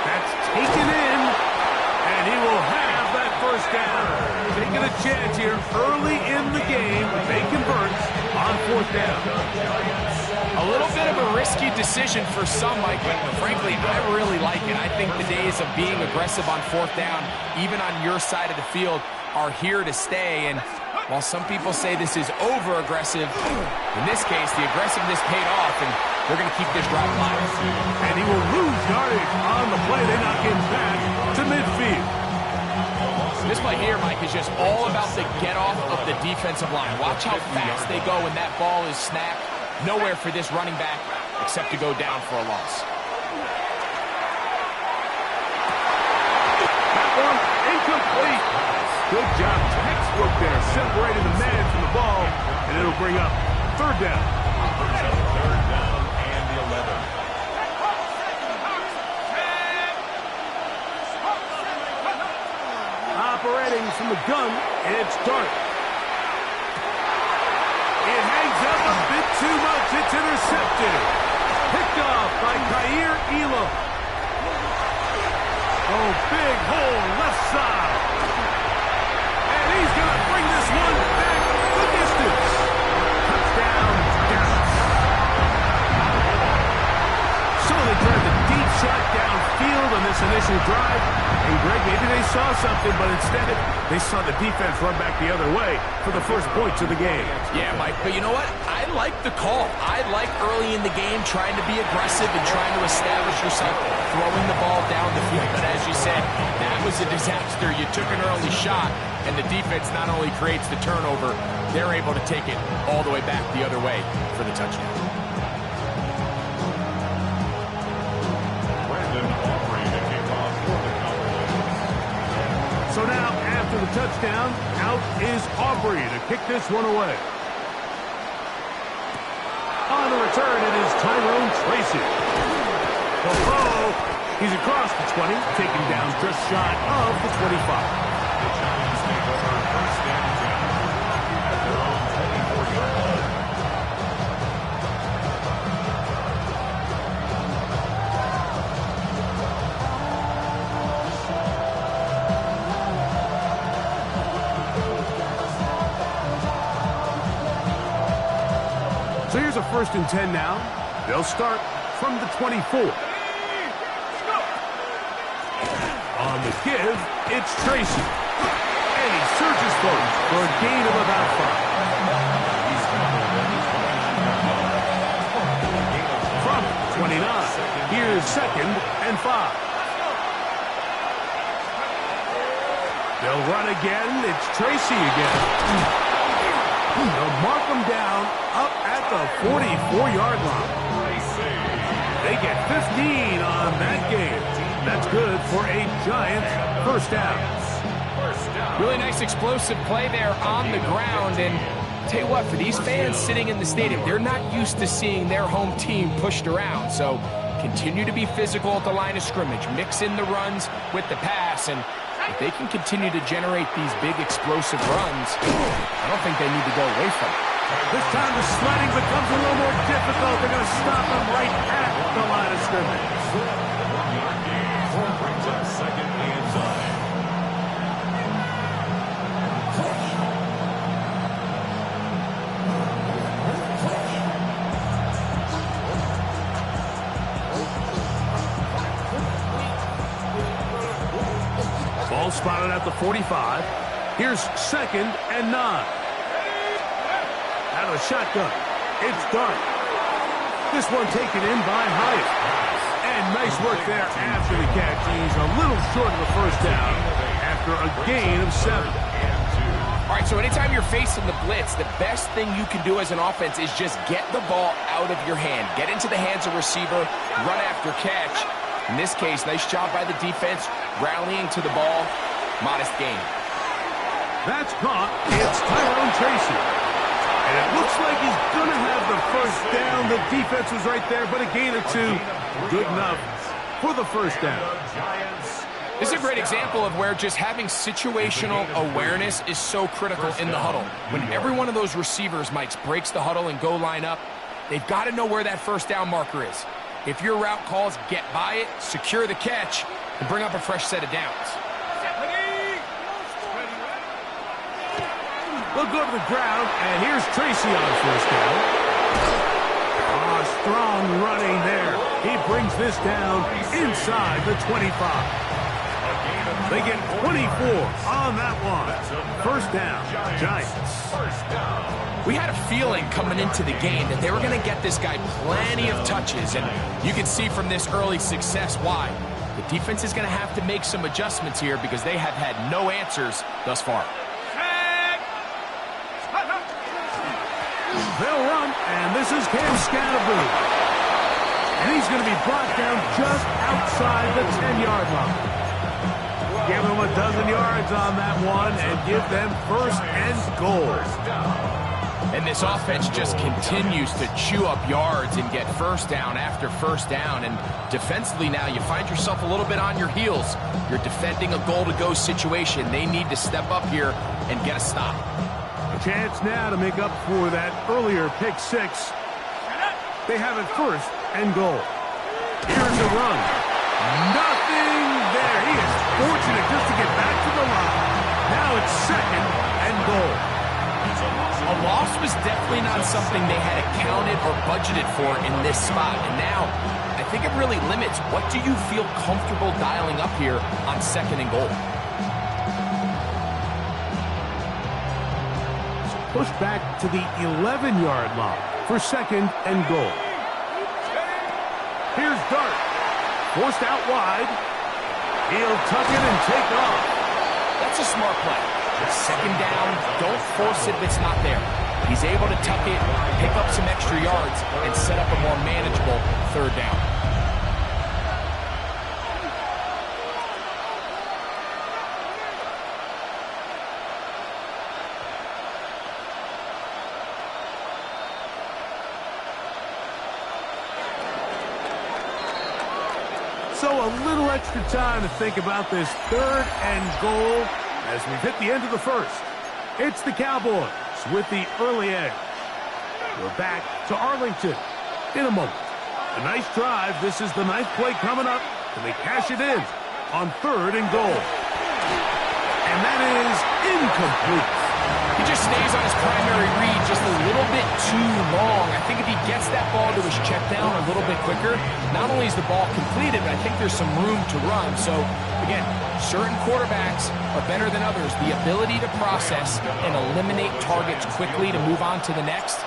That's taken in, and he will have that first down. Taking a chance here early in the game. They convert on 4th down. A little bit of a risky decision for some, Mike, but frankly, I really like it. I think the days of being aggressive on 4th down, even on your side of the field, are here to stay. And While some people say this is over-aggressive, in this case, the aggressiveness paid off, and they're going to keep this drive alive. And he will lose yardage on the play. They knock him back to midfield. This play here, Mike, is just all about the get-off of the defensive line. Watch how fast they go when that ball is snapped. Nowhere for this running back except to go down for a loss. That one incomplete. Good job, textbook there, separating the man from the ball, and it'll bring up third down. Third down and 11. Operating from the gun, it's Dart. It hangs up a bit too much. It's intercepted. Picked off by Kaiir Elam. Oh, big hole left side. And he's going to bring this one back the distance. Touchdown, Dallas. So they tried the deep shot downfield on this initial drive. And Greg, maybe they saw something, but instead they saw the defense run back the other way for the first points of the game. Yeah, Mike, but you know what? I like the call. I like early in the game trying to be aggressive and trying to establish yourself throwing the ball down the field. But as you said, that was a disaster. You took an early shot, and the defense not only creates the turnover, they're able to take it all the way back the other way for the touchdown. So now, after the touchdown, out is Aubrey to kick this one away. On the return, it is Tyrone Tracy. The throw, he's across the 20, taken down just shy of the 25. The Giants take over first down at their own 24-yard line. So here's a 1st and 10 now. They'll start from the 24. On the give, it's Tracy. And he surges forward for a gain of about 5. From 29, here's 2nd and 5. They'll run again. It's Tracy again. They'll mark him down up at the 44-yard line. They get 15 on that game. That's good for a Giants first down. Really nice explosive play there on the ground. And tell you what, for these fans sitting in the stadium, they're not used to seeing their home team pushed around. So continue to be physical at the line of scrimmage. Mix in the runs with the pass. And if they can continue to generate these big explosive runs, I don't think they need to go away from it. This time the sledding becomes a little more difficult. They're going to stop him right at the line of scrimmage. Brings up 2nd and 9. Ball spotted at the 45. Here's 2nd and 9. Out of the shotgun, it's Dart. This one taken in by Hyatt. And nice work there after the catch. He's a little short of the first down after a gain of 7. All right, so anytime you're facing the blitz, the best thing you can do as an offense is just get the ball out of your hand. Get into the hands of receiver, run after catch. In this case, nice job by the defense, rallying to the ball. Modest gain. That's caught. It's Tyrone Tracy. And it looks like he's going to have the first down. The defense was right there, but a gain of 2. Good enough for the first down. This is a great example of where just having situational awareness is so critical in the huddle. When every one of those receivers, Mike, breaks the huddle and go line up, they've got to know where that first down marker is. If your route calls, get by it, secure the catch, and bring up a fresh set of downs. They'll go to the ground, and here's Tracy on first down. Oh, strong running there. He brings this down inside the 25. They get 24 on that one. First down, Giants. We had a feeling coming into the game that they were going to get this guy plenty of touches, and you can see from this early success why. The defense is going to have to make some adjustments here because they have had no answers thus far. They'll run, and this is Cam Scatterboo. And he's going to be brought down just outside the 10-yard line. Give them a dozen yards on that one and give them first and goal. And this offense just continues to chew up yards and get first down after first down. And defensively now, you find yourself a little bit on your heels. You're defending a goal-to-go situation. They need to step up here and get a stop. A chance now to make up for that earlier pick six. They have it first and goal. Here's the run. Nothing there. He is fortunate just to get back to the line. Now it's second and goal. A loss was definitely not something they had accounted or budgeted for in this spot. And now, I think it really limits what do you feel comfortable dialing up here on second and goal. Push back to the 11-yard line for second and goal. Here's Dart. Forced out wide. He'll tuck it and take off. That's a smart play. Second down, don't force it if it's not there. He's able to tuck it, pick up some extra yards, and set up a more manageable third down. So a little extra time to think about this third and goal as we've hit the end of the first. It's the Cowboys with the early edge. We're back to Arlington in a moment. A nice drive. This is the ninth play coming up, and they cash it in on third and goal. And that is incomplete. He just stays on his primary read just a little bit too long. I think if he gets that ball to his check down a little bit quicker, not only is the ball completed, but I think there's some room to run. So, again, certain quarterbacks are better than others. The ability to process and eliminate targets quickly to move on to the next,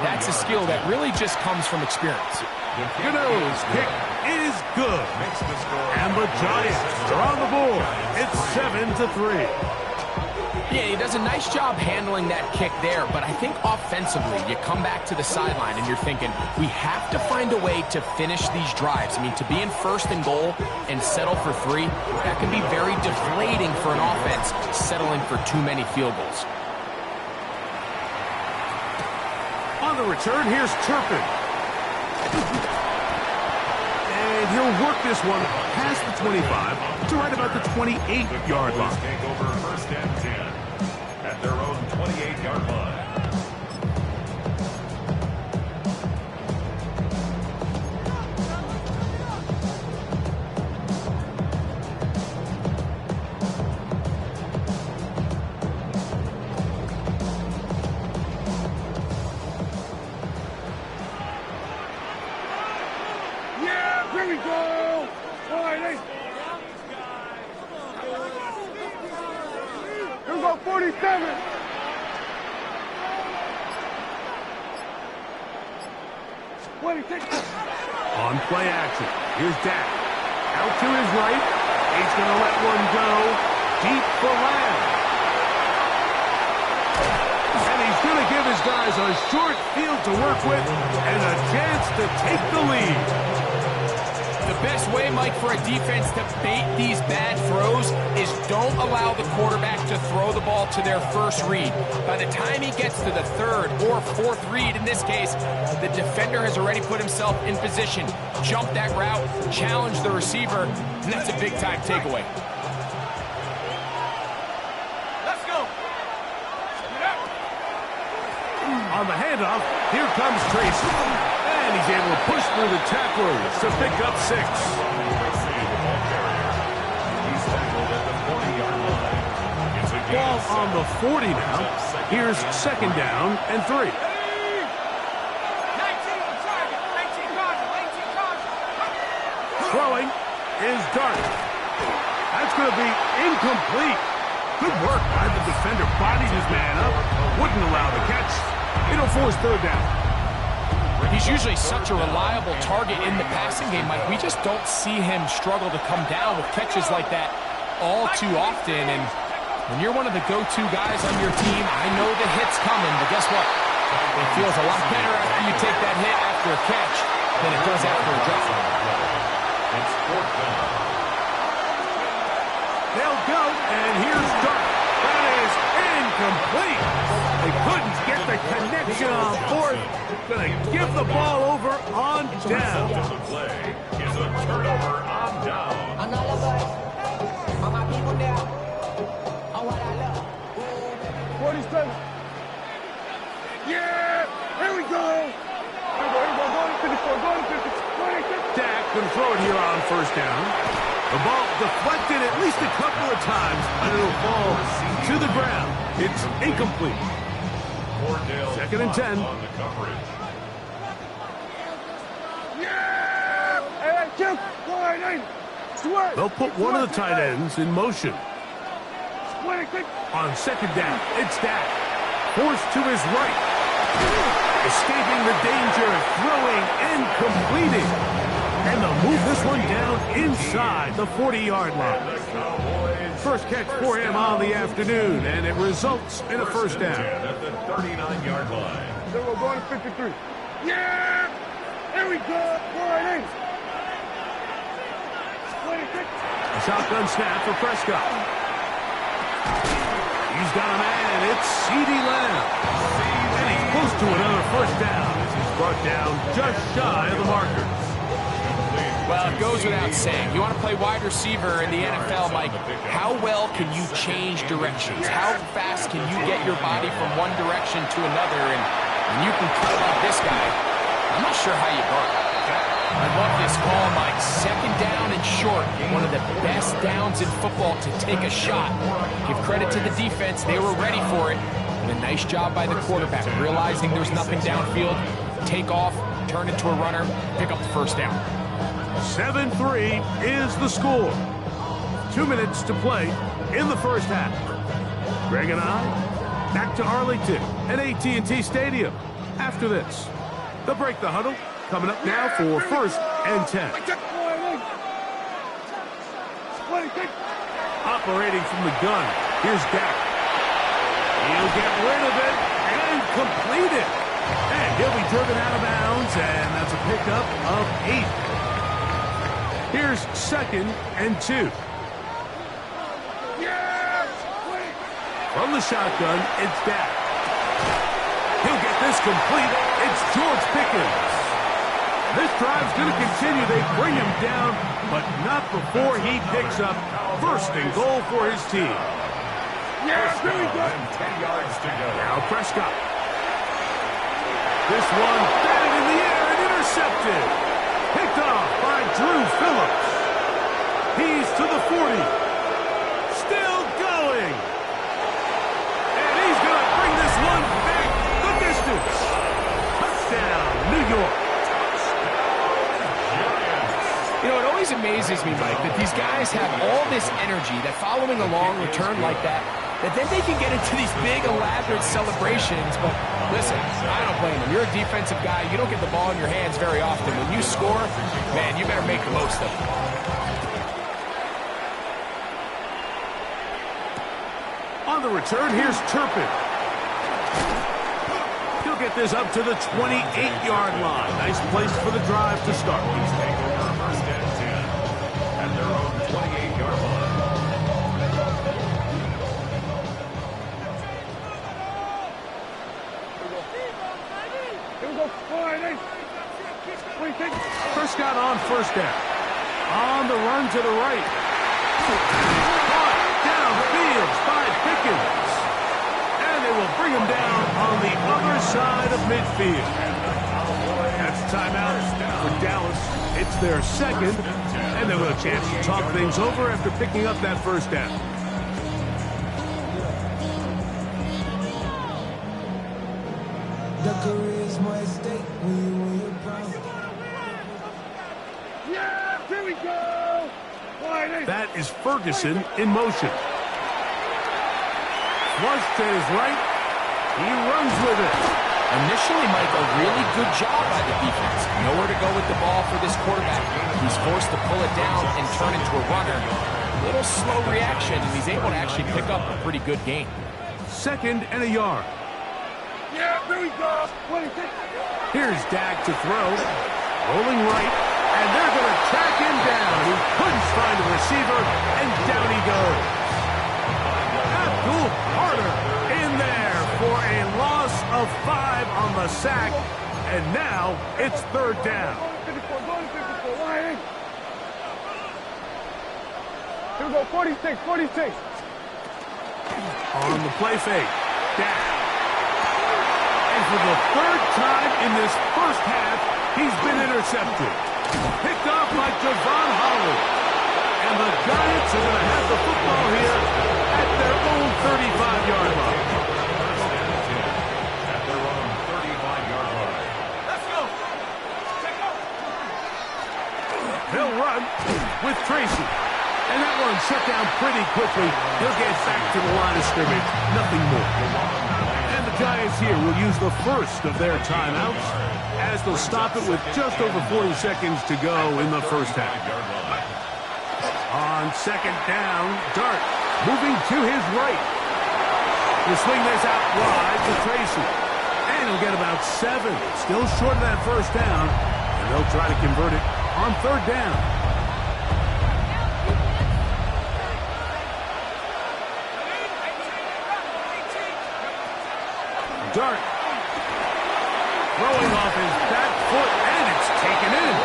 that's a skill that really just comes from experience. Gano's kick is good. And the Giants are on the board. It's 7-3. Yeah, he does a nice job handling that kick there, but I think offensively, you come back to the sideline and you're thinking, we have to find a way to finish these drives. I mean, to be in first and goal and settle for three, that can be very deflating for an offense settling for too many field goals. On the return, here's Turpin. And he'll work this one past the 25 to right about the 28-yard line. Take over first and 10 at their own 28-yard line. Yeah, here we go. All right, hey. Here we go, 47. On play action, here's Dak. Out to his right. He's going to let one go deep for Lamb. And he's going to give his guys a short field to work with and a chance to take the lead. The best way, Mike, for a defense to bait these bad throws is don't allow the quarterback to throw the ball to their first read. By the time he gets to the third or fourth read, in this case, the defender has already put himself in position, jump that route, challenge the receiver, and that's a big-time takeaway. Let's go. On the handoff, here comes Tracy. And he's able to push through the tacklers to pick up 6. Ball on the 40 now. Here's second down and 3. Throwing is Dart. That's going to be incomplete. Good work by the defender. Bodied his man up. Wouldn't allow the catch. It'll force third down. He's usually such a reliable target in the passing game, Mike. We just don't see him struggle to come down with catches like that all too often. And when you're one of the go-to guys on your team, I know the hit's coming, but guess what? It feels a lot better after you take that hit after a catch than it does after a drop. It's fourth down. They'll go, and here's Dark. That is incomplete. They couldn't get the connection on fourth. Going to give the ball over on down. The play is a turnover on down. 47. Yeah! Here we go! Here we go. Go to 54. Go to 50. Dak going to throw it here on first down. The ball deflected at least a couple of times, and it'll fall to the ground. It's incomplete. Second and 10. On the coverage. Yeah! Hey, Jim! Wide swear! They'll put one of the tight ends in motion. On second down, it's Dak. Forced to his right. Escaping the danger, throwing and completing. And they'll move this one down inside the 40-yard line. First catch for him on the afternoon, and it results in a first down. At the 39-yard line. Then we're going to 53. Yeah! Here we go! Wide 26. A shotgun snap for Prescott. He's got a man. It's CeeDee Lamb. And he's close to another first down as he's brought down just shy of the marker. Well, it goes without saying. You want to play wide receiver in the NFL, Mike, how well can you change directions? How fast can you get your body from one direction to another? And when you can cut like this guy, I'm not sure how you guard. I love this call, Mike. Second down and short. One of the best downs in football to take a shot. Give credit to the defense. They were ready for it. And a nice job by the quarterback, realizing there's nothing downfield. Take off, turn into a runner, pick up the first down. 7-3 is the score. 2 minutes to play in the first half. Greg and I back to Arlington at AT&T Stadium. After this, they'll break the huddle. Coming up now for first and 10. Operating from the gun, here's Dak. He'll get rid of it and complete it. And he'll be driven out of bounds, and that's a pickup of 8. Here's second and 2. From the shotgun, it's Dak. He'll get this complete. It's George Pickens. This drive's going to continue. They bring him down, but not before he picks up first and goal for his team. Yeah, here we go. 10 yards to go. Now Prescott. This one batted in the air and intercepted. Picked off by Drew Phillips. He's to the 40. Still going. And he's going to bring this one back the distance. Touchdown, New York. You know, it always amazes me, Mike, that these guys have all this energy, that following a long return like that then they can get into these big, elaborate celebrations. But listen, I don't blame them. You're a defensive guy. You don't get the ball in your hands very often. When you score, man, you better make the most of it. On the return, here's Turpin. He'll get this up to the 28-yard line. Nice place for the drive to start. First and 10 at their own 28-yard line. Prescott on first down. On the run to the right. Caught downfield by Pickens. And they will bring him down on the other side of midfield. That's a timeout for Dallas. It's their second, and they'll have a chance to talk things over after picking up that first down. The career is more at stake when you're proud. Yeah, here we go! That is Ferguson in motion. Flush to his right. He runs with it. Initially, Mike, a really good job by the defense. Nowhere to go with the ball for this quarterback. He's forced to pull it down and turn into a runner. A little slow reaction, and he's able to actually pick up a pretty good gain. 2nd and a yard. Yeah, there we go. Here's Dak to throw. Rolling right, and they're going to track him down. He couldn't find a receiver, and down he goes. Abdul Carter in there for a loss of 5 on the sack, and now it's 3rd down. 54, go to 54, wide. Here we go, 46, 46. On the play fake, Dak. And for the 3rd time in this first half, he's been intercepted. Picked off by Javon Holland. And the Giants are going to have the football here at their own 35-yard line. At their own 35-yard line. Let's go. They'll run with Tracy. And that one shut down pretty quickly. He'll get back to the line of scrimmage. Nothing more. And the Giants here will use the first of their timeouts as they'll stop it with just over 40 seconds to go in the first half. On 2nd down, Dart moving to his right. He'll swing this out wide to Tracy. And he'll get about 7. Still short of that first down. And they'll try to convert it on 3rd down. Dart throwing off his back foot, and it's taken in.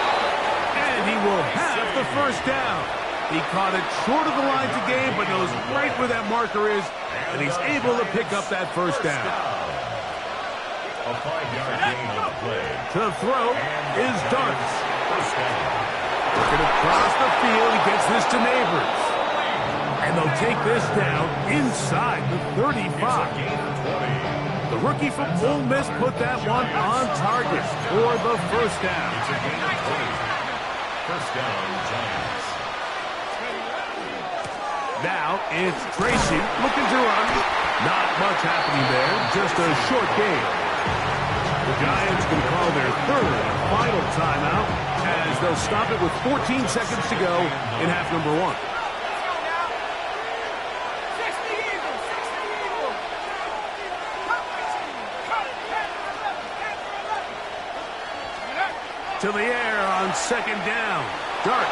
And he will have the first down. He caught it short of the line to gain, but knows right where that marker is, and he's able to pick up that first down. A 5-yard gain on the play. To throw is Dart. Looking across the field, he gets this to Neighbors. And they'll take this down inside the 35. The rookie from Ole Miss put that one on target for the first down. It's a gain of 20. First down, Giants. Now it's Tracy looking to run. Not much happening there, just a short gain. The Giants can call their 3rd and final timeout as they'll stop it with 14 seconds to go in half number 1. To the air on 2nd down. Dart.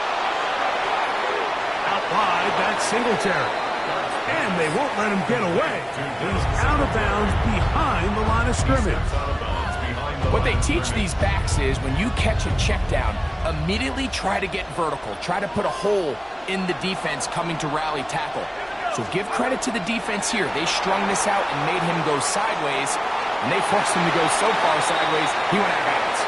Out wide, that's Singletary. And they won't let him get away. He's out of bounds behind the line of scrimmage. What they teach these backs is when you catch a check down, immediately try to get vertical. Try to put a hole in the defense coming to rally tackle. So give credit to the defense here. They strung this out and made him go sideways. And they forced him to go so far sideways, he went out of bounds.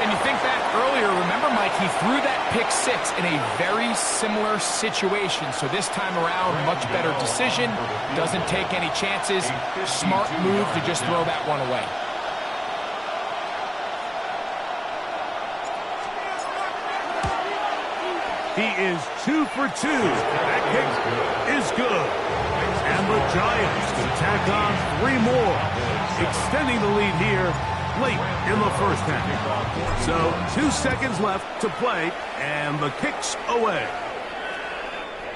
And you think back earlier, remember, Mike, he threw that pick 6 in a very similar situation. So this time around, much better decision. Doesn't take any chances. Smart move to just throw that one away. He is 2 for 2. That kick is good. And the Giants can tack on 3 more, extending the lead here late in the first half. So 2 seconds left to play, and the kick's away.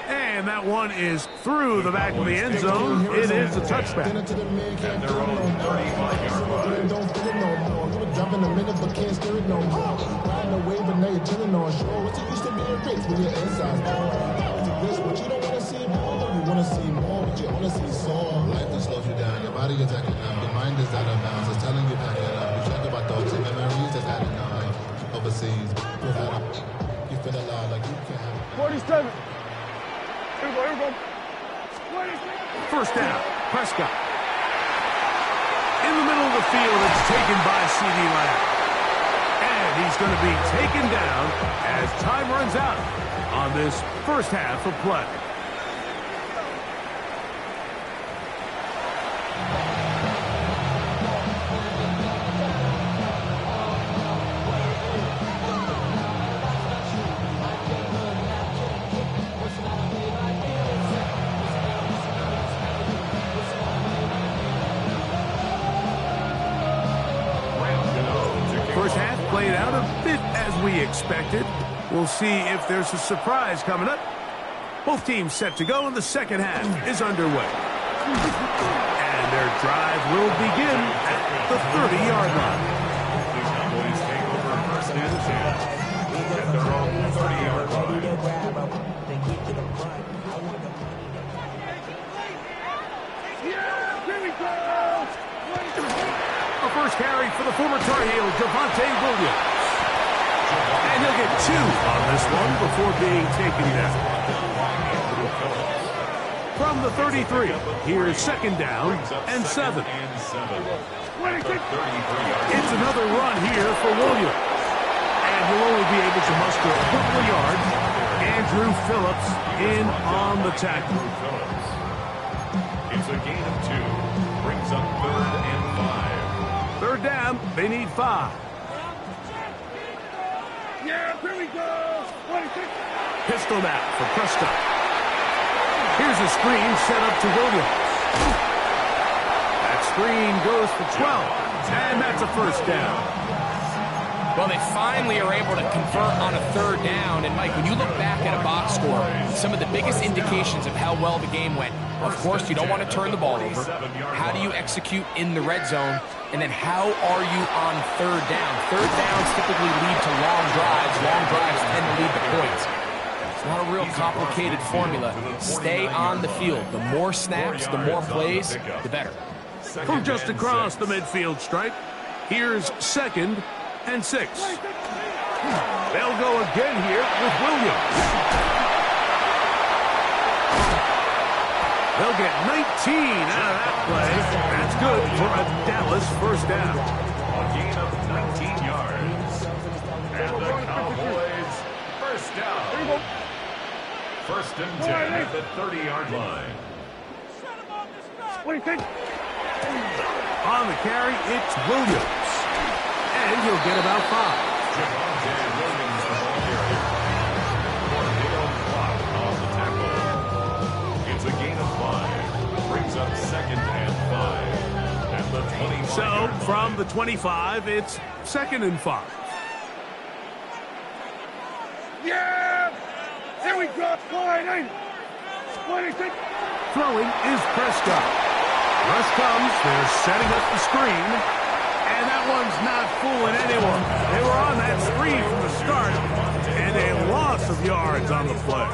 And that one is through the back of the end zone. It is a touchback. At their own 35-yard line. Drop in a minute, but can't steer it no more. Riding a wave, but now you're chilling on shore. What's it used to be a race when you're inside? But you don't want to see more. You want to see more, but you want to see soul. Life that slows you down. Your body is acting up. Your mind is out of bounds. It's telling you pack it up. You check about thoughts and memories that's adding up. Like overseas, without it, you feel alive like you can. 47. Here we go. First down, Prescott. In the middle of the field, it's taken by CeeDee Lamb. And he's going to be taken down as time runs out on this first half of play. played out a bit as we expected. We'll see if there's a surprise coming up. Both teams set to go, and the second half is underway. And their drive will begin at the 30-yard line. The Cowboys take over first and 10 at their own 30-yard line. A first carry for the former Tar Heel, Javonte Williams. And he'll get 2 on this one before being taken down. From the 33, here's second down and 7. It's another run here for Williams. And he'll only be able to muster a couple of yards. Andrew Phillips in on the tackle. It's a gain of 2. Brings up 3rd and 5. Third down, they need 5. Yeah, here we go. 26. Pistol now for Prescott. Here's a screen set up to Williams. That screen goes for 12, and that's a first down. Well, they finally are able to convert on a third down. And, Mike, when you look back at a box score, some of the biggest indications of how well the game went, of course, you don't want to turn the ball over. How do you execute in the red zone? And then how are you on third down? Third downs typically lead to long drives. Long drives tend to lead to points. It's not a real complicated formula. Stay on the field. The more snaps, the more plays, the better. From just across the midfield stripe, here's second and 6. They'll go again here with Williams. They'll get 19 out of that play. That's good for a Dallas first down. A gain of 19 yards. And the Cowboys first down. First and 10 at the 30-yard line. What do you think? On the carry, it's Williams. And he'll get about 5. Javonte Williams, the ball carrier. Cordell Clark on the tackle. It's a gain of 5. Brings up 2nd and 5. At the 25. So, from the 25, it's 2nd and 5. Yeah! Here we go. Wide in. 26. Throwing is Prescott. Rush comes. They're setting up the screen. And that one's not fooling anyone. They were on that screen from the start. And a loss of yards on the play.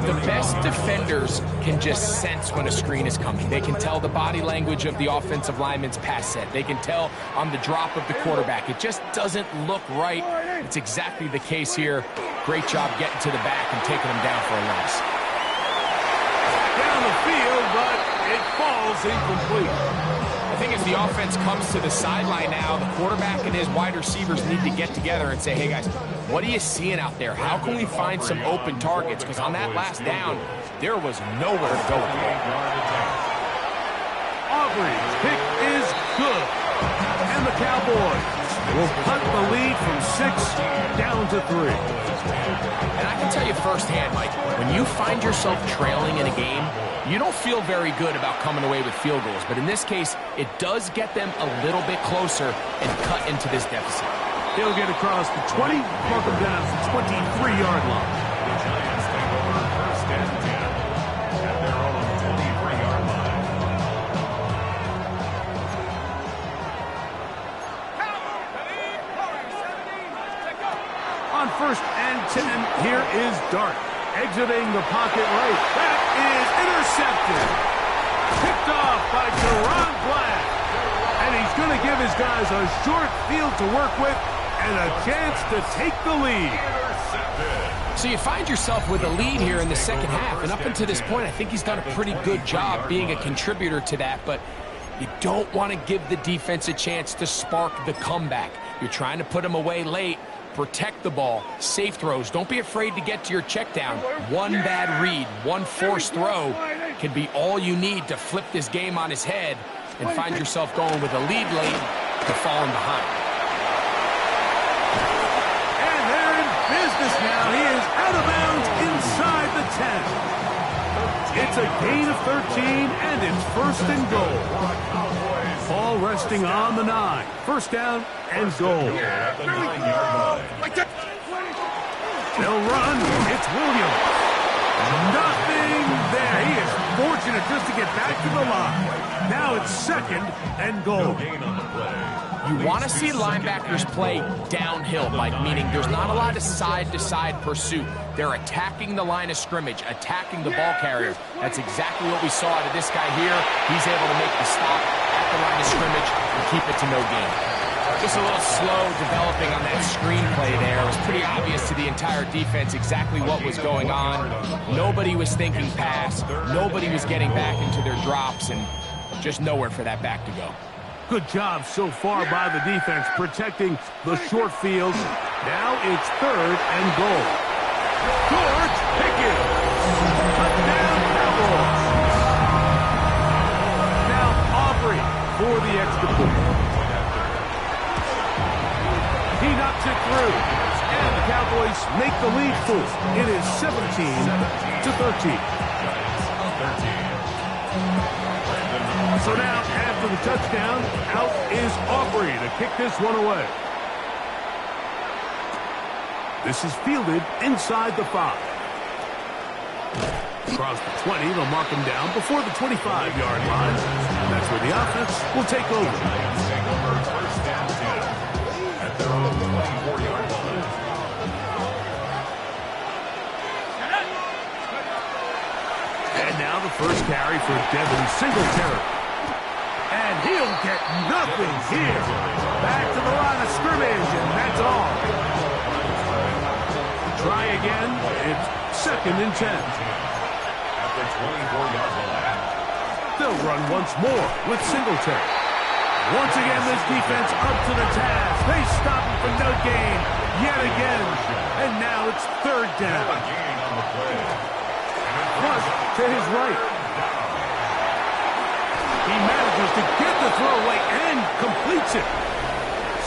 The best defenders can just sense when a screen is coming. They can tell the body language of the offensive lineman's pass set. They can tell on the drop of the quarterback. It just doesn't look right. It's exactly the case here. Great job getting to the back and taking him down for a loss. Down the field, but it falls incomplete. The thing is, the offense comes to the sideline now. The quarterback and his wide receivers need to get together and say, hey, guys, what are you seeing out there? How can we find some open targets? Because on that last down, there was nowhere to go with the ball. Auburn's pick is good. And the Cowboys will cut the lead from 6 down to 3. And I can tell you firsthand, Mike, when you find yourself trailing in a game, you don't feel very good about coming away with field goals. But in this case, it does get them a little bit closer and cut into this deficit. He'll get across the 20, mark him down to the 23-yard line. The Giants take over first and 10 at their own 23-yard line. On first and 10, here is Dart. Exiting the pocket right. That is intercepted. Picked off by Teron Black. And he's going to give his guys a short field to work with and a chance to take the lead. So you find yourself with a lead here in the second half. And up until this point, I think he's done a pretty good job being a contributor to that. But you don't want to give the defense a chance to spark the comeback. You're trying to put them away late. Protect the ball, safe throws. Don't be afraid to get to your check down. One bad read, one forced throw can be all you need to flip this game on his head and find yourself going with a lead late to falling behind. And they're in business now. He is out of bounds inside the 10. It's a gain of 13, and it's first and goal. All resting on the 9. First down and goal. At the 9-yard line. They'll run. It's Williams. Nothing there. He is fortunate just to get back to the line. Now it's second and goal. You want to see linebackers play downhill, Mike, meaning there's not a lot of side-to-side pursuit. They're attacking the line of scrimmage, attacking the ball carriers. That's exactly what we saw out of this guy here. He's able to make the stop at the line of scrimmage and keep it to no gain. Just a little slow developing on that screenplay there. It was pretty obvious to the entire defense exactly what was going on. Nobody was thinking pass. Nobody was getting back into their drops, and just nowhere for that back to go. Good job so far by the defense protecting the short field. Now it's third and goal. George Pickens. Touchdown Cowboys. Now Aubrey for the extra point. He knocks it through. And the Cowboys make the lead full. It is 17-13. So now, after the touchdown, out is Aubrey to kick this one away. This is fielded inside the 5. Across the 20, they'll mark him down before the 25-yard line. And that's where the offense will take over. First down 10 at their own 24-yard line. And now the first carry for Devin Singletary. And he'll get nothing here. Back to the line of scrimmage, and that's all. Try again. It's second and 10. At the 24-yard line. They'll run once more with Singletary. Once again, this defense up to the task. They stop him for no gain yet again. And now it's third down. Plus, to his right. He manages to get the throw away and completes it.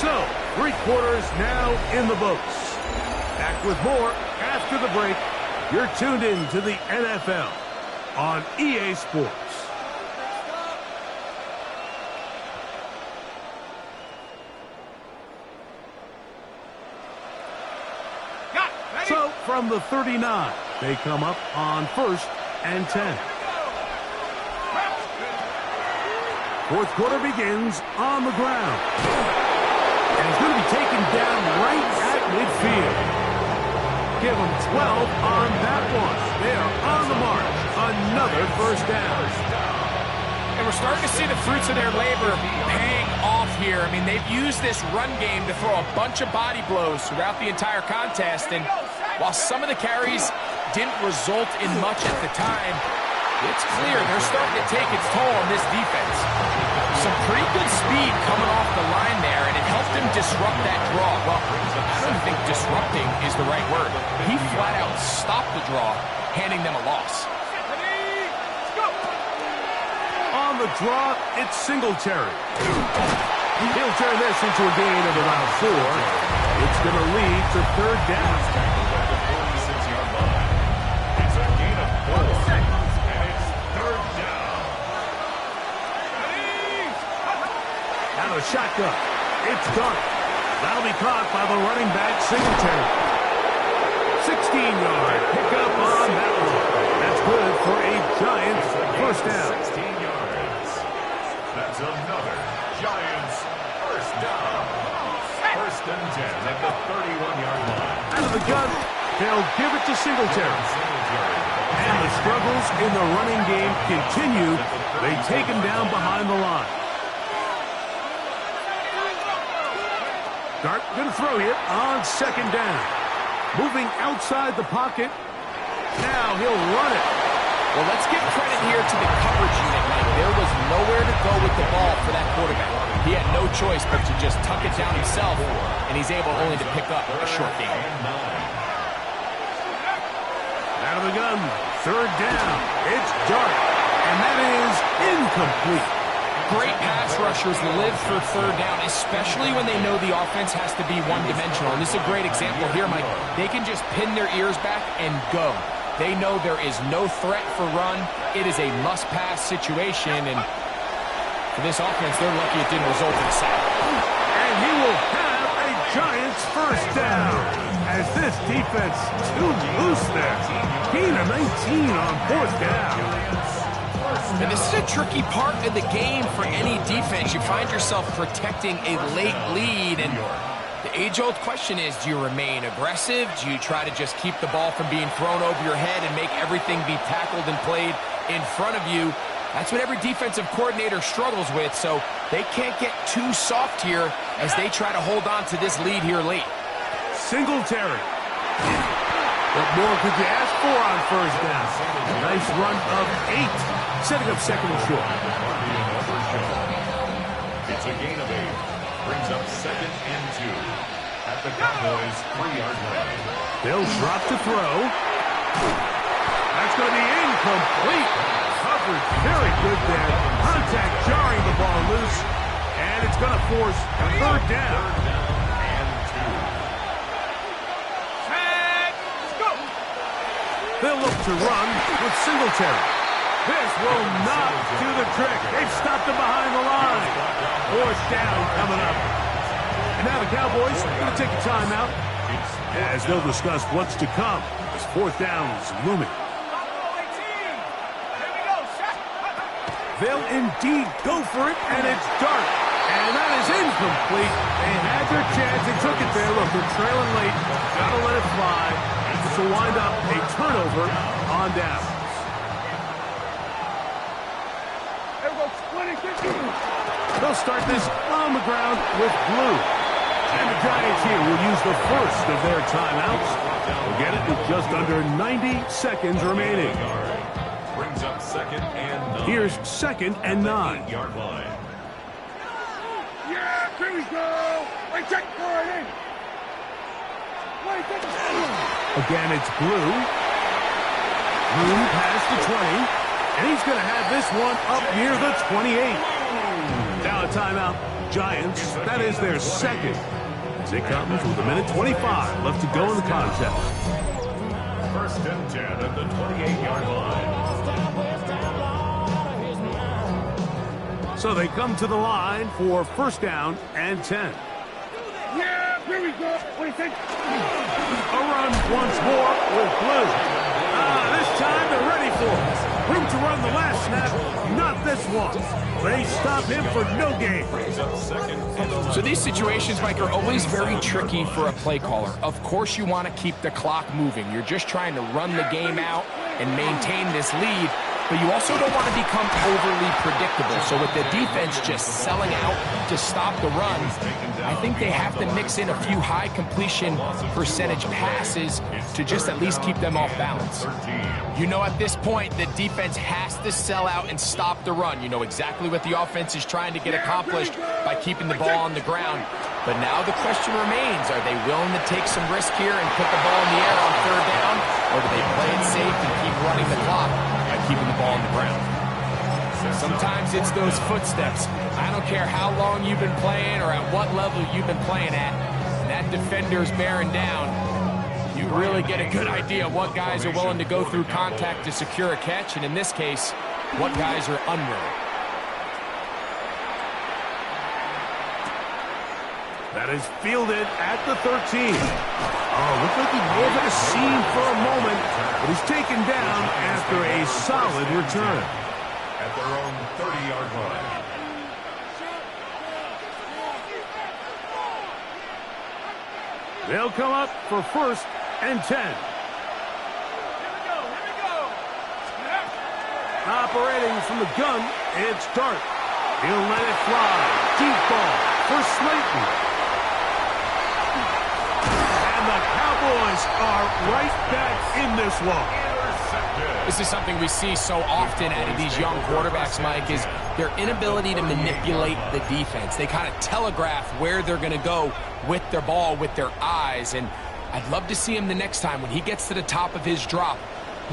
So, 3 quarters now in the books. Back with more after the break. You're tuned in to the NFL on EA Sports. So, from the 39, they come up on first and 10. Fourth quarter begins on the ground. And he's going to be taken down right at midfield. Give him 12 on that one. They are on the march. Another first down. And we're starting to see the fruits of their labor paying off here. I mean, they've used this run game to throw a bunch of body blows throughout the entire contest. And while some of the carries didn't result in much at the time, it's clear they're starting to take its toll on this defense. Some pretty good speed coming off the line there, and it helped him disrupt that draw. Well, I don't think disrupting is the right word. He flat out stopped the draw, handing them a loss. On the draw, it's Singletary. He'll turn this into a gain of about 4. It's going to lead to third down. It's a gain of 4. And it's third down. Out of the shotgun. It's Dart. That'll be caught by the running back, Singletary. 16-yard pickup on that one. That's good for a Giants first down. 16 yards. That's another Giants first down. First and 10 at the 31-yard line. Out of the gun, they'll give it to Singletary. And the struggles in the running game continue. They take him down behind the line. Dart going to throw here on second down. Moving outside the pocket. Now he'll run it. Well, let's give credit here to the coverage unit, Mike. There was nowhere to go with the ball for that quarterback. He had no choice but to just tuck it down himself, and he's able only to pick up a short gain. Out of the gun, third down. It's Dart, and that is incomplete. Great pass rushers live for third down, especially when they know the offense has to be one-dimensional. And this is a great example here, Mike. They can just pin their ears back and go. They know there is no threat for run. It is a must-pass situation, and For this offense, they're lucky it didn't result in a sack. And he will have a Giants first down. As this defense too loose there. Gain of 19 on fourth down. And this is a tricky part of the game for any defense. You find yourself protecting a late lead, and the age-old question is, do you remain aggressive? Do you try to just keep the ball from being thrown over your head and make everything be tackled and played in front of you? That's what every defensive coordinator struggles with, so they can't get too soft here as they try to hold on to this lead here late. Singletary. What more could you ask for on first down? A nice run of 8, setting up second and short. It's a gain of 8. Brings up second and 2 at the Cowboys' 3-yard line. They'll drop to throw. That's going to be incomplete. Covered very good there. Contact jarring the ball loose. And it's going to force a third down. They'll look to run with Singletary. This will not do the trick. They've stopped him behind the line. Fourth down coming up. And now the Cowboys are going to take a timeout as they'll discuss what's to come as fourth down is looming. They'll indeed go for it, and it's dark. And that is incomplete. They had their chance. They took it there. Look, they're trailing late. Got to let it fly. This will wind up a turnover on down. They'll start this on the ground with blue. And the Giants here will use the first of their timeouts. We'll get it with just under 90 seconds remaining. Brings up second and 9. Here's second and 9. 8-yard line. Yeah, here we go. Wait, check for it in. Wait, check it. Again, it's blue. Blue past the 20. And he's going to have this one up near the 28. Now a timeout. Giants, that is their second. As it comes with 1:25 left to go in the contest. First and 10 at the 28-yard line. So they come to the line for first down and 10. Yeah, here we go. What do you think? A run once more with blue. This time they're ready for it. Room to run the last snap, not this one. They stop him for no gain. So these situations, Mike, are always very tricky for a play caller. Of course you want to keep the clock moving. You're just trying to run the game out and maintain this lead, but you also don't want to become overly predictable. So with the defense just selling out to stop the run, I think they have to mix in a few high completion percentage passes to just at least keep them off balance. You know at this point the defense has to sell out and stop the run. You know exactly what the offense is trying to get accomplished by keeping the ball on the ground. But now the question remains, are they willing to take some risk here and put the ball in the air on third down? Or do they play it safe and keep running the clock by keeping the ball on the ground? Sometimes it's those footsteps. I don't care how long you've been playing or at what level you've been playing at. That defender's bearing down. You really get a good idea of what guys are willing to go through contact to secure a catch, and in this case, what guys are unwilling. That is fielded at the 13. Oh, looks like he may have had a seam for a moment, but he's taken down after a solid return. At their own 30-yard line. They'll come up for first and 10. Operating from the gun, it's Dart. He'll let it fly. Deep ball for Slayton. And the Cowboys are right back in this one. This is something we see so often out of these young quarterbacks, Mike, is their inability to manipulate the defense. They kind of telegraph where they're going to go with their ball, with their eyes. And I'd love to see him the next time when he gets to the top of his drop.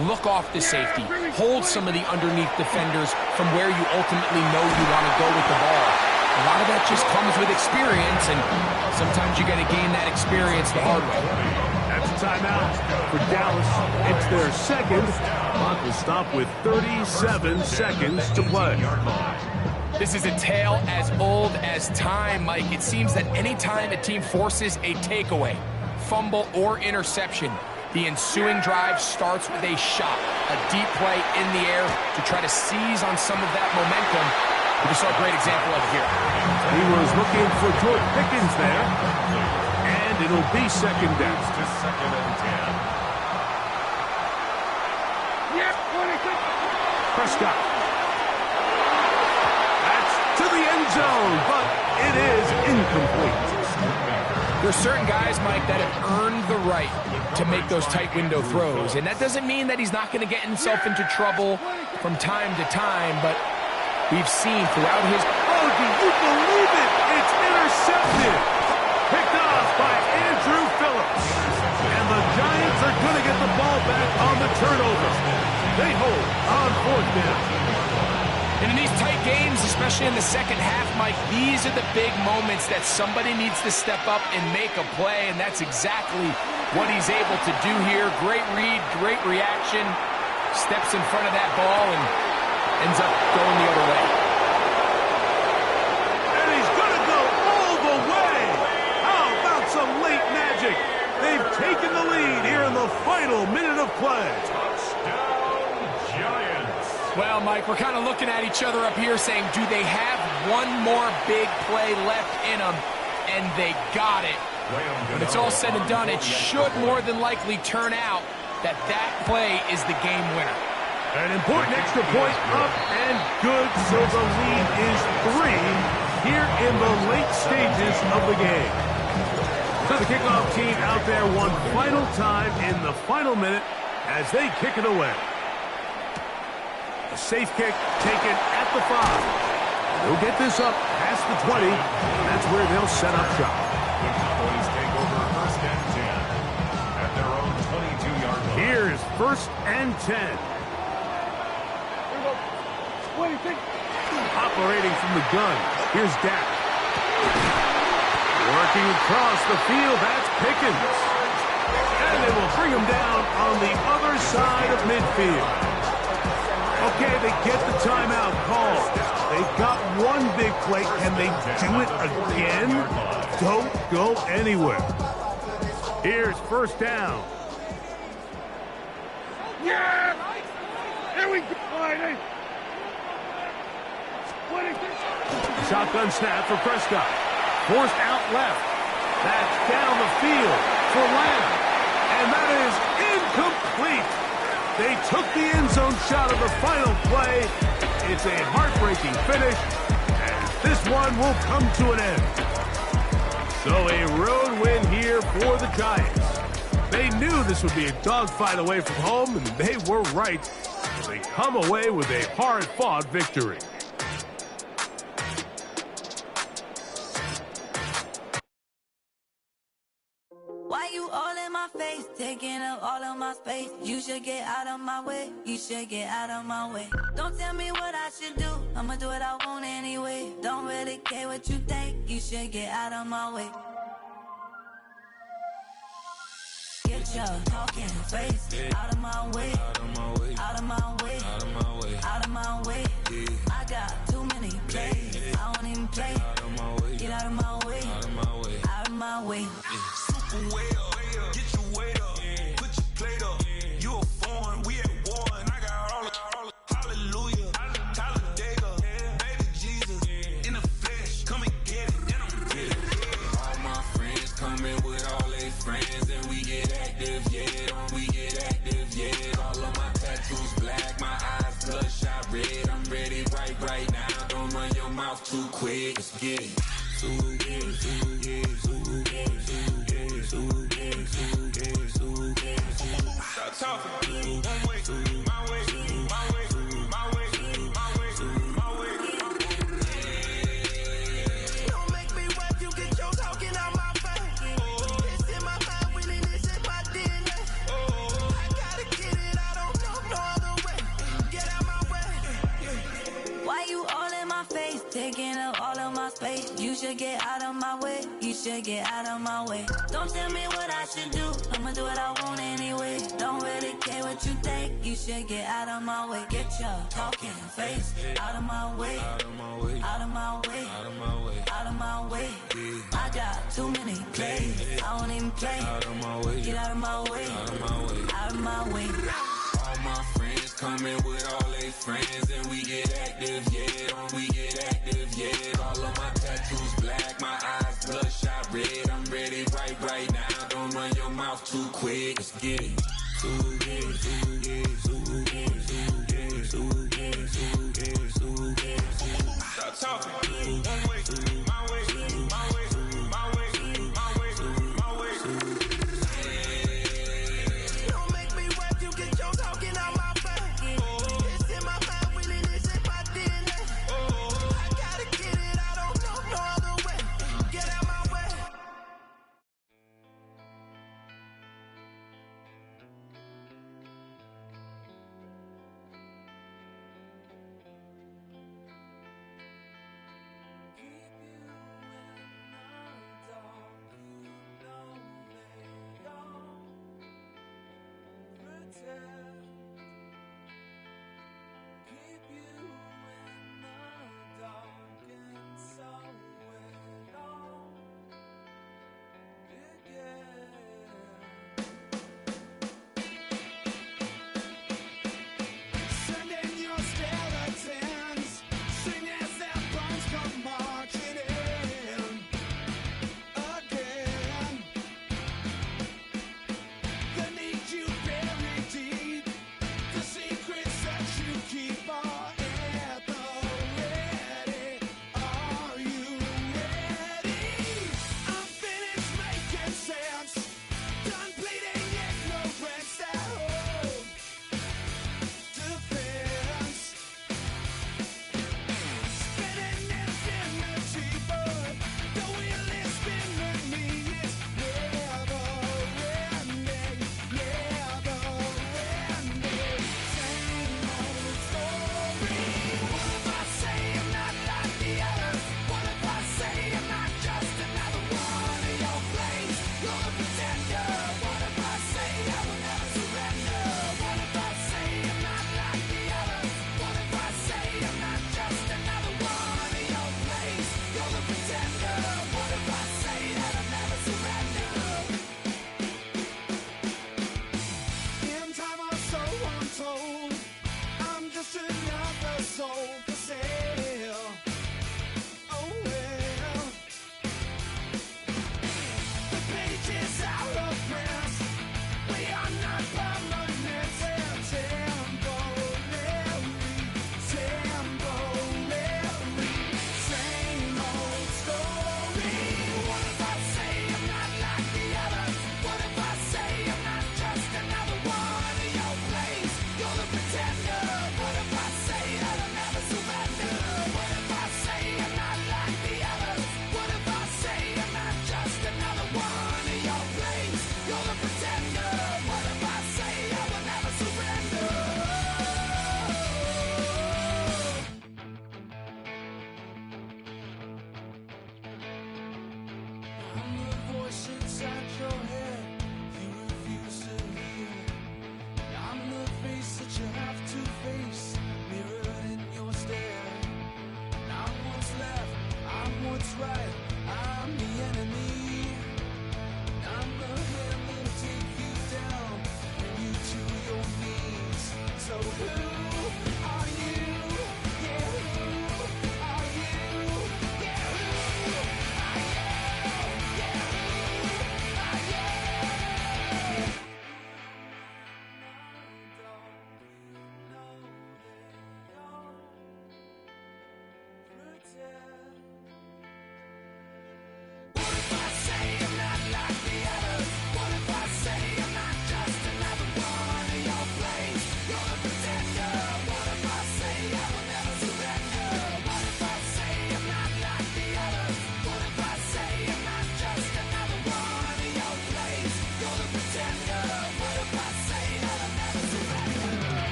Look off the safety. Hold some of the underneath defenders from where you ultimately know you want to go with the ball. A lot of that just comes with experience, and sometimes you got to gain that experience the hard way. That's a timeout for Dallas. It's their second. Clock will stop with 37 seconds to play. This is a tale as old as time, Mike. It seems that anytime a team forces a takeaway, fumble, or interception, the ensuing drive starts with a shot, a deep play in the air to try to seize on some of that momentum. We just saw a great example of it here. He was looking for George Pickens there, and it'll be second down. To second and 10. Yep, 26. Prescott. That's to the end zone, but it is incomplete. There's certain guys, Mike, that have earned the right to make those tight window throws, and that doesn't mean that he's not going to get himself into trouble from time to time, but we've seen throughout his... Oh, do you believe it? It's intercepted. Picked off by Andrew Phillips. And the Giants are going to get the ball back on the turnover. They hold on fourth down. And in these tight games, especially in the second half, Mike, these are the big moments that somebody needs to step up and make a play, and that's exactly what he's able to do here. Great read, great reaction, steps in front of that ball and ends up going the other way. And he's going to go all the way. How about some late magic? They've taken the lead here in the final minute of play. Touchdown, Giants. Well, Mike, we're kind of looking at each other up here saying, do they have one more big play left in them? And they got it. When it's all said and done, it should more than likely turn out that that play is the game winner. An important extra point up and good, so the lead is 3 here in the late stages of the game. So the kickoff team out there one final time in the final minute as they kick it away. A safe kick taken at the 5. They'll get this up past the 20, and that's where they'll set up shop. The Cowboys take over first and 10 at their own 22-yard line. Here's first and 10. Operating from the gun, here's Dak. Working across the field, that's Pickens. And they will bring him down on the other side of midfield. Okay, they get the timeout call. They got one big play. Can they do it again? Don't go anywhere. Here's first down. Yeah! Here we go. All right, hey. Shotgun snap for Prescott. Forced out left. That's down the field for Lamb. And that is incomplete. They took the end zone shot of the final play. It's a heartbreaking finish, and this one will come to an end. So a road win here for the Giants. They knew this would be a dogfight away from home, and they were right. They come away with a hard-fought victory. Why you all in my face, taking up all of my space? You should get out of my way, you should get out of my way. Don't tell me what I should do, I'ma do what I want anyway. Don't really care what you think, you should get out of my way. Get your talking face out of my way, out of my way, out of my way, out of my way, out of my way. I got too many plays, I don't even play. Out of my way, get out of my way, out of my way, out of my way. Way up, get your weight up, put your plate up. You a foreign, we at war, and I got all the hallelujah, Talladega, baby Jesus, in the flesh, come and get it, and I'm get it. All my friends coming with all their friends, and we get active, yeah, we get active, yeah. All of my tattoos black, my eyes bloodshot red, I'm ready right now. Don't run your mouth too quick, let's get it. Stop talking. One way, my way, my way, my way, my way, my way. Don't make me rap, you get your talking out my face. It's in my mind, winning this in my DNA. I gotta get it, I don't know no other way. Get out my way. Why you all in my face, taking up all of my space. You should get out of my way. You should get out of my way. Don't tell me what I should do. I'ma do what I want anyway. Don't really care what you think. You should get out of my way. Get your talking face out of my way. Out of my way. Out of my way. Out of my way. Out of my way. I got too many plays. I won't even play. Out of my way. Get out of my way. Out of my way. Out of my way. All my friends coming with all their friends, and we get active, yeah. We get active, yeah. All of my tattoos black, my eyes bloodshot red. I'm ready right now. Don't run your mouth too quick. Let's get it. Stop talking. One way, my way, my way, my way, my way, my way. Don't make me wet, you get your talking out my face. It's in my mind, really, this in my DNA. I gotta get it, I don't know no other way. Get out my way.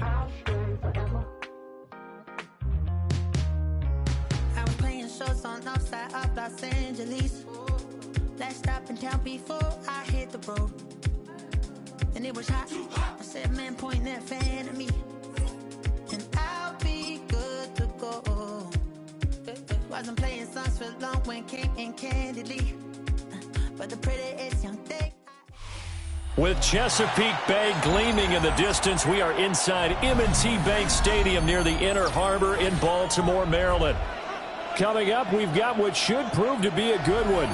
I was playing shows on outside of Los Angeles. Last stop in town before I hit the road. And it was hot. I said, man, point that fan at me. And I'll be good to go. Wasn't playing songs for long when came in candidly. But the prettiest young thing. With Chesapeake Bay gleaming in the distance, we are inside M&T Bank Stadium near the Inner Harbor in Baltimore, Maryland. Coming up, we've got what should prove to be a good one,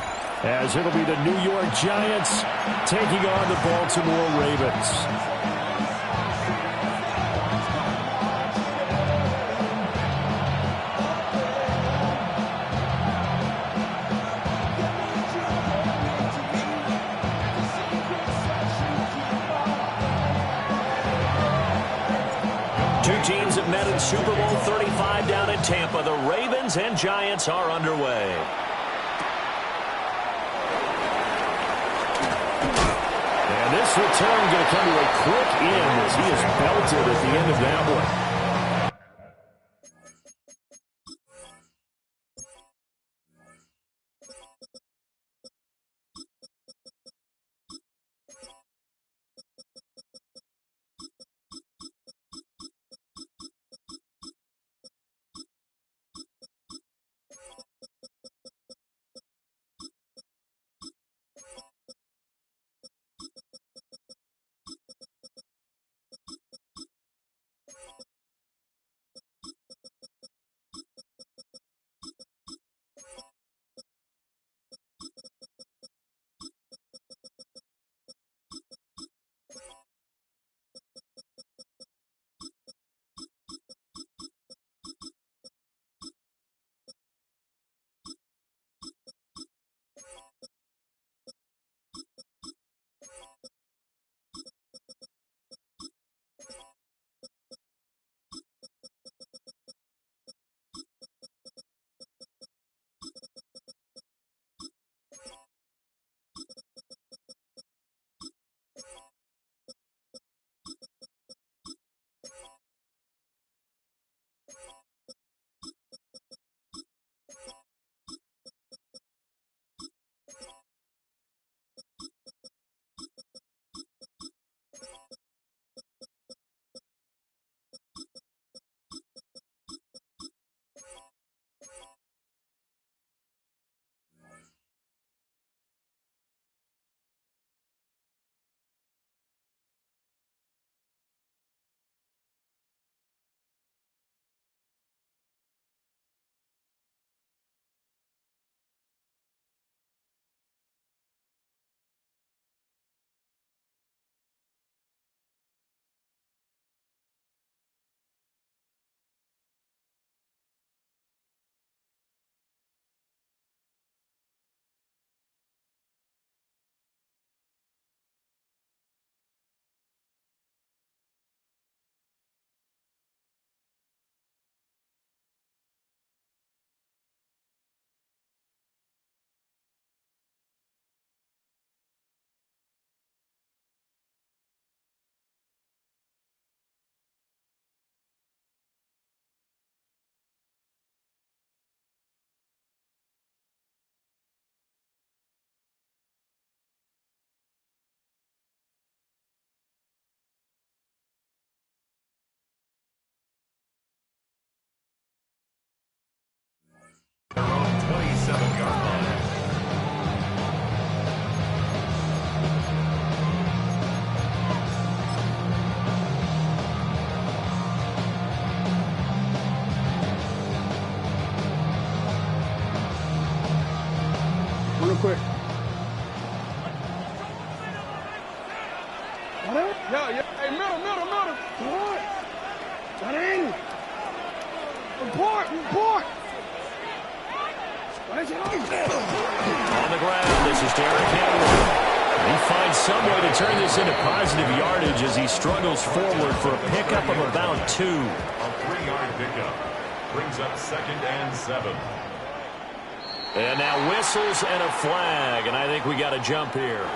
as it'll be the New York Giants taking on the Baltimore Ravens. Teams have met in Super Bowl 35 down in Tampa. The Ravens and Giants are underway. And this return going to come to a quick end as he is belted at the end of that one. Their own 27-yard line. Real quick. Yeah. Hey, middle. What? That ain't it. Report. On the ground, this is Derrick Henry. He finds some way to turn this into positive yardage as he struggles forward for a pickup of about 2. A 3-yard pickup brings up 2nd and 7. And now whistles and a flag, and I think we got a jump here.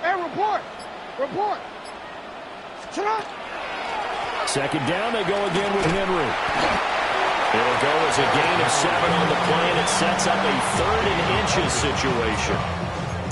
Hey, report. Report. Shut up. Second down, they go again with Henry. It'll go as a gain of 7 on the play, and it sets up a 3rd and inches situation.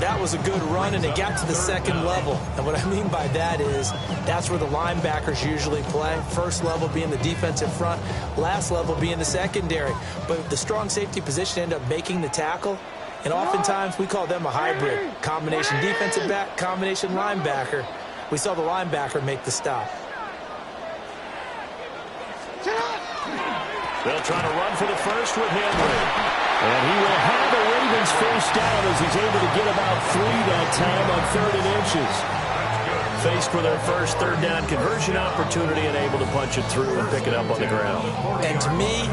That was a good run, and it got to the second level. And what I mean by that is that's where the linebackers usually play. First level being the defensive front, last level being the secondary. But the strong safety position ended up making the tackle, and oftentimes we call them a hybrid. Combination defensive back, combination linebacker. We saw the linebacker make the stop. They'll try to run for the first with Henry. And he will have the Ravens first down as he's able to get about 3 that time on 3rd and inches. Faced with their first 3rd down conversion opportunity and able to punch it through and pick it up on the ground. And to me,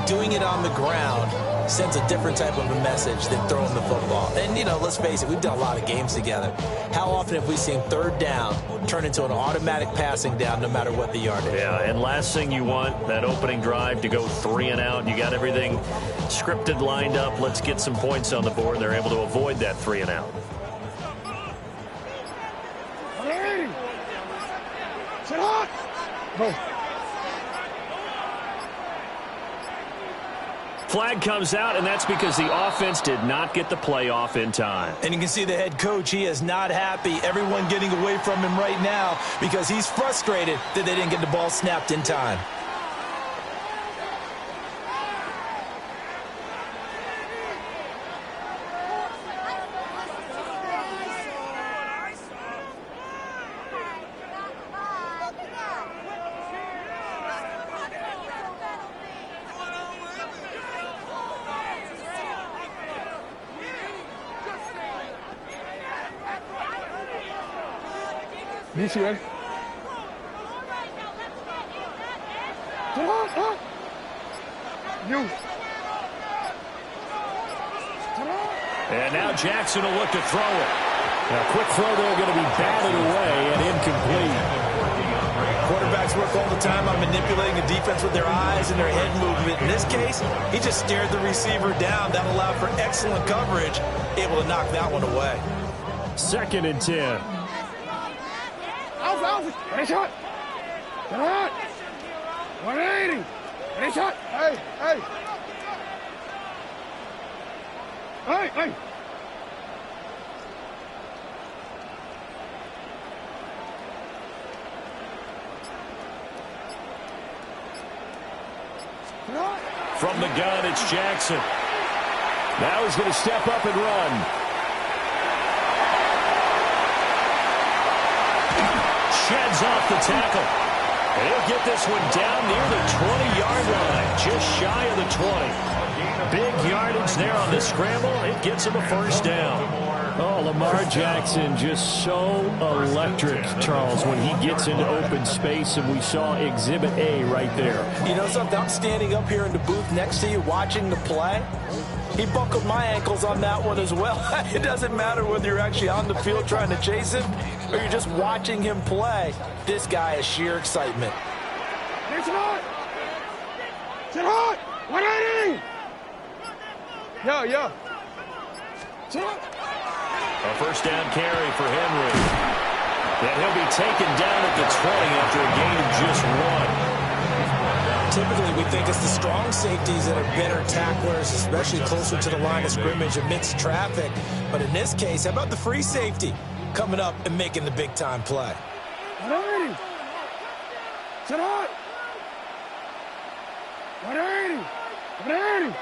doing it on the ground sends a different type of a message than throwing the football. And, you know, let's face it, we've done a lot of games together. How often have we seen 3rd down turn into an automatic passing down no matter what the yardage? Yeah, and last thing you want, that opening drive to go 3 and out. You got everything scripted, lined up. Let's get some points on the board. They're able to avoid that 3 and out. Shut up. Go. Flag comes out, and that's because the offense did not get the play off in time. And you can see the head coach, he is not happy. Everyone getting away from him right now because he's frustrated that they didn't get the ball snapped in time. You ready? You. And now Jackson will look to throw it. Now, quick throw there, going to be batted away and incomplete. Quarterbacks work all the time on manipulating the defense with their eyes and their head movement. In this case, he just stared the receiver down. That allowed for excellent coverage, able to knock that one away. 2nd and 10. Ready, shot. Shot. 180. Ready, shot. Hey, hey. Hey, hey. From the gun, it's Jackson. Now he's going to step up and run. Sheds off the tackle. And he'll get this one down near the 20-yard line, just shy of the 20. Big yardage there on the scramble. It gets him a first down. Oh, Lamar Jackson just so electric, Charles, when he gets into open space, and we saw Exhibit A right there. You know something? I'm standing up here in the booth next to you watching the play. He buckled my ankles on that one as well. It doesn't matter whether you're actually on the field trying to chase him or you're just watching him play. This guy is sheer excitement. It's hot. It's hot. 180. Yo. A first down carry for Henry. And he'll be taken down at the 20 after a gain of just 1. Typically, we think it's the strong safeties that are better tacklers, especially closer to the line of scrimmage amidst traffic. But in this case, how about the free safety coming up and making the big-time play? 180. Sit hot. 180. 180.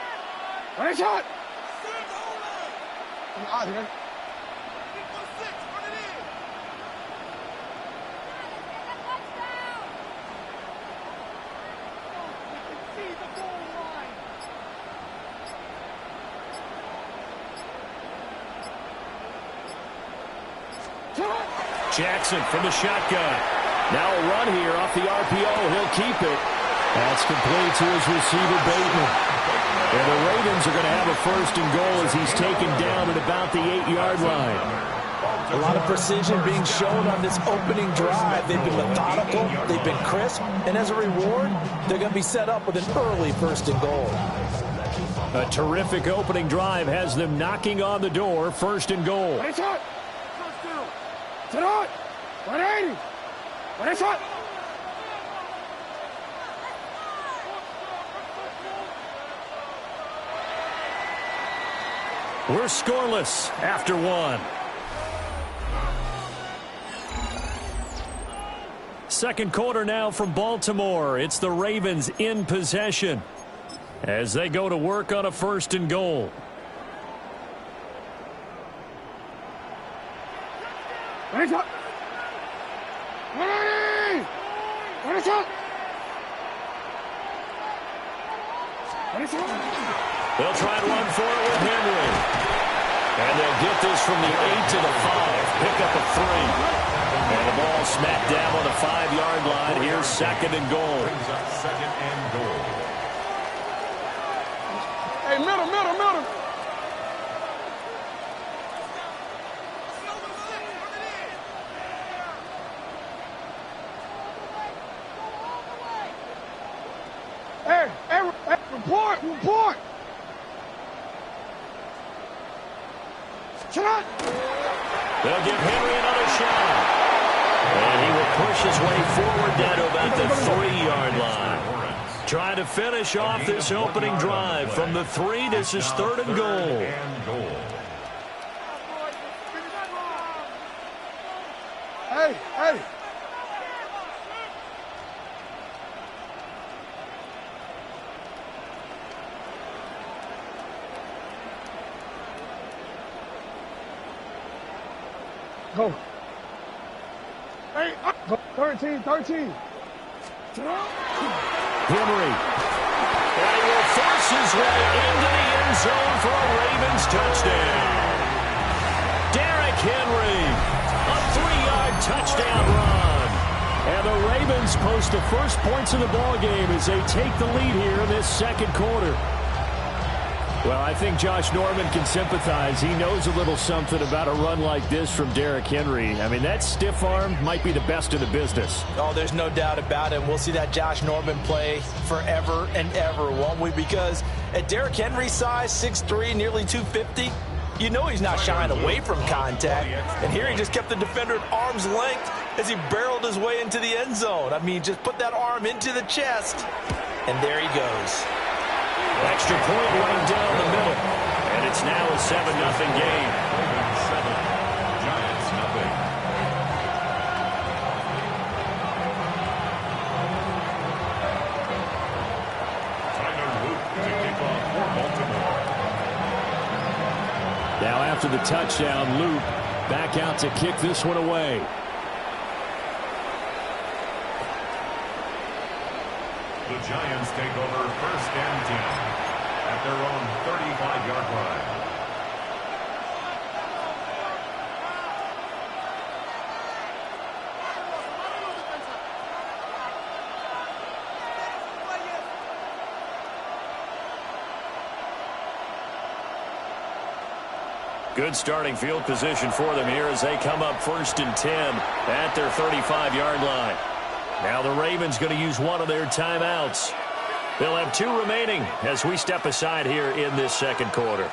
One shot. Jackson from the shotgun. Now a run here off the RPO. He'll keep it. That's complete to his receiver, Bateman. And the Ravens are going to have a first and goal as he's taken down at about the 8-yard line. A lot of precision being shown on this opening drive. They've been methodical. They've been crisp. And as a reward, they're going to be set up with an early first and goal. A terrific opening drive has them knocking on the door. First and goal. Sit on. 180. What is it? We're scoreless after one. Second quarter now from Baltimore. It's the Ravens in possession as they go to work on a 1st and goal. What is it? 180. What is it? What is it? They'll try and run for it with Henry. And they'll get this from the 8 to the 5. Pick up a 3. And the ball smacked down on the 5-yard line. Here's 2nd and goal. Brings up 2nd and goal. Hey, middle. Hey, report. Shut up. They'll give Henry another shot. And he will push his way forward down to about the 3-yard line. Trying to finish off this opening drive from the 3. This is 3rd and goal. Hey. Go. Hey, 13. Henry. And he will force his way into the end zone for a Ravens touchdown. Derrick Henry, a 3-yard touchdown run. And the Ravens post the first points of the ballgame as they take the lead here in this second quarter. Well, I think Josh Norman can sympathize. He knows a little something about a run like this from Derrick Henry. I mean, that stiff arm might be the best in the business. Oh, there's no doubt about it. We'll see that Josh Norman play forever and ever, won't we? Because at Derrick Henry's size, 6'3", nearly 250, you know he's not shying away from contact. And here he just kept the defender at arm's length as he barreled his way into the end zone. I mean, just put that arm into the chest, and there he goes. Extra point right down the middle. And it's now a 7-0 game. 7, Giants nothing. Tyler Luke to kick off for Baltimore. Now after the touchdown, Luke back out to kick this one away. The Giants take over 1st and 10 at their own 35-yard line. Good starting field position for them here as they come up 1st and 10 at their 35-yard line. Now the Ravens going to use one of their timeouts. They'll have 2 remaining as we step aside here in this second quarter.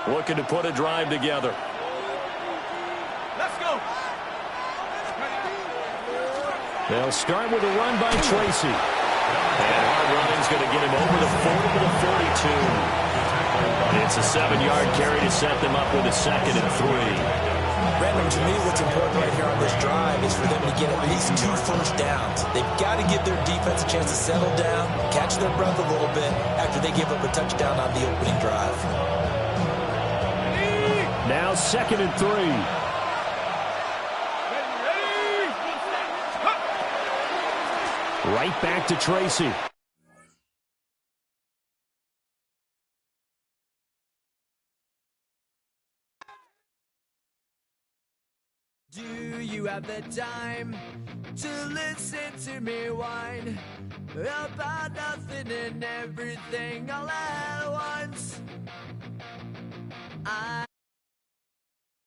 Looking to put a drive together. Let's go. They'll start with a run by Tracy. And hard running's going to get him over the 40 to the 42. It's a 7-yard carry to set them up with a 2nd and 3. Brandon, to me, what's important right here on this drive is for them to get at least 2 first downs. They've got to give their defense a chance to settle down, catch their breath a little bit after they give up a touchdown on the opening drive. Now 2nd and 3. Right back to Tracy. Do you have the time to listen to me whine about nothing and everything all at once? I